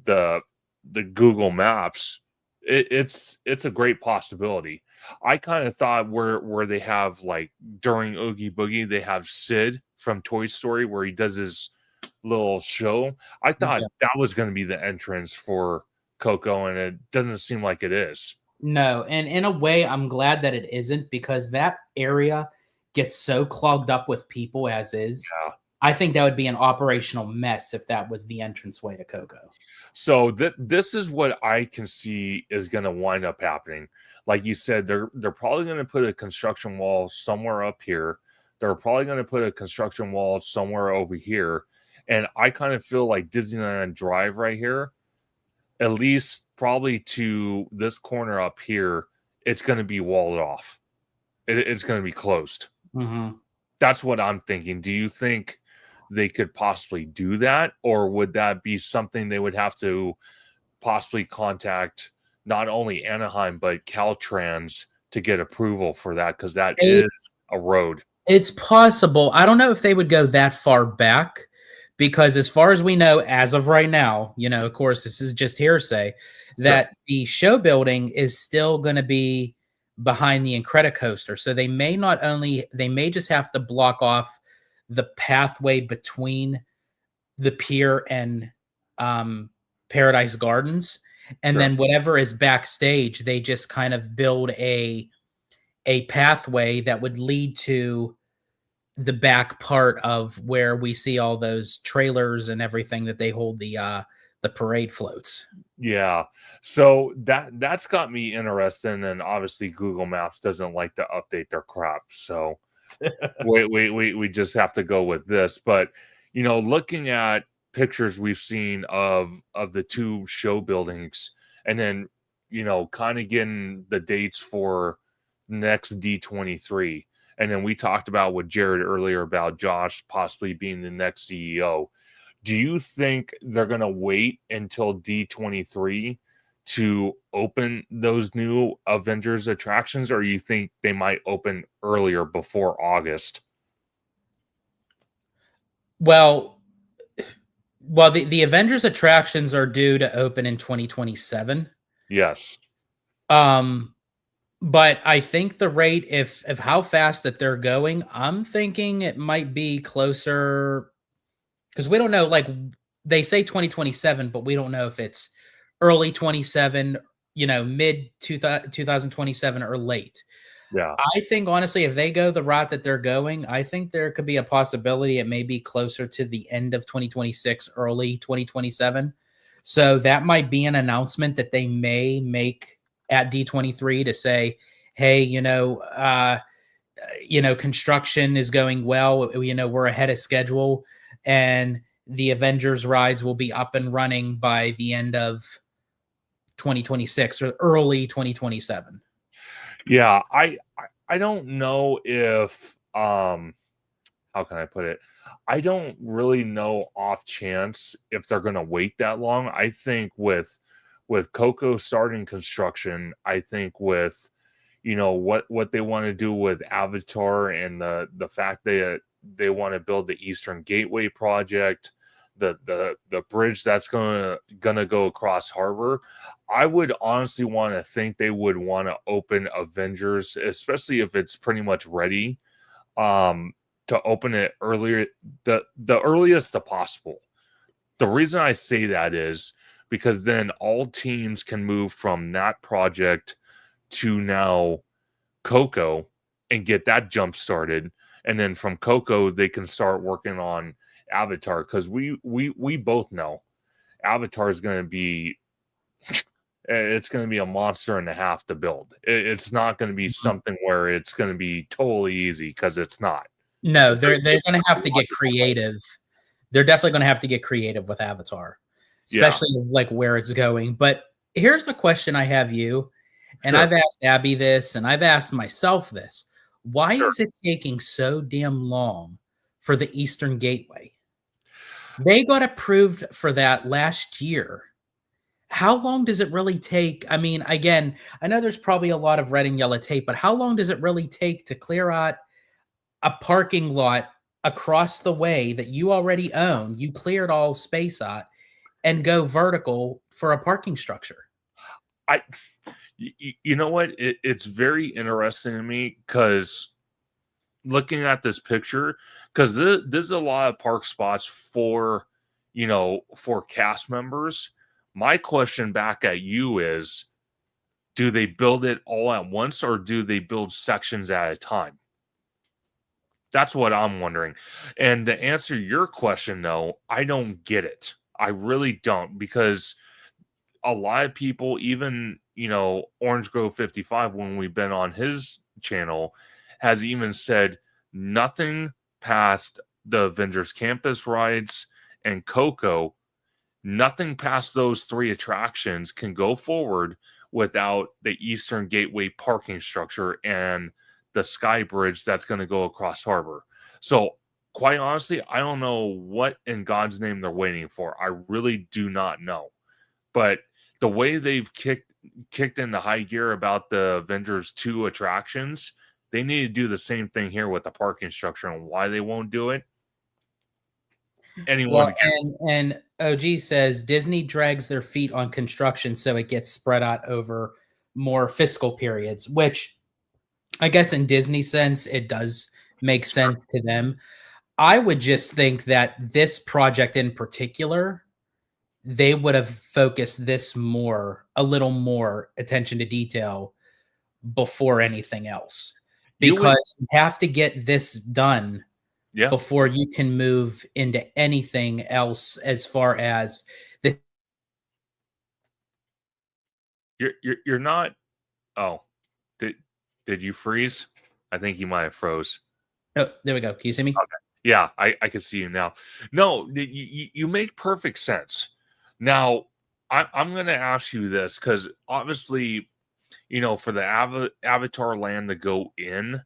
A: the Google Maps, it's a great possibility. I kind of thought where they have, like, during Oogie Boogie, they have Sid from Toy Story where he does his little show. I thought that was going to be the entrance for Coco, and it doesn't seem like it is.
B: No, and in a way, I'm glad that it isn't, because that area gets so clogged up with people as is.
A: Yeah.
B: I think that would be an operational mess if that was the entranceway to Coco.
A: So this is what I can see is going to wind up happening. Like you said, they're probably going to put a construction wall somewhere up here. They're probably going to put a construction wall somewhere over here. And I kind of feel like Disneyland Drive right here, at least probably to this corner up here, it's going to be walled off. It's going to be closed.
B: Mm-hmm.
A: That's what I'm thinking. Do you think they could possibly do that? Or would that be something they would have to possibly contact not only Anaheim, but Caltrans to get approval for that? Because that is a road.
B: It's possible. I don't know if they would go that far back, because as far as we know, as of right now, of course, this is just hearsay, that the show building is still going to be behind the Incredicoaster. So they may just have to block off the pathway between the pier and Paradise Gardens. And then whatever is backstage, they just kind of build a pathway that would lead to the back part of where we see all those trailers and everything that they hold the parade floats.
A: Yeah. So that's got me interested, and obviously Google Maps doesn't like to update their crap. So we just have to go with this. But looking at pictures we've seen of the two show buildings, and then kind of getting the dates for next D23. And then we talked about with Jared earlier about Josh possibly being the next CEO. Do you think they're going to wait until D23 to open those new Avengers attractions, or you think they might open earlier, before August?
B: Well, the Avengers attractions are due to open in 2027.
A: Yes.
B: But I think the rate, if how fast that they're going, I'm thinking it might be closer, because we don't know. Like, they say 2027, but we don't know if it's early 27, mid 2027 or late.
A: Yeah.
B: I think, honestly, if they go the route that they're going, I think there could be a possibility it may be closer to the end of 2026, early 2027. So that might be an announcement that they may make at D23 to say, hey, construction is going well. We're ahead of schedule, and the Avengers rides will be up and running by the end of 2026 or early 2027.
A: Yeah, I don't know if how can I put it? I don't really know off chance if they're going to wait that long. I think with Coco starting construction, I think with what they want to do with Avatar, and the fact that they want to build the Eastern Gateway project, the bridge that's gonna go across harbor, I would honestly want to think they would want to open Avengers, especially if it's pretty much ready, to open it earlier, the earliest possible. The reason I say that is because then all teams can move from that project to now Coco and get that jump started, and then from Coco they can start working on Avatar, because we both know Avatar is going to be it's going to be a monster and a half to build. It's not going to be something where it's going to be totally easy, because it's not.
B: No, they're going to have to get creative. They're definitely going to have to get creative with Avatar, especially with, like, where it's going. But here's a question I have you, and I've asked Abby this, and I've asked myself this. Why is it taking so damn long for the Eastern Gateway? They got approved for that last year. How long does it really take? I mean, again, I know there's probably a lot of red and yellow tape, but how long does it really take to clear out a parking lot across the way that you already own? You cleared all space out and go vertical for a parking structure.
A: You know what? It's very interesting to me, because looking at this picture, because there's a lot of park spots for, for cast members. My question back at you is, do they build it all at once, or do they build sections at a time? That's what I'm wondering. And to answer your question, though, I don't get it. I really don't, because a lot of people, even, Orange Grove 55, when we've been on his channel, has even said nothing past the Avengers Campus rides and Coco, nothing past those 3 attractions can go forward without the Eastern Gateway parking structure and the sky bridge that's going to go across harbor. So quite honestly, I don't know what in God's name they're waiting for. I really do not know. But the way they've kicked in the high gear about the Avengers 2 attractions, they need to do the same thing here with the parking structure. And why they won't do it, anyone.
B: And OG says Disney drags their feet on construction, so it gets spread out over more fiscal periods, which I guess in Disney sense, it does make sense to them. I would just think that this project in particular, they would have focused this a little more attention to detail before anything else, because you have to get this done before you can move into anything else as far as the.
A: You're not. Oh, did you freeze? I think you might have froze.
B: Oh, there we go. Can you see me?
A: Okay. Yeah, I can see you now. No, you make perfect sense. Now, I'm going to ask you this, because obviously, for the Avatar land to go in,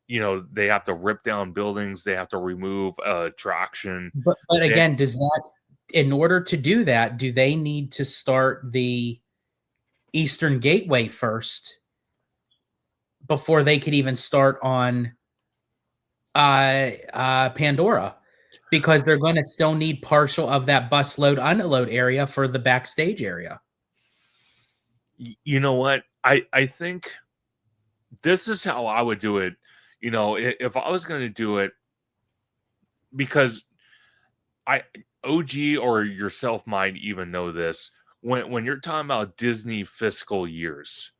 A: they have to rip down buildings, they have to remove attraction.
B: But again, does that, in order to do that, do they need to start the Eastern Gateway first before they could even start on Pandora? Because they're going to still need partial of that bus load unload area for the backstage area.
A: You know what? I think this is how I would do it. If I was going to do it, because OG or yourself might even know this, when you're talking about Disney fiscal years,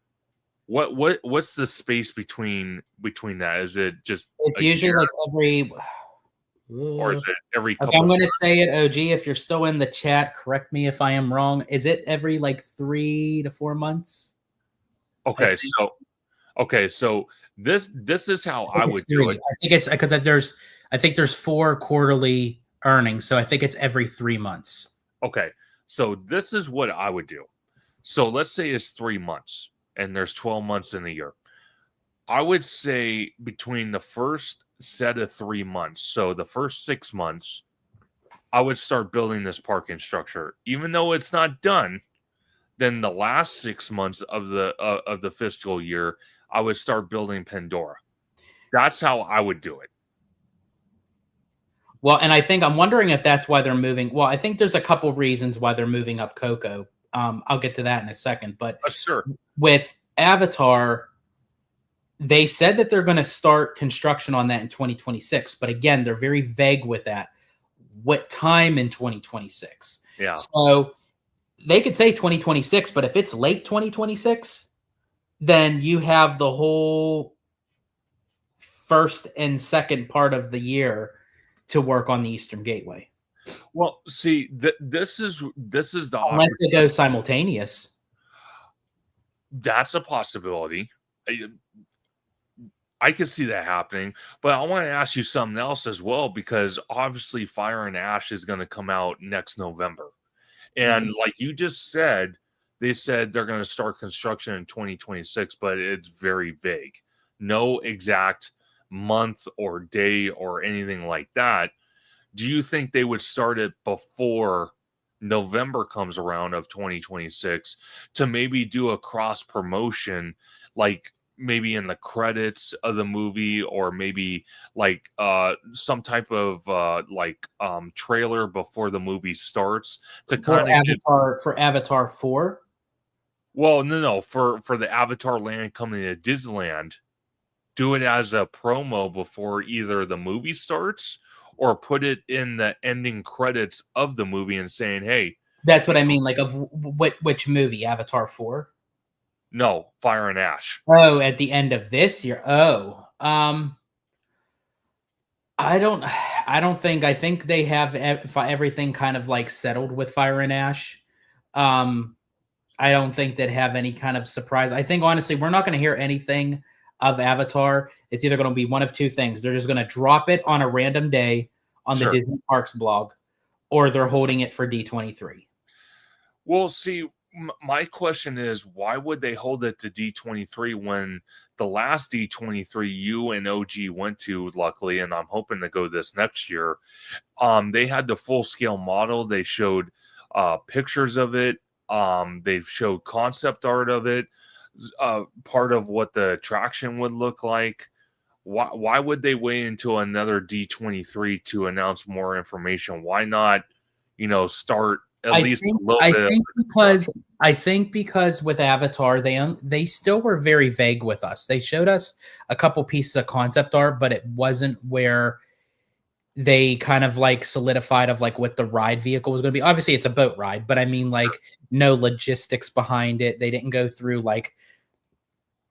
A: what's the space between that? Is it just
B: it's usually like every,
A: or is it every couple?
B: I'm going to say it, OG. If you're still in the chat, correct me if I am wrong. Is it every like 3 to 4 months?
A: Okay, so this is how I would do it.
B: I think it's because there's 4 quarterly earnings, so I think it's every 3 months.
A: Okay, so this is what I would do. So let's say it's 3 months, and there's 12 months in a year. I would say between the first set of 3 months, so the first 6 months, I would start building this parking structure. Even though it's not done, then the last 6 months of the fiscal year, I would start building Pandora. That's how I would do it.
B: Well, and I'm wondering if that's why they're moving. Well, I think there's a couple reasons why they're moving up Coco. I'll get to that in a second. But
A: sure.
B: With Avatar, they said that they're going to start construction on that in 2026. But again, they're very vague with that. What time in 2026?
A: Yeah.
B: So they could say 2026, but if it's late 2026, then you have the whole first and second part of the year to work on the Eastern Gateway.
A: Well, see, this is the
B: Unless they go simultaneous.
A: That's a possibility. I could see that happening, but I want to ask you something else as well, because obviously Fire and Ash is going to come out next November. And like you just said, they said they're going to start construction in 2026, but it's very vague. No exact month or day or anything like that. Do you think they would start it before November comes around of 2026 to maybe do a cross promotion, like maybe in the credits of the movie, or maybe like some type of trailer before the movie starts to kind of
B: for Avatar 4?
A: Well, no, for the Avatar land coming to Disneyland, do it as a promo before either the movie starts, or put it in the ending credits of the movie and saying, hey.
B: That's what I mean. Like, of which movie? Avatar 4?
A: No, Fire and Ash.
B: Oh, at the end of this year. Oh, I think they have everything kind of like settled with Fire and Ash. I don't think they'd have any kind of surprise. I think honestly, we're not going to hear anything of Avatar. It's either going to be one of two things. They're just going to drop it on a random day on the Disney Parks blog, or they're holding it for D23.
A: Well, see, my question is, why would they hold it to D23 when the last D23 you and OG went to, luckily, and I'm hoping to go this next year, they had the full-scale model. They showed pictures of it. They showed concept art of it, part of what the attraction would look like. Why would they wait until another D23 to announce more information? Why not, start at least a little bit?
B: I think because with Avatar, they still were very vague with us. They showed us a couple pieces of concept art, but it wasn't where they kind of like solidified of like what the ride vehicle was going to be. Obviously, it's a boat ride, but I mean, like, no logistics behind it. They didn't go through like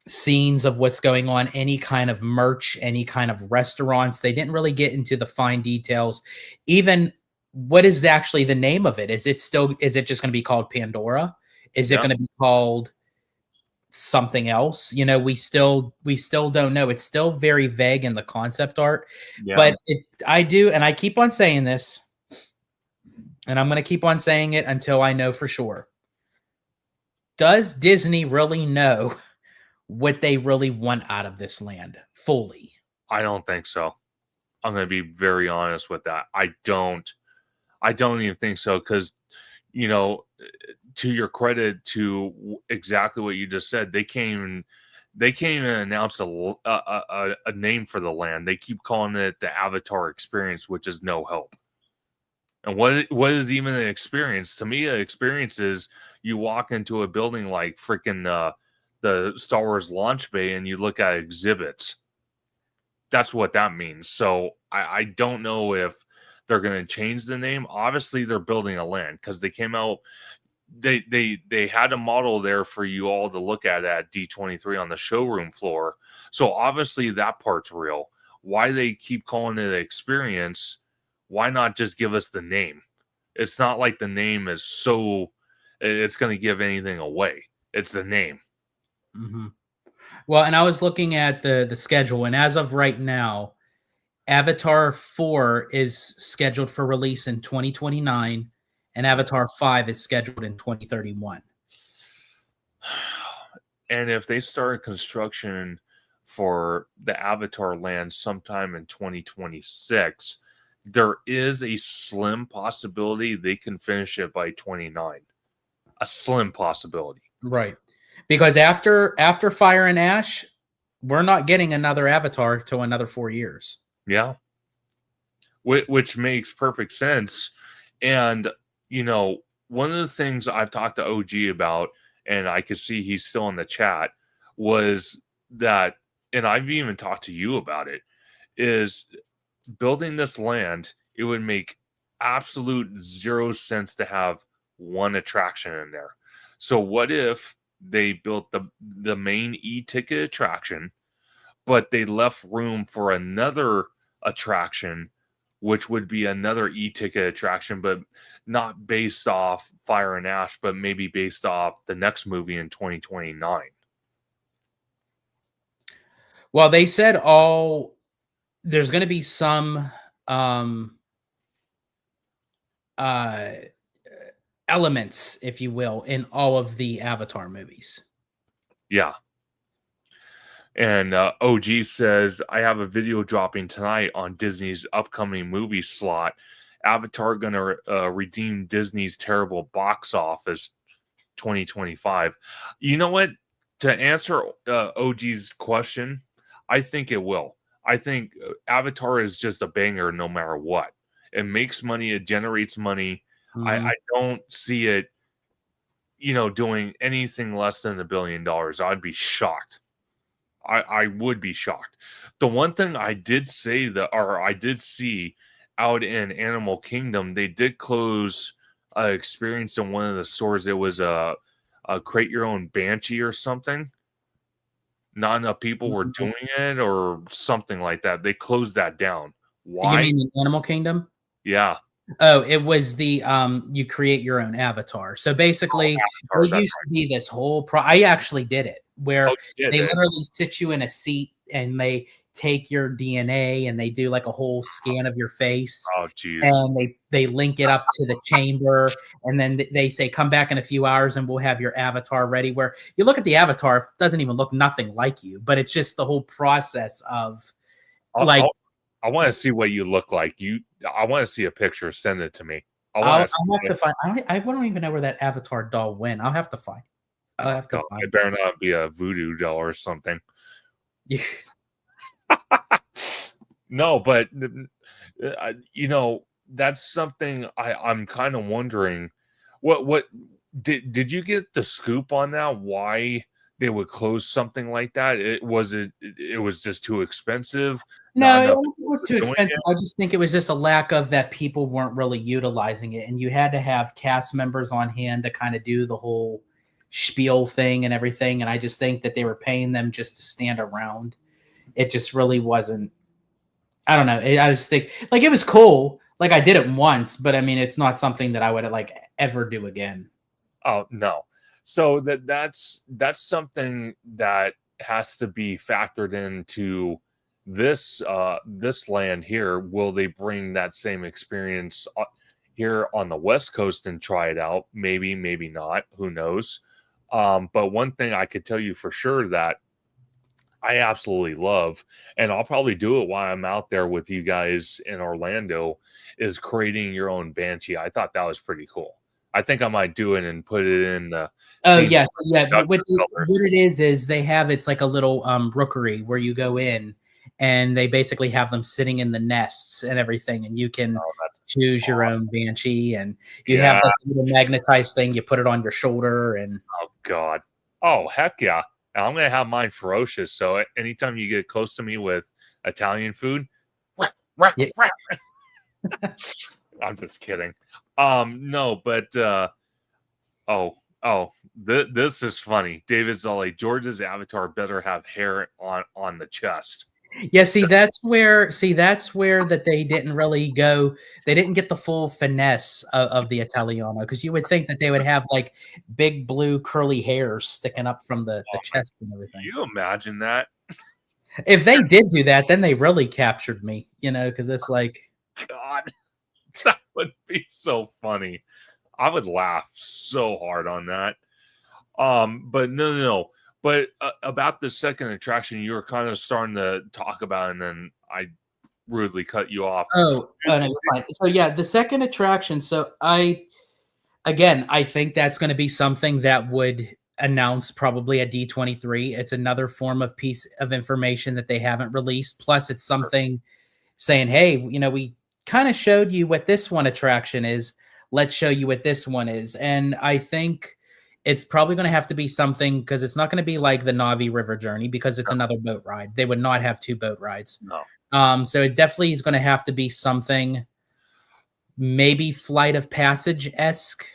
B: scenes of what's going on, any kind of merch, any kind of restaurants. They didn't really get into the fine details. Even what is actually the name of it? Is it just going to be called Pandora? Is it going to be called something else? We still don't know. It's still very vague in the concept art. But I do, and I keep on saying this, and I'm going to keep on saying it until I know for sure. Does Disney really know what they really want out of this land fully?
A: I don't think so. I'm going to be very honest with that. I don't even think so, because, to your credit, to exactly what you just said, they came and announced a name for the land. They keep calling it the Avatar Experience, which is no help. And what is even an experience? To me, an experience is you walk into a building like freaking the Star Wars launch bay and you look at exhibits. That's what that means. So I don't know if they're going to change the name. Obviously, they're building a land, because they came out. They had a model there for you all to look at D23 on the showroom floor. So obviously that part's real. Why they keep calling it an experience? Why not just give us the name? It's not like the name is it's going to give anything away. It's the name.
B: Mm-hmm. Well, and I was looking at the schedule, and as of right now, Avatar 4 is scheduled for release in 2029, and Avatar 5 is scheduled in 2031.
A: And if they start construction for the Avatar land sometime in 2026, there is a slim possibility they can finish it by 29. A slim possibility.
B: Right. Because after Fire and Ash, we're not getting another Avatar till another 4 years.
A: Yeah. Which makes perfect sense. And, one of the things I've talked to OG about, and I could see he's still in the chat, was that, and I've even talked to you about it, is building this land, it would make absolute zero sense to have one attraction in there. So what if they built the main e-ticket attraction, but they left room for another attraction which would be another e-ticket attraction, but not based off Fire and Ash, but maybe based off the next movie in 2029.
B: Well, they said there's going to be some elements, if you will, in all of the Avatar movies.
A: Yeah. And OG says, I have a video dropping tonight on Disney's upcoming movie slot. Avatar going to redeem Disney's terrible box office 2025. You know what? To answer OG's question, I think it will. I think Avatar is just a banger no matter what. It makes money. It generates money. I don't see it, doing anything less than $1 billion. I'd be shocked. I would be shocked. The one thing I did see out in Animal Kingdom, they did close experience in one of the stores. It was a create your own Banshee or something. Not enough people were doing it or something like that. They closed that down. Why?
B: You mean in Animal Kingdom?
A: Yeah.
B: Oh, it was the you create your own avatar. So basically, it used to be this whole I actually did it where they literally sit you in a seat and they take your DNA and they do like a whole scan of your face.
A: Oh, geez.
B: And they link it up to the chamber, and then they say, come back in a few hours and we'll have your avatar ready. Where you look at the avatar, it doesn't even look nothing like you, but it's just the whole process of
A: I want to see what you look like. I want to see a picture. Send it to me.
B: I'll have to find. I don't even know where that Avatar doll went. I'll have to find.
A: It better not be a voodoo doll or something.
B: Yeah.
A: No, but that's something I'm kind of wondering. What did you get the scoop on that? Why they would close something like that? It was just too expensive.
B: No, it was too expensive. I just think it was just a lack of that people weren't really utilizing it, and you had to have cast members on hand to kind of do the whole spiel thing and everything. And I just think that they were paying them just to stand around. It just really wasn't. I don't know. I just think it was cool. Like I did it once, but I mean, it's not something that I would ever do again.
A: Oh no. So that's something that has to be factored into this land here. Will they bring that same experience here on the West Coast and try it out? Maybe not. Who knows? But one thing I could tell you for sure that I absolutely love, and I'll probably do it while I'm out there with you guys in Orlando, is creating your own Banshee. I thought that was pretty cool. I think I might do it and put it in the.
B: Oh yeah, what it is they have it's like a little rookery where you go in, and they basically have them sitting in the nests and everything, and you can choose your own Banshee, and you have the little magnetized thing. You put it on your shoulder, and
A: oh god, oh heck yeah. I'm going to have mine ferocious. So anytime you get close to me with Italian food, I'm just kidding. No, but this is funny. David Zully, George's avatar better have hair on the chest.
B: Yeah, that's where that they didn't really go. They didn't get the full finesse of the Italiano, because you would think that they would have like big blue curly hairs sticking up from the chest and everything.
A: Can you imagine that?
B: If they did do that, then they really captured me, because it's like,
A: God, that would be so funny. I would laugh so hard on that. But no. But about the second attraction, you were kind of starting to talk about, and then I rudely cut you off.
B: Oh no, you're fine. So yeah, the second attraction. So I think that's going to be something that would announce probably at D23. It's another form of piece of information that they haven't released. Plus, it's something saying, hey, we kind of showed you what this one attraction is. Let's show you what this one is. And I think it's probably going to have to be something, because it's not going to be like the Navi River Journey, because it's another boat ride. They would not have two boat rides.
A: No.
B: So it definitely is going to have to be something maybe Flight of Passage-esque.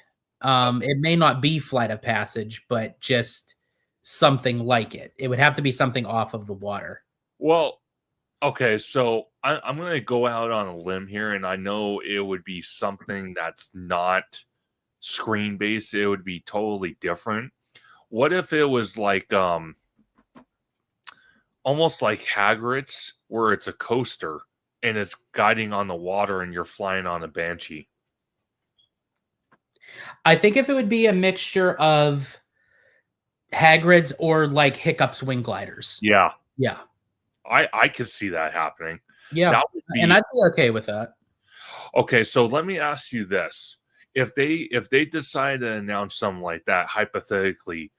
B: It may not be Flight of Passage, but just something like it. It would have to be something off of the water.
A: Well, okay, so I'm going to go out on a limb here, and I know it would be something that's not screen based. It would be totally different. What if it was like almost like Hagrid's, where it's a coaster and it's guiding on the water and you're flying on a Banshee?
B: I think if it would be a mixture of Hagrid's or like Hiccup's wing gliders.
A: Yeah.
B: Yeah.
A: I could see that happening.
B: Yeah.
A: That would be,
B: and I'd be okay with that.
A: okay, so let me ask you this. If they decide to announce something like that, hypothetically,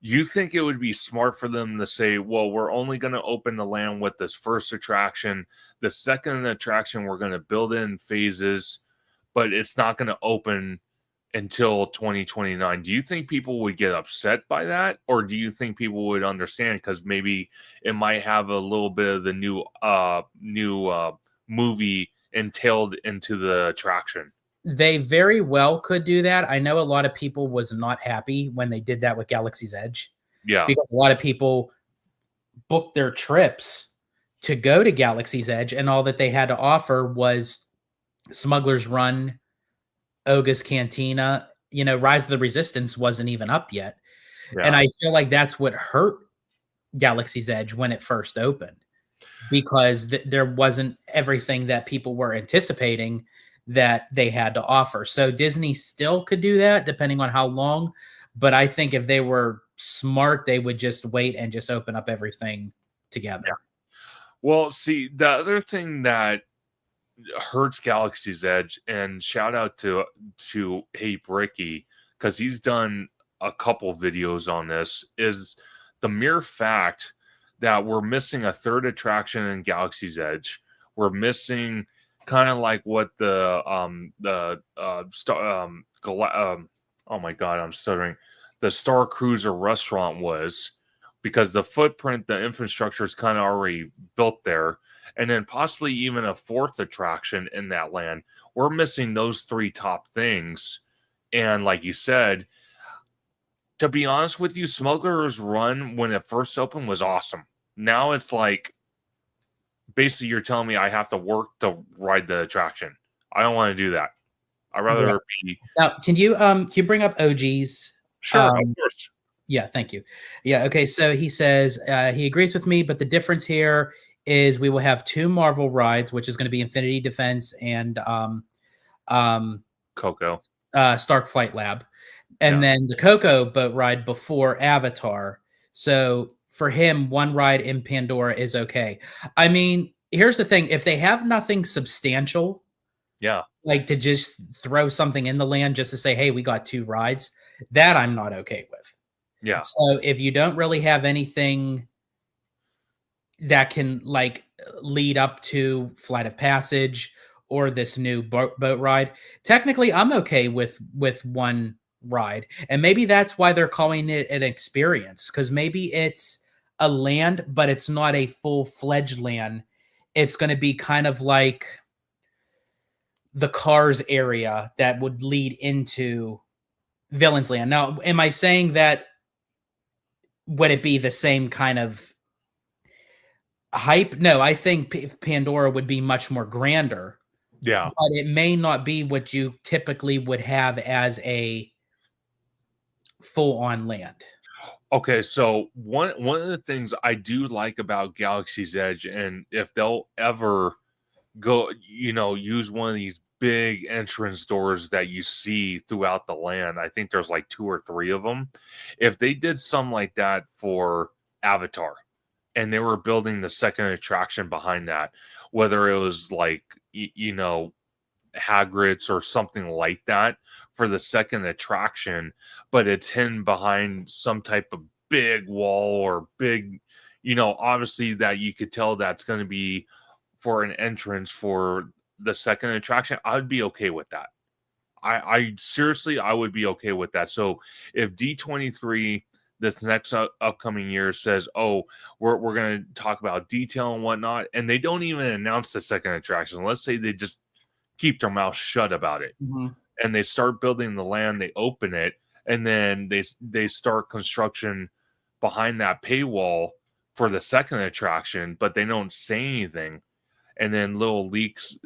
A: you think it would be smart for them to say, well, we're only going to open the land with this first attraction. The second attraction, we're going to build in phases, but it's not going to open until 2029. Do you think people would get upset by that? Or do you think people would understand because maybe it might have a little bit of the new movie entailed into the attraction?
B: They very well could do that. I know a lot of people was not happy when they did that with Galaxy's Edge.
A: Yeah.
B: Because a lot of people booked their trips to go to Galaxy's Edge, and all that they had to offer was Smuggler's Run, Oga's Cantina. Rise of the Resistance wasn't even up yet. Yeah. And I feel like that's what hurt Galaxy's Edge when it first opened, because there wasn't everything that people were anticipating that they had to offer. So Disney still could do that depending on how long, but I think if they were smart, they would just wait and just open up everything together.
A: Yeah. Well, see, the other thing that hurts Galaxy's Edge, and shout out to Hey Bricky, because he's done a couple videos on this, is the mere fact that we're missing a third attraction in Galaxy's Edge. We're missing kind of like what the oh my god, I'm stuttering. The Star Cruiser restaurant was, because the footprint, the infrastructure is kind of already built there, and then possibly even a fourth attraction in that land. We're missing those three top things, and like you said, to be honest with you, Smuggler's Run when it first opened was awesome. Now it's like, basically, you're telling me I have to work to ride the attraction. I don't want to do that. I'd rather be.
B: Now, can you bring up OGs?
A: Sure, of course.
B: Yeah, thank you. Yeah, okay. So he says he agrees with me, but the difference here is we will have two Marvel rides, which is going to be Infinity Defense and
A: Coco,
B: Stark Flight Lab, and then the Coco boat ride before Avatar. So for him, one ride in Pandora is okay. I mean, here's the thing. If they have nothing substantial, like to just throw something in the land just to say, hey, we got two rides, that I'm not okay with.
A: Yeah.
B: So if you don't really have anything that can like lead up to Flight of Passage or this new boat ride, technically I'm okay with one ride. And maybe that's why they're calling it an experience, because maybe it's a land, but it's not a full-fledged land. It's going to be kind of like the Cars area that would lead into Villains Land. Now, am I saying that would it be the same kind of hype? No, I think Pandora would be much more grander.
A: Yeah.
B: But it may not be what you typically would have as a full-on land.
A: Okay, so one of the things I do like about Galaxy's Edge, and if they'll ever go, use one of these big entrance doors that you see throughout the land, I think there's like 2 or 3 of them. If they did something like that for Avatar, and they were building the second attraction behind that, whether it was like, Hagrid's or something like that for the second attraction, but it's hidden behind some type of big wall or big, obviously that you could tell that's going to be for an entrance for the second attraction, I'd be okay with that. I seriously, I would be okay with that. So if D23 this next upcoming year says, oh, we're going to talk about detail and whatnot, and they don't even announce the second attraction, let's say they just keep their mouth shut about it, and they start building the land, they open it, and then they start construction behind that paywall for the second attraction, but they don't say anything, and then little leaks,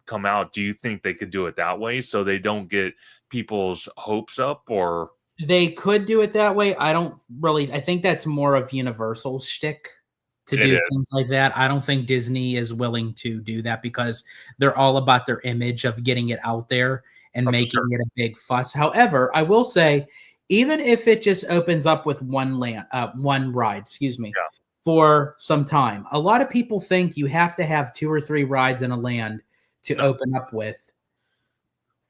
A: come out. Do you think they could do it that way so they don't get people's hopes up? Or
B: they could do it that way. I think that's more of Universal's shtick to do things like that. I don't think Disney is willing to do that because they're all about their image of getting it out there and making it a big fuss. However, I will say, even if it just opens up with one ride, for some time, a lot of people think you have to have 2 or 3 rides in a land to open up with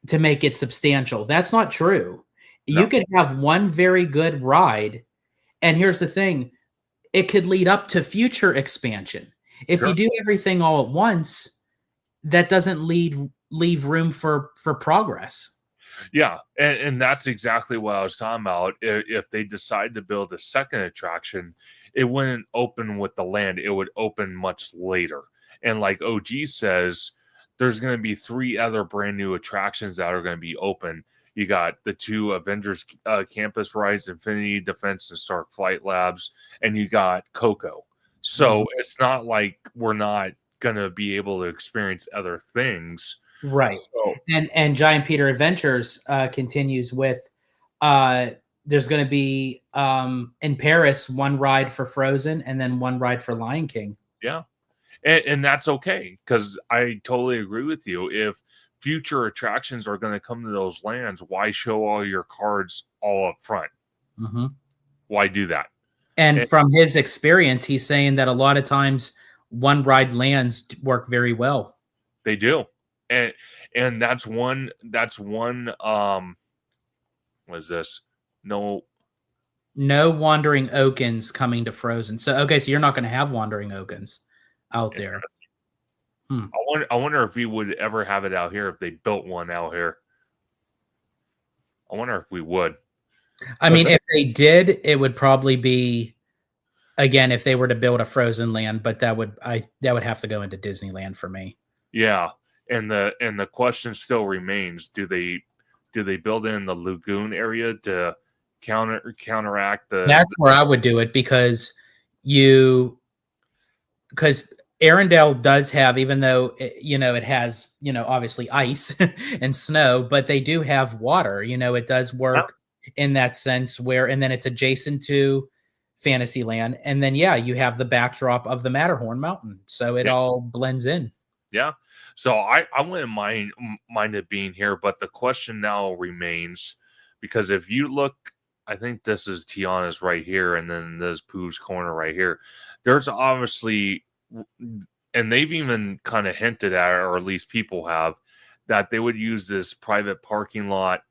B: to make it substantial. That's not true. You could have one very good ride, and here's the thing, it could lead up to future expansion. If you do everything all at once, that doesn't leave room for progress.
A: Yeah, and that's exactly what I was talking about. If they decide to build a second attraction, it wouldn't open with the land. It would open much later. And like OG says, there's going to be 3 other brand new attractions that are going to be open. You got the 2 Avengers campus rides, Infinity Defense and Stark Flight Labs, and you got Coco. So it's not like we're not going to be able to experience other things.
B: Right. So, and Giant Peter Adventures continues with there's going to be in Paris 1 ride for Frozen and then 1 ride for Lion King.
A: Yeah. And that's okay, because I totally agree with you. If future attractions are going to come to those lands, why show all your cards all up front?
B: Mm-hmm.
A: Why do that?
B: And from his experience, he's saying that a lot of times 1 ride lands work very well.
A: They do. And that's one what is this? No
B: Wandering Oakens coming to Frozen. So you're not going to have Wandering Oakens out there.
A: I wonder if we would ever have it out here if they built one out here. I wonder if we would.
B: I mean, if they did, it would probably be, again, if they were to build a Frozen land, but that would have to go into Disneyland for me.
A: Yeah. And the question still remains, do they build in the lagoon area to counteract the...
B: That's where I would do it, because Arendelle does have, even though it has obviously ice and snow, but they do have water. It does work in that sense and then it's adjacent to Fantasyland, and then you have the backdrop of the Matterhorn Mountain, so it all blends in.
A: Yeah. So I wouldn't mind it being here, but the question now remains, because if you look, I think this is Tiana's right here, and then this Pooh's Corner right here. There's obviously, and they've even kind of hinted at it, or at least people have, that they would use this private parking lot,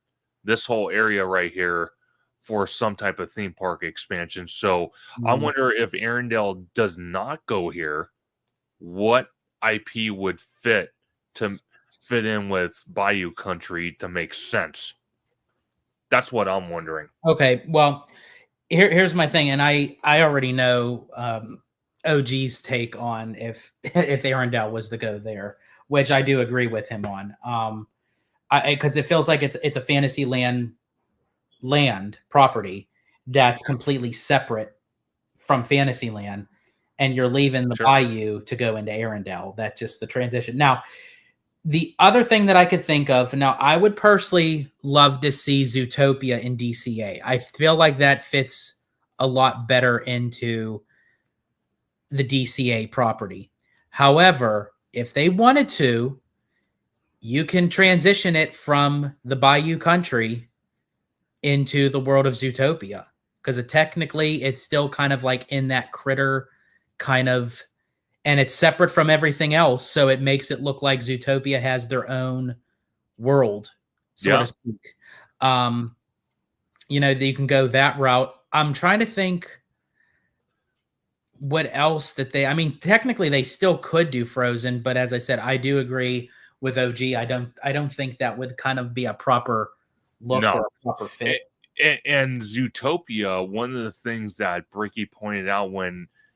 A: this whole area right here, for some type of theme park expansion. So I wonder if Arendelle does not go here, what IP would fit in with Bayou Country to make sense. That's what I'm wondering.
B: Okay, well, here's my thing, and I already know OG's take on if Arendelle was to go there, which I do agree with him on. Because it feels like it's a Fantasyland land property that's completely separate from Fantasyland, and you're leaving the Bayou to go into Arendelle. That's just the transition. Now, the other thing that I could think of, now I would personally love to see Zootopia in DCA. I feel like that fits a lot better into the DCA property. However, if they wanted to, you can transition it from the Bayou Country into the world of Zootopia, because technically it's still kind of like in that critter kind of, and it's separate from everything else, so it makes it look like Zootopia has their own world, so to speak. You can go that route. I'm trying to think what else that technically they still could do Frozen, but as I said, I do agree with OG. I don't think that would kind of be a proper look or a proper fit.
A: And Zootopia, one of the things that Bricky pointed out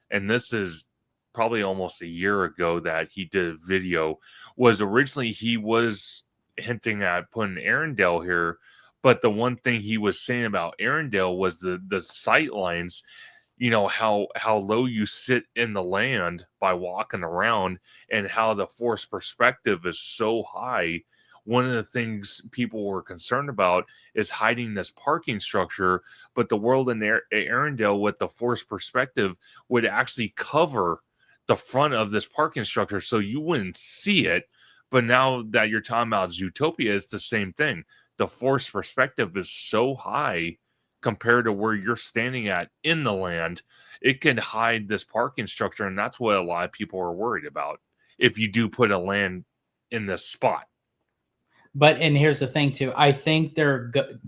A: and this is probably almost a year ago that he did a video, was originally he was hinting at putting Arendelle here, but the one thing he was saying about Arendelle was the sight lines. how low you sit in the land by walking around, and how the forced perspective is so high. One of the things people were concerned about is hiding this parking structure, but the world in Arendelle with the forced perspective would actually cover the front of this parking structure so you wouldn't see it. But now that you're talking about Zootopia, it's the same thing. The forced perspective is so high compared to where you're standing at in the land, it can hide this parking structure, and that's what a lot of people are worried about if you do put a land in this spot.
B: But and here's the thing too. I think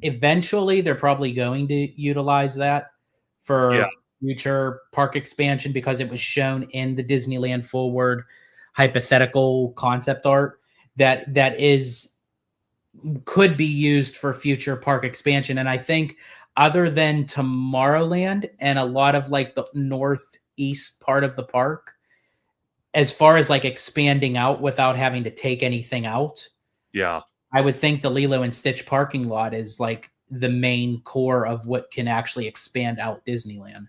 B: eventually they're probably going to utilize that for future park expansion, because it was shown in the Disneyland Forward hypothetical concept art that could be used for future park expansion. And I think other than Tomorrowland and a lot of like the northeast part of the park, as far as like expanding out without having to take anything out, I would think the Lilo and Stitch parking lot is like the main core of what can actually expand out Disneyland.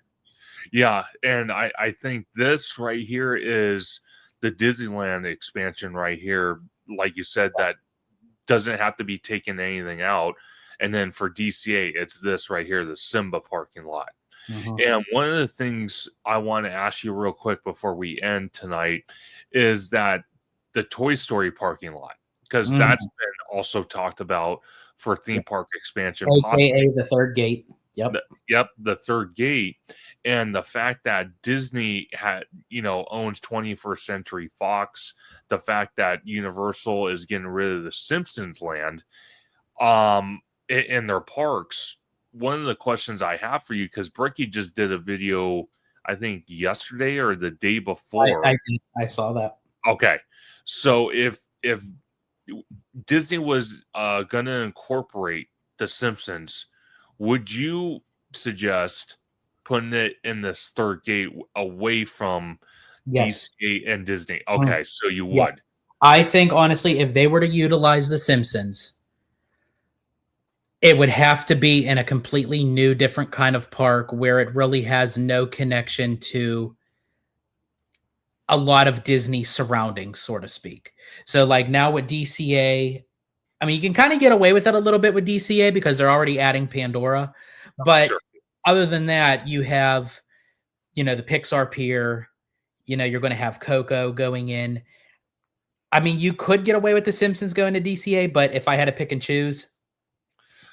A: Yeah, and I think this right here is the Disneyland expansion right here. Like you said, that doesn't have to be taking anything out. And then for DCA, it's this right here, the Simba parking lot. And one of the things I want to ask you real quick before we end tonight is that the Toy Story parking lot, because that's been also talked about for theme park expansion.
B: AKA the third gate.
A: The third gate. And the fact that Disney owns 21st Century Fox, the fact that Universal is getting rid of the Simpsons land in their parks. One of the questions I have for you, because Bricky just did a video, I think yesterday or the day before.
B: I saw that.
A: Okay. So if Disney was going to incorporate the Simpsons, would you suggest putting it in this third gate away from DCA and Disney? Okay, so you would. Yes.
B: I think, honestly, if they were to utilize The Simpsons, it would have to be in a completely new, different kind of park where it really has no connection to a lot of Disney surroundings, so to speak. So, like now with DCA, I mean, you can kind of get away with it a little bit with DCA because they're already adding Pandora. But other than that, you have, the Pixar Pier, you're going to have Coco going in. I mean, you could get away with The Simpsons going to DCA, but if I had to pick and choose,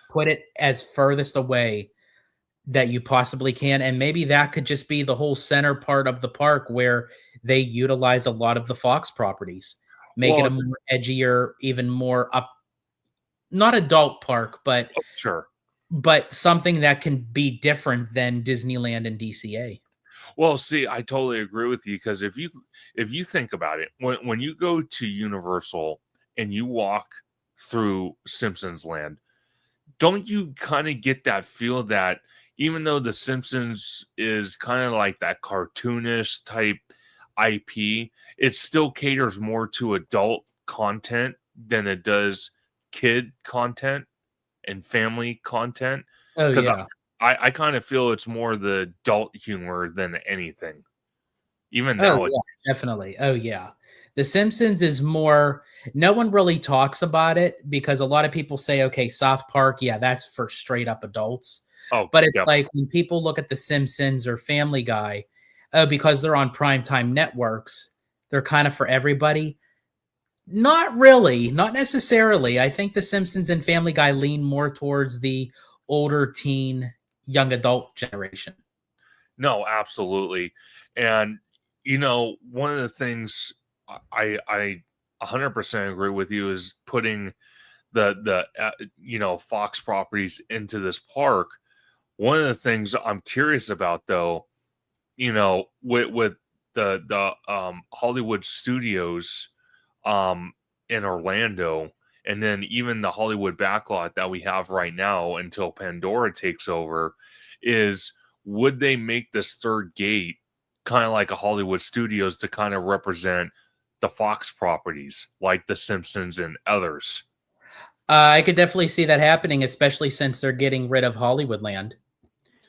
B: put it as furthest away that you possibly can. And maybe that could just be the whole center part of the park where they utilize a lot of the Fox properties. Make it a more edgier, even more not adult park, but but something that can be different than Disneyland and DCA.
A: Well, see, I totally agree with you, because if you think about it, when you go to Universal and you walk through Simpsons Land, don't you kind of get that feel that even though The Simpsons is kind of like that cartoonish type IP, it still caters more to adult content than it does kid content and family content? Because I kind of feel it's more the adult humor than anything. Even now,
B: definitely. Oh yeah, The Simpsons is more. No one really talks about it because a lot of people say, "Okay, South Park, that's for straight up adults." But it's like when people look at The Simpsons or Family Guy, because they're on primetime networks, they're kind of for everybody. Not really, not necessarily. I think The Simpsons and Family Guy lean more towards the older teen, young adult generation.
A: No, absolutely. And, one of the things I 100% agree with you is putting the Fox properties into this park. One of the things I'm curious about, though, with the Hollywood Studios in Orlando, and then even the Hollywood backlot that we have right now until Pandora takes over, is would they make this third gate kind of like a Hollywood Studios to kind of represent the Fox properties like The Simpsons and others?
B: I could definitely see that happening, especially since they're getting rid of Hollywoodland.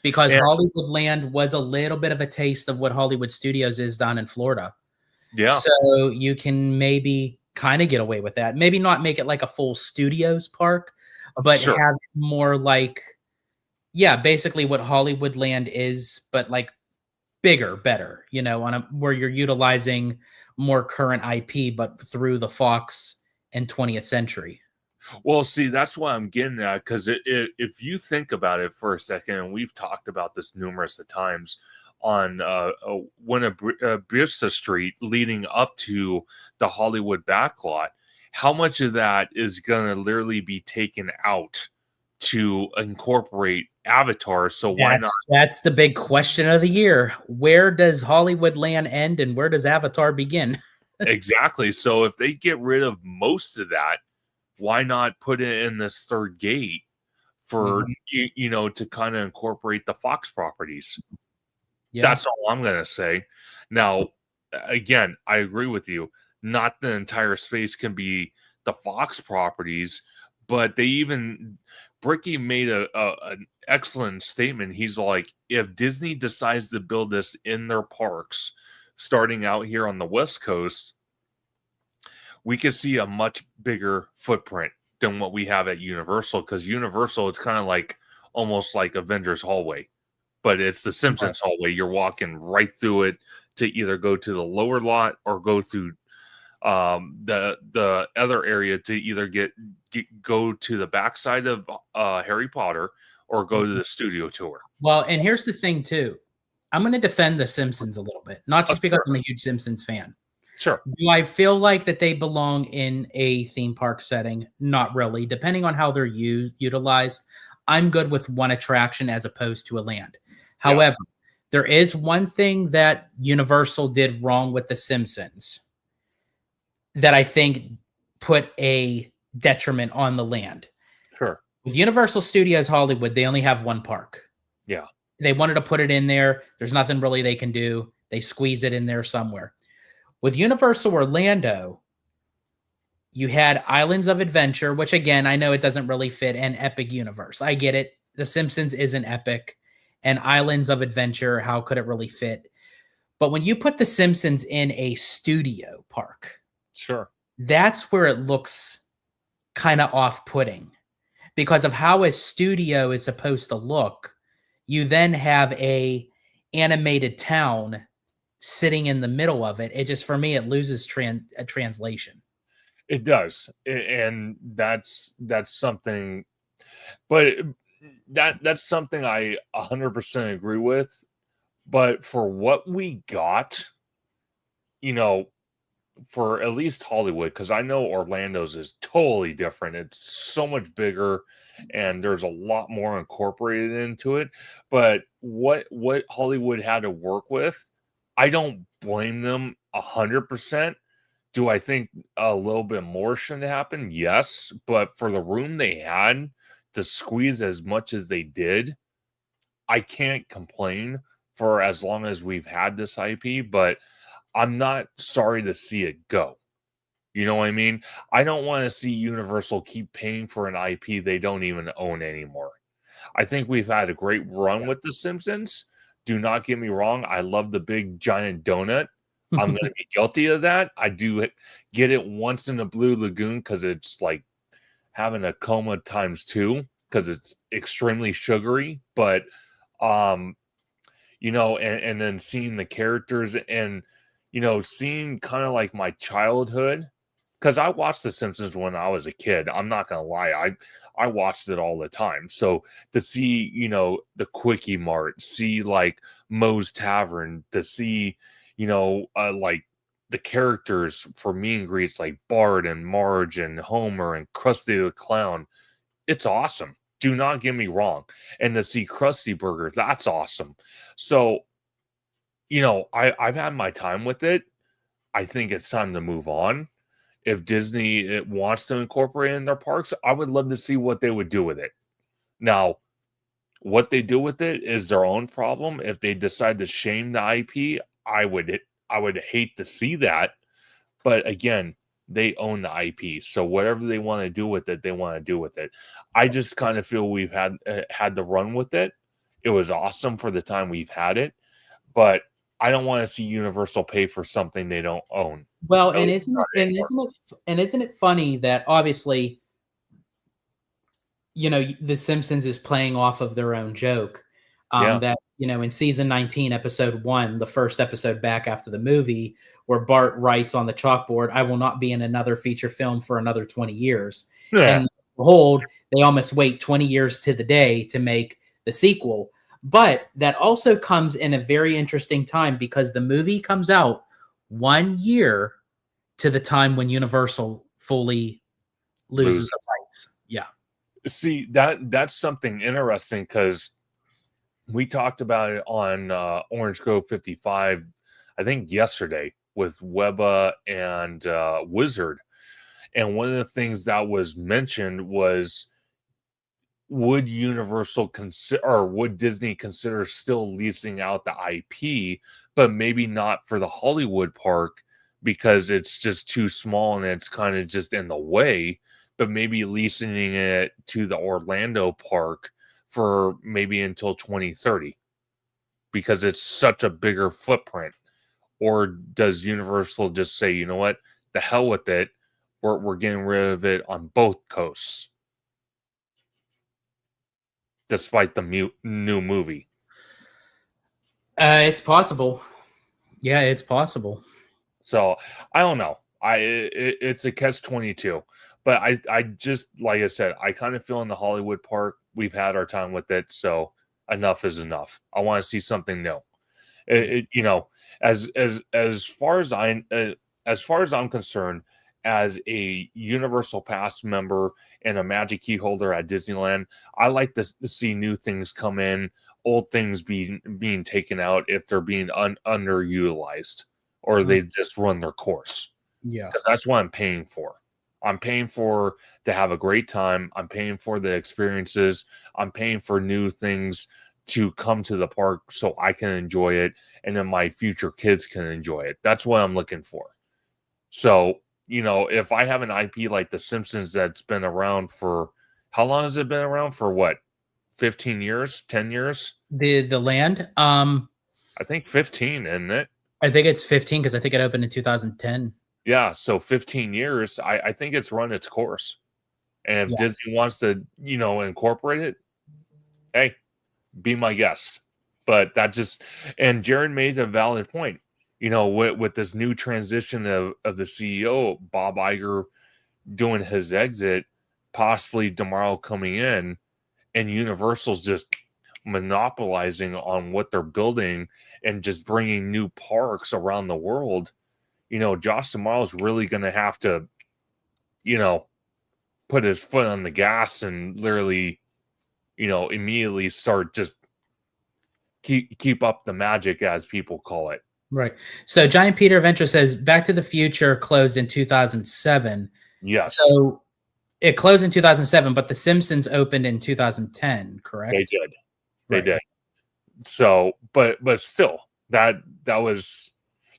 B: because Hollywoodland was a little bit of a taste of what Hollywood Studios is down in Florida.
A: Yeah.
B: So you can maybe kind of get away with that. Maybe not make it like a full studios park, but
A: Sure.
B: have more like, yeah, basically what Hollywoodland is, but like bigger, better, you know, where you're utilizing more current IP, but through the Fox and 20th Century.
A: Well, see, that's what I'm getting at, because if you think about it for a second, and we've talked about this numerous of times on Buena Street leading up to the Hollywood backlot, how much of that is going to literally be taken out to incorporate Avatar? So why not?
B: That's the big question of the year. Where does Hollywoodland end and where does Avatar begin?
A: Exactly. So if they get rid of most of that, why not put it in this third gate for, you know, to kind of incorporate the Fox properties? Yeah. That's all I'm going to say. Now, again, I agree with you. Not the entire space can be the Fox properties, but Bricky made an excellent statement. He's like, if Disney decides to build this in their parks, starting out here on the West Coast, we could see a much bigger footprint than what we have at Universal, because Universal, it's kind of like almost like Avengers Hallway, but it's the Simpsons Hallway. You're walking right through it to either go to the lower lot or go through the other area to either go to the backside of Harry Potter or go to the studio tour.
B: Well, and here's the thing too. I'm going to defend the Simpsons a little bit, not just because I'm a huge Simpsons fan.
A: Sure.
B: Do I feel like that they belong in a theme park setting? Not really. Depending on how they're utilized, I'm good with one attraction as opposed to a land. However, there is one thing that Universal did wrong with The Simpsons that I think put a detriment on the land.
A: Sure.
B: With Universal Studios Hollywood, they only have one park.
A: Yeah.
B: They wanted to put it in there. There's nothing really they can do. They squeeze it in there somewhere. With Universal Orlando, you had Islands of Adventure, which again, I know it doesn't really fit an epic universe. I get it. The Simpsons isn't epic. And Islands of Adventure, how could it really fit? But when you put The Simpsons in a studio park,
A: sure,
B: that's where it looks kind of off-putting. Because of how a studio is supposed to look, you then have a animated town sitting in the middle of it. It just, for me, it loses translation.
A: It does, and that's something. But that's something I 100% agree with. But for what we got, you know, for at least Hollywood, because I know Orlando's is totally different. It's so much bigger, and there's a lot more incorporated into it. But what Hollywood had to work with, I don't blame them 100%. Do I think a little bit more should happen? Yes, but for the room they had to squeeze as much as they did, I can't complain for as long as we've had this IP, but I'm not sorry to see it go. You know what I mean? I don't want to see Universal keep paying for an IP they don't even own anymore. I think we've had a great run with The Simpsons. Do not get me wrong. I love the big giant donut. I'm going to be guilty of that. I do get it once in a Blue Lagoon because it's like having a coma times 2 because it's extremely sugary. But, you know, and then seeing the characters and, you know, seeing kind of like my childhood, because I watched The Simpsons when I was a kid. I'm not going to lie. I watched it all the time. So to see, you know, the Quickie Mart, see like Moe's Tavern, to see, you know, like the characters for meet and greets like Bart and Marge and Homer and Krusty the Clown, it's awesome. Do not get me wrong. And to see Krusty Burger, that's awesome. So, you know, I've had my time with it. I think it's time to move on. If Disney wants to incorporate it in their parks, I would love to see what they would do with it. Now, what they do with it is their own problem. If they decide to shame the IP, I would hate to see that. But again, they own the IP, so whatever they want to do with it, they want to do with it. I just kind of feel we've had the run with it, It was awesome for the time we've had it, but I don't want to see Universal pay for something they don't own.
B: Well,
A: No,
B: and isn't it funny that obviously, The Simpsons is playing off of their own joke.
A: Yeah.
B: That, in season 19, episode 1, the first episode back after the movie, where Bart writes on the chalkboard, "I will not be in another feature film for another 20 years."
A: Yeah.
B: And behold, they almost wait 20 years to the day to make the sequel. But that also comes in a very interesting time because the movie comes out 1 year to the time when Universal fully loses the rights. Yeah.
A: See, that's something interesting because we talked about it on Orange Grove 55, I think yesterday, with Webba and Wizard. And one of the things that was mentioned was, would Universal consider, or would Disney consider still leasing out the IP, but maybe not for the Hollywood park because it's just too small and it's kind of just in the way, but maybe leasing it to the Orlando park for maybe until 2030 because it's such a bigger footprint? Or does Universal just say, you know what, the hell with it, we're getting rid of it on both coasts, despite the new movie?
B: It's possible. Yeah, it's possible.
A: So I don't know. It's a catch-22, but I just, like I said, I kind of feel in the Hollywood park we've had our time with it, so enough is enough. I want to see something new. As far as I'm concerned, as a Universal Pass member and a Magic Key holder at Disneyland, I like to see new things come in, old things being taken out if they're being underutilized, or they just run their course.
B: Yeah.
A: Because that's what I'm paying for. I'm paying for to have a great time. I'm paying for the experiences. I'm paying for new things to come to the park so I can enjoy it, and then my future kids can enjoy it. That's what I'm looking for. So, if I have an IP like The Simpsons that's been around for, how long has it been around for? What, 15 years, 10 years?
B: The land,
A: I think 15, isn't it?
B: I think it's 15 because I think it opened in 2010.
A: Yeah, so 15 years, I think it's run its course. And if Disney wants to, incorporate it, hey, be my guest. But and Jared made a valid point. With this new transition of the CEO, Bob Iger doing his exit, possibly tomorrow coming in, and Universal's just monopolizing on what they're building and just bringing new parks around the world. Josh Tomorrow's really going to have to, put his foot on the gas and literally, immediately start just keep up the magic, as people call it.
B: Right. So Giant Peter Venture says Back to the Future closed in 2007.
A: Yes.
B: So it closed in 2007, but The Simpsons opened in 2010, correct?
A: They did. They did. So, but still, that was,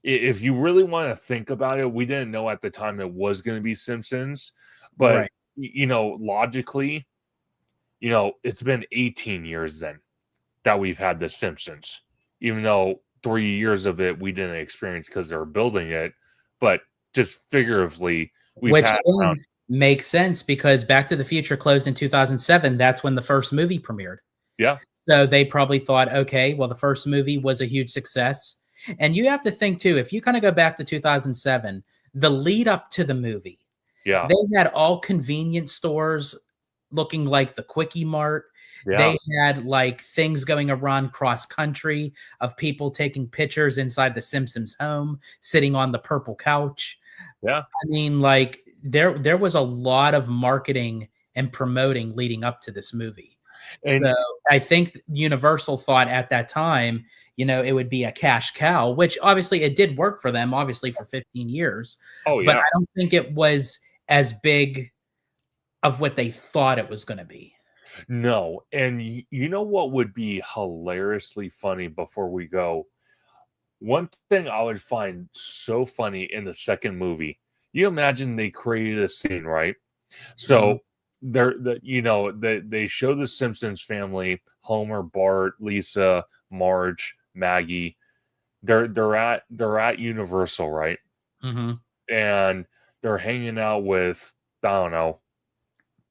A: if you really want to think about it, we didn't know at the time it was going to be Simpsons, but logically, it's been 18 years then that we've had The Simpsons, even though 3 years of it we didn't experience because they were building it, but just figuratively,
B: which makes sense because Back to the Future closed in 2007. That's when the first movie premiered.
A: Yeah.
B: So they probably thought, okay, well, the first movie was a huge success. And you have to think too, if you kind of go back to 2007, the lead up to the movie, they had all convenience stores looking like the Quickie Mart. They had like things going around cross country of people taking pictures inside the Simpsons home, sitting on the purple couch.
A: Yeah.
B: I mean, like there was a lot of marketing and promoting leading up to this movie. And so I think Universal thought at that time, it would be a cash cow, which obviously it did work for them, obviously for 15 years.
A: Oh, yeah.
B: But I don't think it was as big of what they thought it was going to be.
A: No. And you know what would be hilariously funny before we go? One thing I would find so funny in the second movie, you imagine they created a scene, right? So they show the Simpsons family Homer, Bart, Lisa, Marge, Maggie. They're at Universal, right?
B: Mm-hmm.
A: And they're hanging out with, I don't know,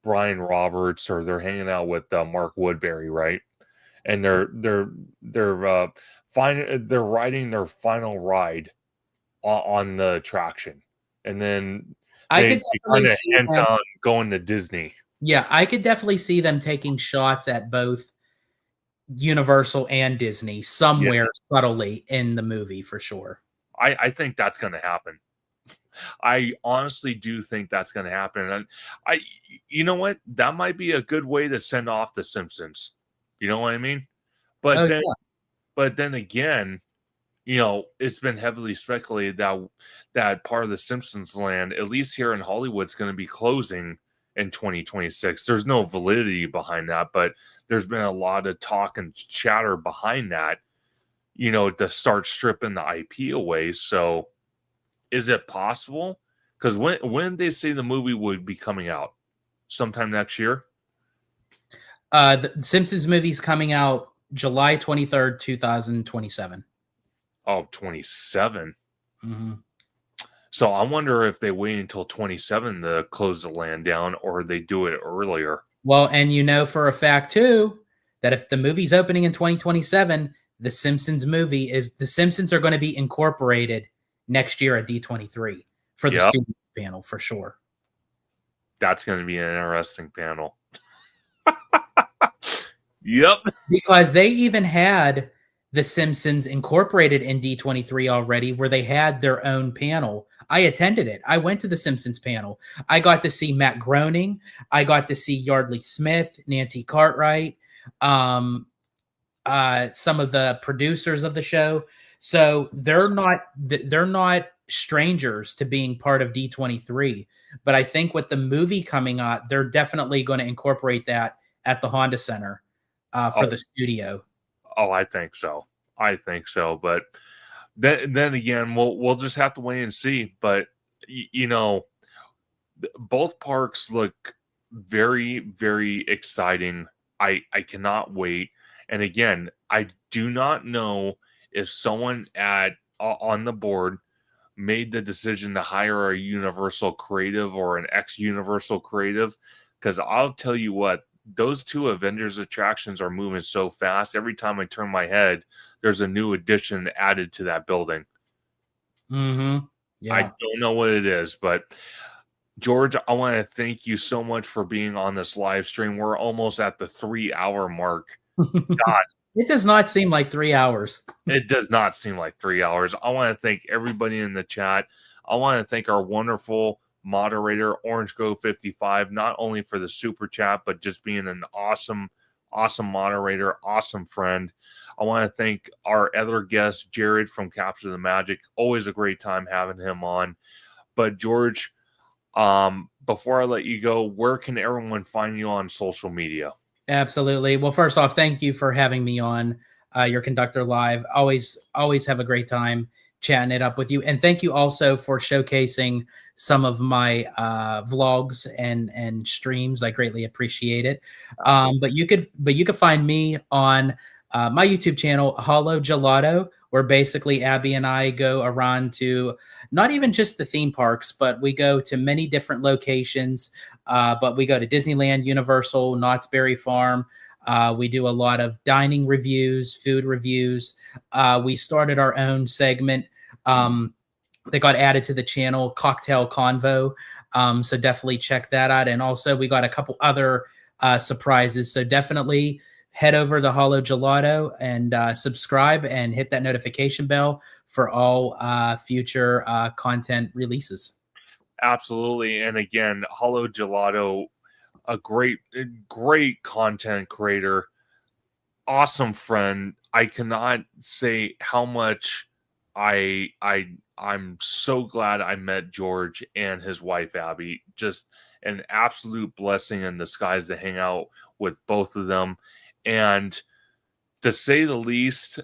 A: Brian Roberts, or they're hanging out with Mark Woodbury, right? And they're riding their final ride on the attraction, and then
B: I could
A: they kind
B: definitely
A: of
B: see
A: hint
B: them.
A: on going to Disney.
B: Yeah, I could definitely see them taking shots at both Universal and Disney somewhere subtly in the movie for sure.
A: I think that's going to happen. I honestly do think that's going to happen. And you know what? That might be a good way to send off The Simpsons. You know what I mean? But then again, you know, it's been heavily speculated that part of the Simpsons land, at least here in Hollywood, is going to be closing in 2026. There's no validity behind that, but there's been a lot of talk and chatter behind that, you know, to start stripping the IP away. So is it possible? Because when they say the movie would be coming out? Sometime next year?
B: The Simpsons movie's coming out July 23rd, 2027.
A: Oh, 27.
B: Mm-hmm.
A: So I wonder if they wait until 27 to close the land down, or they do it earlier.
B: Well, and you know for a fact too that if the movie's opening in 2027, the Simpsons are going to be incorporated next year at D23 for the student panel for sure.
A: That's going to be an interesting panel. Yep.
B: Because they even had the Simpsons incorporated in D23 already, where they had their own panel. I attended it. I went to the Simpsons panel. I got to see Matt Groening. I got to see Yardley Smith, Nancy Cartwright, some of the producers of the show. So they're not strangers to being part of D23. But I think with the movie coming out, they're definitely going to incorporate that at the Honda Center for the studio.
A: Oh, I think so. But then again, we'll just have to wait and see. But you know, both parks look very, very exciting. I cannot wait. And again, I do not know if someone on the board made the decision to hire a Universal creative or an ex-Universal creative, because I'll tell you what, those two Avengers attractions are moving so fast. Every time I turn my head, there's a new addition added to that building.
B: Mm-hmm. Yeah.
A: I don't know what it is, but George, I want to thank you so much for being on this live stream. We're almost at the 3-hour mark. God.
B: It does not seem like 3 hours.
A: It does not seem like 3 hours. I want to thank everybody in the chat. I want to thank our wonderful moderator, Orange Go 55, not only for the super chat, but just being an awesome moderator, awesome friend. I want to thank our other guest, Jared from Capture the Magic. Always a great time having him on. But George, before I let you go, where can everyone find you on social media?
B: Absolutely. Well, first off, thank you for having me on your Conductor Live. Always have a great time chatting it up with you. And thank you also for showcasing some of my vlogs and streams. I greatly appreciate it. But you could find me on my YouTube channel, Hollow Gelato, where basically Abby and I go around to not even just the theme parks, but we go to many different locations. But we go to Disneyland, Universal, Knott's Berry Farm. We do a lot of dining reviews, food reviews. We started our own segment that got added to the channel, Cocktail Convo. So definitely check that out. And also we got a couple other surprises. So definitely head over to Hollow Gelato and subscribe and hit that notification bell for all future content releases.
A: Absolutely. And again, Hollow Gelato, a great content creator, awesome friend. I cannot say how much I'm so glad I met George and his wife Abby. Just an absolute blessing in disguise to hang out with both of them. And to say the least,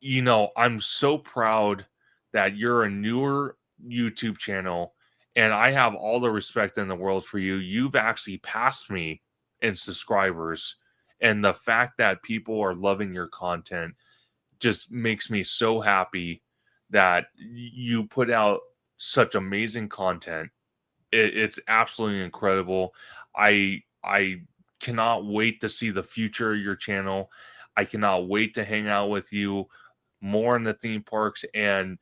A: you know, I'm so proud that you're a newer YouTube channel, and I have all the respect in the world for you. You've actually passed me in subscribers, And the fact that people are loving your content just makes me so happy that you put out such amazing content. It's absolutely incredible. I cannot wait to see the future of your channel. I cannot wait to hang out with you more in the theme parks, and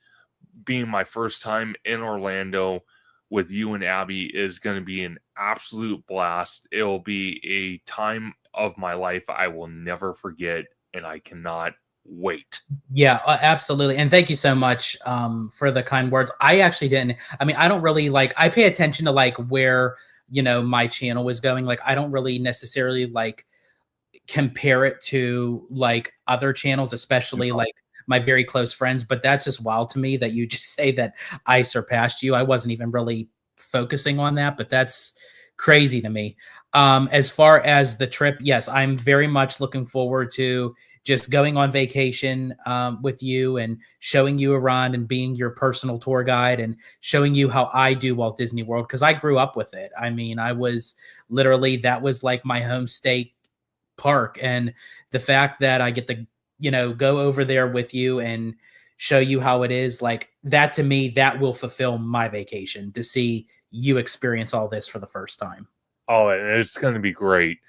A: being my first time in Orlando with you and Abby is going to be an absolute blast. It will be a time of my life I will never forget, and I cannot wait.
B: Yeah, absolutely. And thank you so much for the kind words. I actually didn't. I mean, I don't really like. I pay attention to like where my channel is going. Like, I don't really necessarily like compare it to like other channels, especially like my very close friends. But that's just wild to me that you just say that I surpassed you. I wasn't even really focusing on that, but that's crazy to me. As far as the trip, yes, I'm very much looking forward to just going on vacation with you and showing you around and being your personal tour guide and showing you how I do Walt Disney World, because I grew up with it. I mean, I was literally, that was like my home state park. And the fact that I get to, go over there with you and show you how it is, like that, to me, that will fulfill my vacation, to see you experience all this for the first time.
A: Oh, it's going to be great.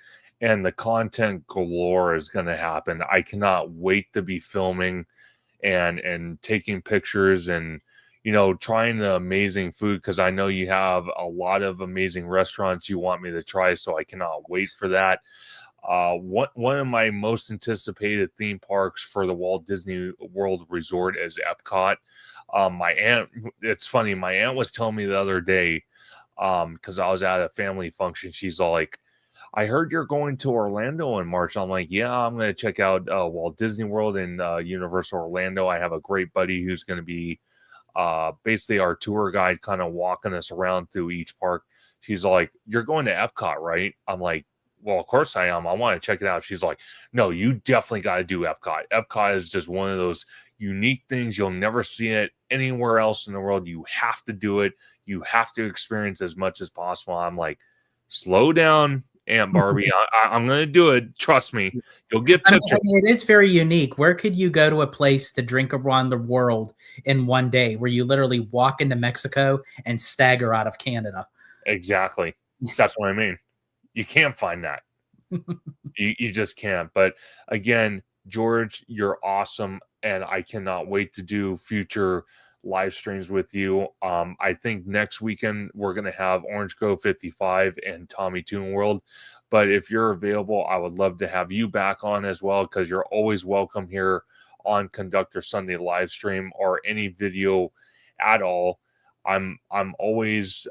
A: And the content galore is going to happen. I cannot wait to be filming and taking pictures and, trying the amazing food, because I know you have a lot of amazing restaurants you want me to try. So I cannot wait for that. One of my most anticipated theme parks for the Walt Disney World Resort is Epcot. My aunt, it's funny, my aunt was telling me the other day, because I was at a family function, she's all like, I heard you're going to Orlando in March. I'm like, yeah, I'm going to check out Walt Disney World and Universal Orlando. I have a great buddy who's going to be basically our tour guide, kind of walking us around through each park. She's like, you're going to Epcot, right? I'm like, well, of course I am. I want to check it out. She's like, no, you definitely got to do Epcot. Epcot is just one of those unique things. You'll never see it anywhere else in the world. You have to do it. You have to experience as much as possible. I'm like, slow down, Aunt Barbie. I'm going to do it. Trust me. You'll get pictures.
B: I mean, it is very unique. Where could you go to a place to drink around the world in one day, where you literally walk into Mexico and stagger out of Canada?
A: Exactly. That's what I mean. You can't find that. You just can't. But again, George, you're awesome. And I cannot wait to do future live streams with you. I think next weekend we're going to have Orange Grove 55 and Tommy Toon World. But if you're available, I would love to have you back on as well, because you're always welcome here on Conductor Sunday live stream or any video at all. I'm always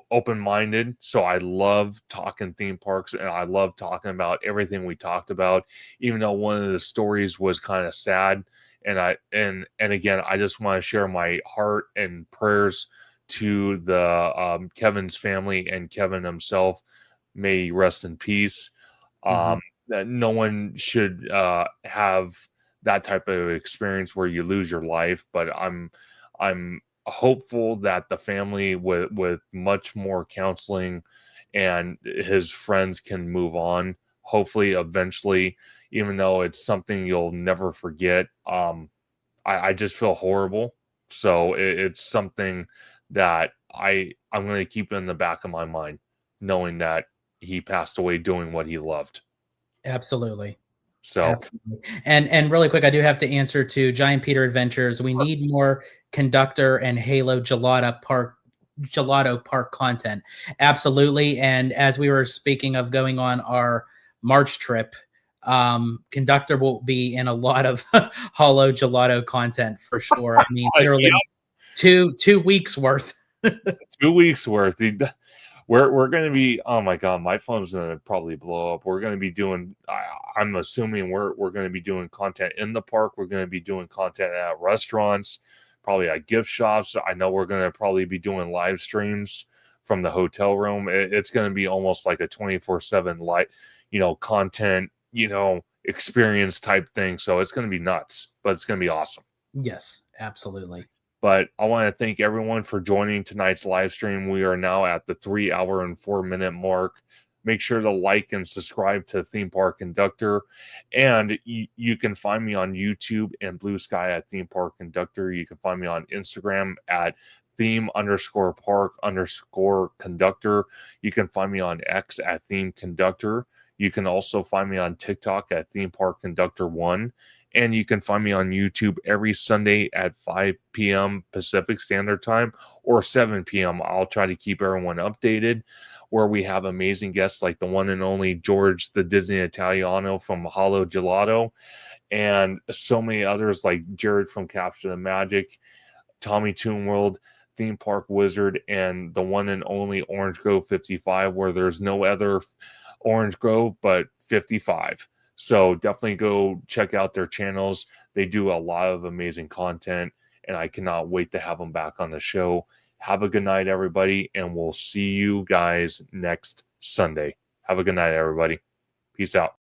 A: open-minded, so I love talking theme parks, and I love talking about everything we talked about, even though one of the stories was kind of sad. And again, I just want to share my heart and prayers to the Kevin's family and Kevin himself. May he rest in peace. That no one should have that type of experience where you lose your life, but I'm hopeful that the family with much more counseling and his friends can move on, hopefully eventually, even though it's something you'll never forget. I just feel horrible, so it's something that I'm going to keep in the back of my mind, knowing that he passed away doing what he loved.
B: Absolutely.
A: So,
B: absolutely. And really quick, I do have to answer to Giant Peter Adventures. We need more Conductor and Halo Gelato Park content. Absolutely. And as we were speaking of going on our March trip, Conductor will be in a lot of Holo Gelato content for sure. I mean, literally 2 weeks worth.
A: 2 weeks worth. We're going to be, oh my God, my phone's going to probably blow up. We're going to be doing, I'm assuming we're going to be doing content in the park. We're going to be doing content at restaurants, probably at gift shops. I know we're going to probably be doing live streams from the hotel room. It's going to be almost like a 24/7 light, content, experience type thing. So it's going to be nuts, but it's going to be awesome.
B: Yes, absolutely.
A: But I want to thank everyone for joining tonight's live stream. We are now at the 3 hour and 4 minute mark. Make sure to like and subscribe to Theme Park Conductor. And you can find me on YouTube and Blue Sky at Theme Park Conductor. You can find me on Instagram at theme_park_conductor. You can find me on X at Theme Conductor. You can also find me on TikTok at Theme Park Conductor 1. And you can find me on YouTube every Sunday at 5 p.m. Pacific Standard Time or 7 p.m. I'll try to keep everyone updated, where we have amazing guests like the one and only George, the Disney Italiano from Mahalo Gelato, and so many others like Jared from Capture the Magic, Tommy Toon World, Theme Park Wizard, and the one and only Orange Grove 55, where there's no other Orange Grove but 55. So definitely go check out their channels. They do a lot of amazing content, and I cannot wait to have them back on the show. Have a good night, everybody, and we'll see you guys next Sunday. Have a good night, everybody. Peace out.